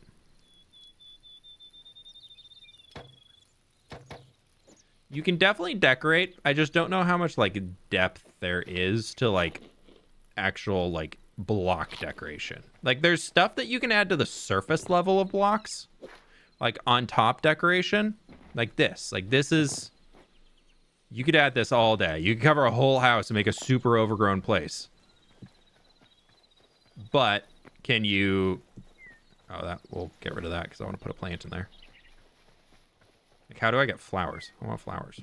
You can definitely decorate. I just don't know how much like depth there is to like actual like block decoration. Like there's stuff that you can add to the surface level of blocks, like on top decoration, like this. Like this is, you could add this all day. You could cover a whole house and make a super overgrown place. But can you... Oh, that we'll get rid of that because I want to put a plant in there. Like, how do I get flowers? I want flowers.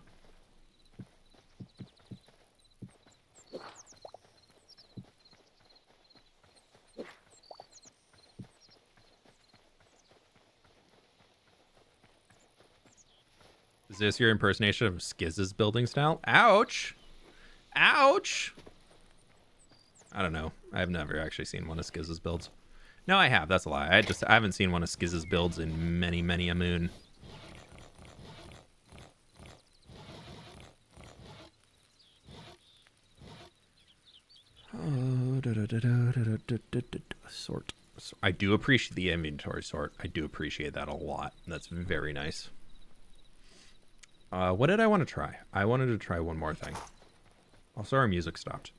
Is this your impersonation of Skiz's building style? Ouch! Ouch! I don't know. I've never actually seen one of Skiz's builds. No, I have. That's a lie. I haven't seen one of Skiz's builds in many, many a moon. Sort. I do appreciate the inventory sort. I do appreciate that a lot. That's very nice. What did I want to try? I wanted to try one more thing. Also, our music stopped.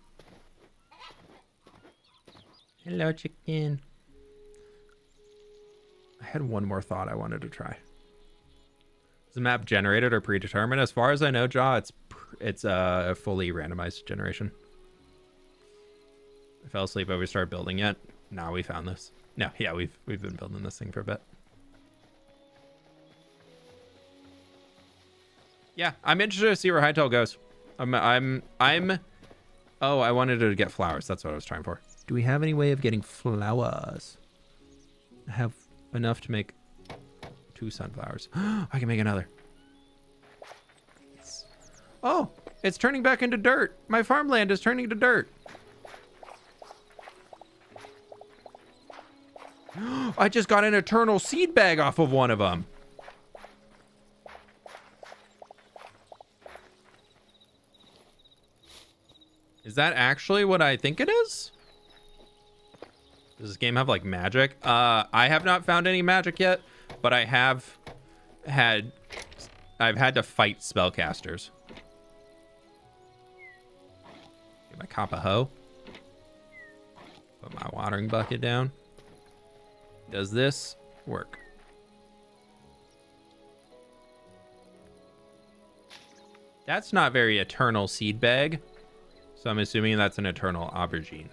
Hello, chicken. I had one more thought I wanted to try. Is the map generated or predetermined? As far as I know, Jaw, it's a fully randomized generation. I fell asleep, but we started building it. Now we found this. No, yeah, we've been building this thing for a bit. Yeah, I'm interested to see where Hytale goes. Oh, I wanted to get flowers. That's what I was trying for. Do we have any way of getting flowers? I have enough to make 2 sunflowers. I can make another. Yes. Oh, it's turning back into dirt. My farmland is turning to dirt. I just got an eternal seed bag off of one of them. Is that actually what I think it is? Does this game have like magic? I have not found any magic yet, but I've had to fight spellcasters. Get my copper hoe. Put my watering bucket down. Does this work? That's not very eternal seed bag. So I'm assuming that's an eternal aubergine.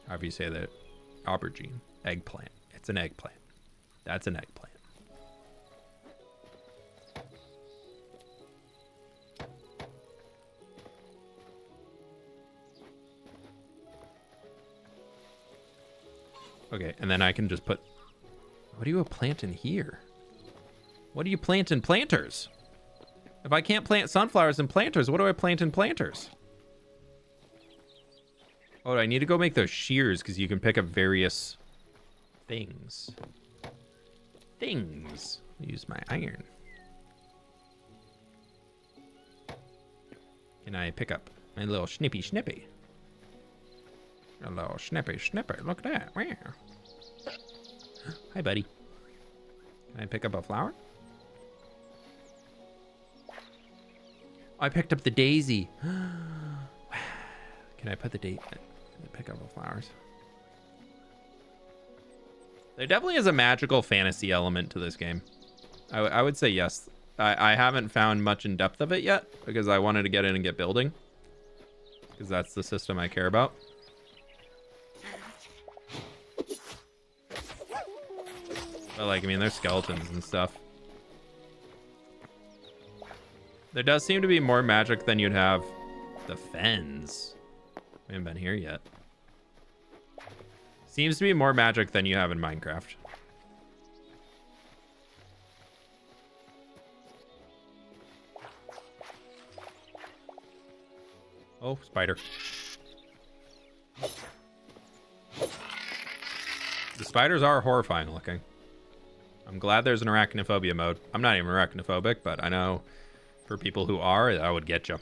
However you say that. Aubergine. Eggplant. It's an eggplant. That's an eggplant. Okay, and then I can just put... What do you plant in here? What do you plant in planters? If I can't plant sunflowers in planters, what do I plant in planters? Oh, I need to go make those shears because you can pick up various things. Use my iron. Can I pick up my little snippy? A little snippy. Look at that. Wow. Hi, buddy. Can I pick up a flower? I picked up the daisy. Can I put the date? Pick up the flowers. There definitely is a magical fantasy element to this game. I would say yes. I haven't found much in depth of it yet because I wanted to get in and get building. Because that's the system I care about. But like, I mean, there's skeletons and stuff. There does seem to be more magic than you'd have. The fens. We haven't been here yet. Seems to be more magic than you have in Minecraft. Oh, spider. The spiders are horrifying looking. I'm glad there's an arachnophobia mode. I'm not even arachnophobic, but I know for people who are, that would get you.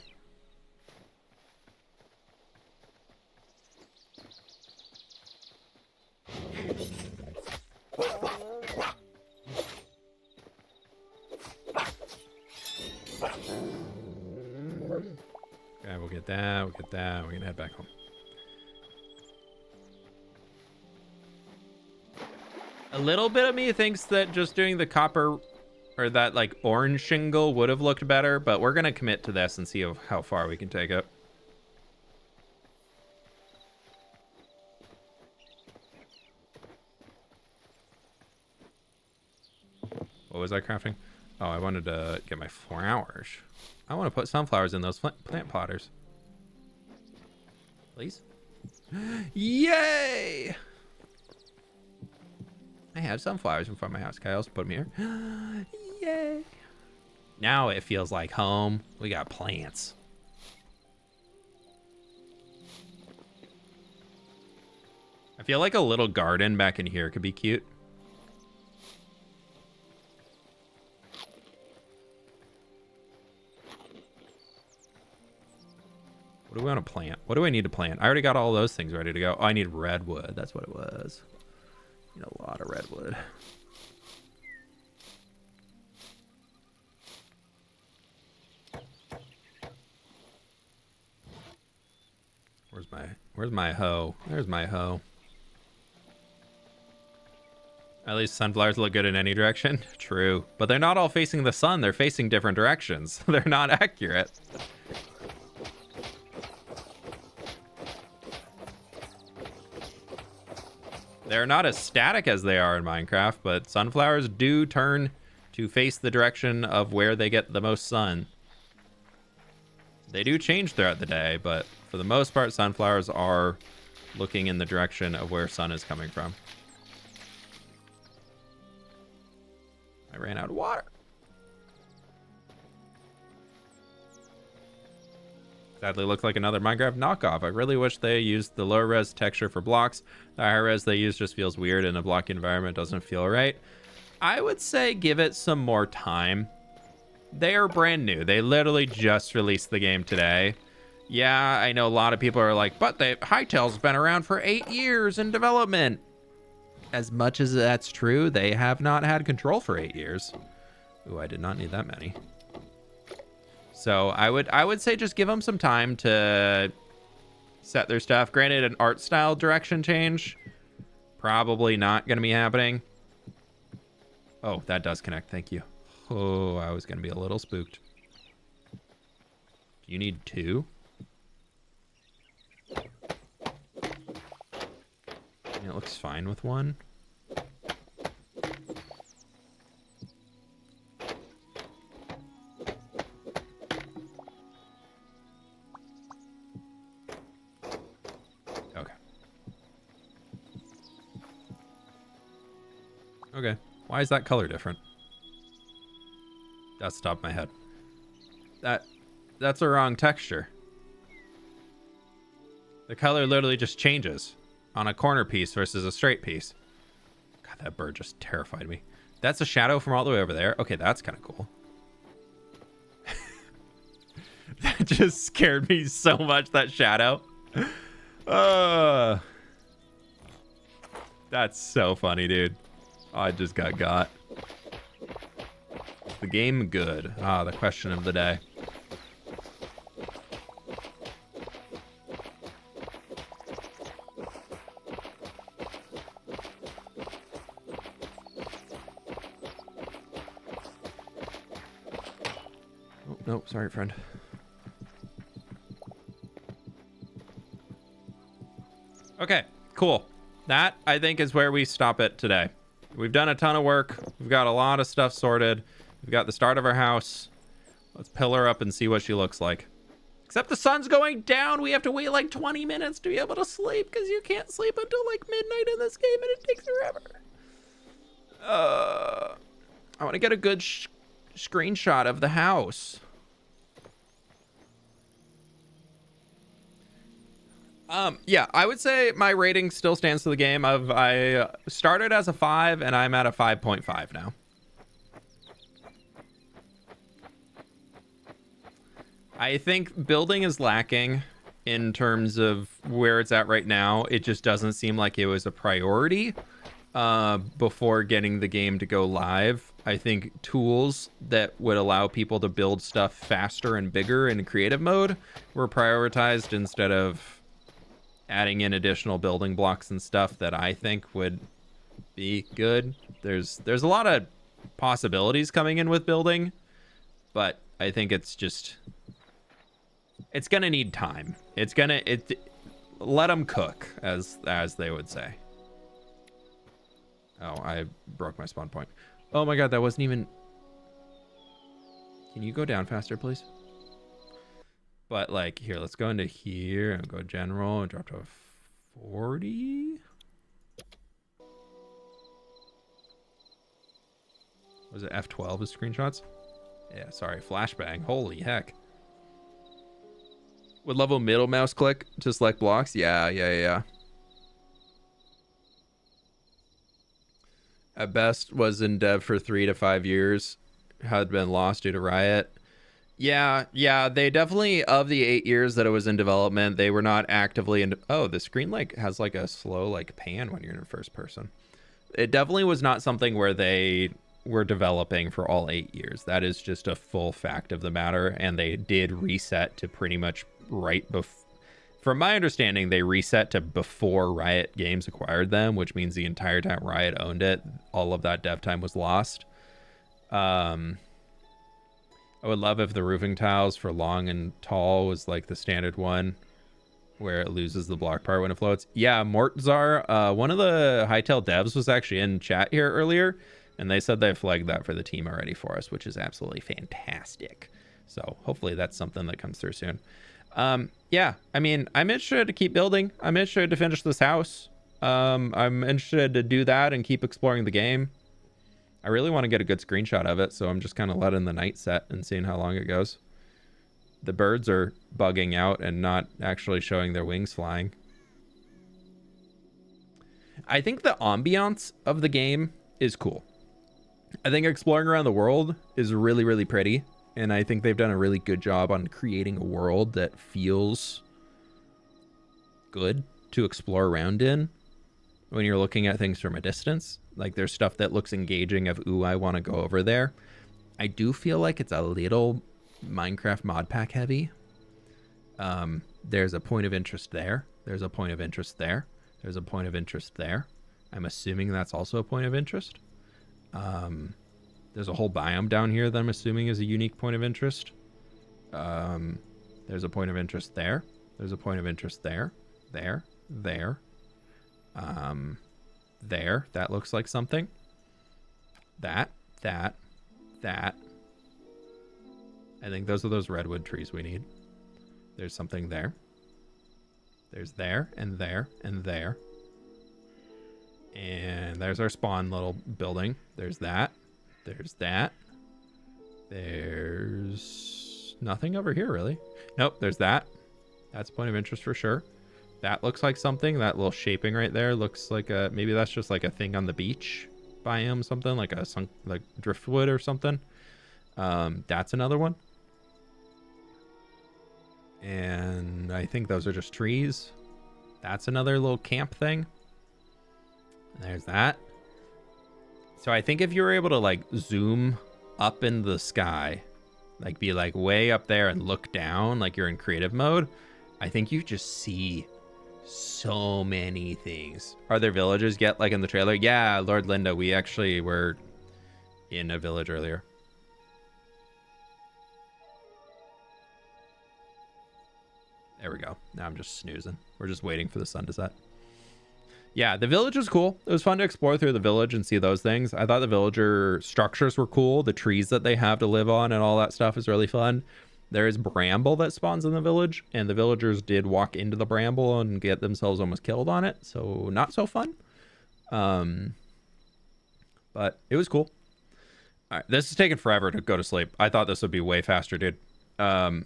Okay, we'll get that, we're gonna head back home. A little bit of me thinks that just doing the copper or that like orange shingle would have looked better, but we're gonna commit to this and see how far we can take it. What was I crafting? Oh, I wanted to get my flowers. I want to put sunflowers in those plant potters. Please? Yay! I have sunflowers in front of my house. Can I also put them here? Yay! Now it feels like home. We got plants. I feel like a little garden back in here could be cute. What do we want to plant? What do I need to plant? I already got all those things ready to go. Oh, I need redwood. That's what it was. Need a lot of redwood. Where's my hoe? There's my hoe. At least sunflowers look good in any direction. True. But they're not all facing the sun. They're facing different directions. They're not accurate. They're not as static as they are in Minecraft, but sunflowers do turn to face the direction of where they get the most sun. They do change throughout the day, but for the most part, sunflowers are looking in the direction of where sun is coming from. I ran out of water. Sadly looks like another Minecraft knockoff. I really wish they used the low res texture for blocks. The high res they use just feels weird and a block environment doesn't feel right. I would say give it some more time. They are brand new. They literally just released the game today. Yeah, I know a lot of people are like, but Hytale's been around for 8 years in development. As much as that's true, they have not had control for 8 years. Ooh, I did not need that many. So I would say just give them some time to set their stuff. Granted, an art style direction change, probably not going to be happening. Oh, that does connect. Thank you. Oh, I was going to be a little spooked. Do you need 2? It looks fine with 1. Okay. Why is that color different? That's the top of my head. That's a wrong texture. The color literally just changes on a corner piece versus a straight piece. God, that bird just terrified me. That's a shadow from all the way over there. Okay, that's kind of cool. That just scared me so much, that shadow. That's so funny, dude. Oh, I just got. The game good? Ah, the question of the day. Oh, no, sorry, friend. Okay, cool. That, I think, is where we stop it today. We've done a ton of work. We've got a lot of stuff sorted. We've got the start of our house. Let's pill her up and see what she looks like. Except the sun's going down. We have to wait like 20 minutes to be able to sleep because you can't sleep until like midnight in this game and it takes forever. I want to get a good screenshot of the house. Yeah, I would say my rating still stands to the game. I started as a 5 and I'm at a 5.5 now. I think building is lacking in terms of where it's at right now. It just doesn't seem like it was a priority before getting the game to go live. I think tools that would allow people to build stuff faster and bigger in creative mode were prioritized instead of adding in additional building blocks and stuff that I think would be good. There's a lot of possibilities coming in with building, but I think it's gonna need time. Let them cook, as they would say. Oh, I broke my spawn point. Oh my god, that wasn't even... Can you go down faster, please? But like, here, let's go into here and go general and drop to a 40. Was it F12 as screenshots? Yeah, sorry, flashbang. Holy heck. Would level middle mouse click to select blocks? Yeah. At best was in dev for 3 to 5 years. Had been lost due to Riot. Yeah, they definitely, of the 8 years that it was in development, they were not actively in... Oh, the screen like has like a slow like pan when you're in first person. It definitely was not something where they were developing for all 8 years. That is just a full fact of the matter, and they did reset to pretty much right before... From my understanding, they reset to before Riot Games acquired them, which means the entire time Riot owned it, all of that dev time was lost. I would love if the roofing tiles for long and tall was like the standard one where it loses the block part when it floats. Yeah, Mortzar, one of the Hytale devs was actually in chat here earlier, and they said they flagged that for the team already for us, which is absolutely fantastic. So hopefully that's something that comes through soon. Yeah, I mean, I'm interested to keep building. I'm interested to finish this house. I'm interested to do that and keep exploring the game. I really want to get a good screenshot of it, so I'm just kind of letting the night set and seeing how long it goes. The birds are bugging out and not actually showing their wings flying. I think the ambiance of the game is cool. I think exploring around the world is really, really pretty, and I think they've done a really good job on creating a world that feels good to explore around in when you're looking at things from a distance. Like, there's stuff that looks engaging of, ooh, I want to go over there. I do feel like it's a little Minecraft mod pack heavy. There's a point of interest there. There's a point of interest there. There's a point of interest there. I'm assuming that's also a point of interest. There's a whole biome down here that I'm assuming is a unique point of interest. There's a point of interest there. There's a point of interest there. There. There. That looks like something. That. I think those are those redwood trees we need. There's something there. There's there and there and there. And there's our spawn little building. There's that. There's that. There's nothing over here, really. Nope, there's that. That's a point of interest for sure. That looks like something. That little shaping right there looks like a... Maybe that's just like a thing on the beach biome, something like a like driftwood or something. That's another one. And I think those are just trees. That's another little camp thing. There's that. So I think if you were able to like zoom up in the sky, like be like way up there and look down like you're in creative mode, I think you just see so many things. Are there villages yet, like in the trailer? Yeah, Lord Linda, we actually were in a village earlier. There we go. Now I'm just snoozing. We're just waiting for the sun to set. Yeah, the village was cool. It was fun to explore through the village and see those things. I thought the villager structures were cool. The trees that they have to live on and all that stuff is really fun. There is bramble that spawns in the village, and the villagers did walk into the bramble and get themselves almost killed on it. So not so fun. But it was cool. All right, this is taking forever to go to sleep. I thought this would be way faster, dude. I'm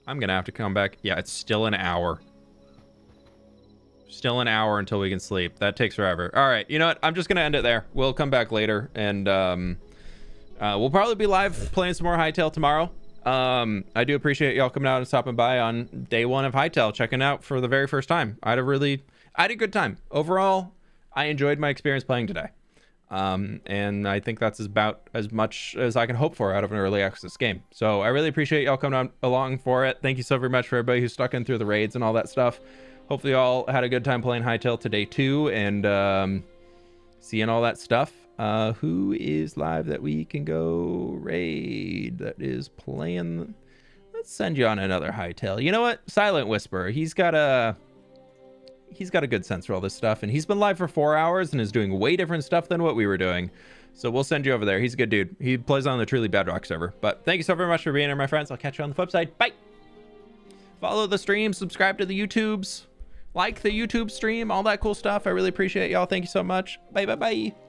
going to have to come back. Yeah, it's still an hour. Still an hour until we can sleep. That takes forever. All right, you know what? I'm just going to end it there. We'll come back later, and we'll probably be live playing some more Hytale tomorrow. I do appreciate y'all coming out and stopping by on day one of Hytale, checking out for the very first time. I had a good time. Overall, I enjoyed my experience playing today. And I think that's about as much as I can hope for out of an early access game. So I really appreciate y'all coming along for it. Thank you so very much for everybody who stuck in through the raids and all that stuff. Hopefully y'all had a good time playing Hytale today too, and seeing all that stuff. Who is live that we can go raid that is playing? Let's send you on another Hytale. You know what? Silent Whisper. He's got a good sense for all this stuff, and he's been live for 4 hours and is doing way different stuff than what we were doing. So we'll send you over there. He's a good dude. He plays on the Truly Bedrock server. But thank you so very much for being here, my friends. I'll catch you on the flip side. Bye. Follow the stream, subscribe to the YouTubes, like the YouTube stream, all that cool stuff. I really appreciate y'all. Thank you so much. Bye, bye, bye.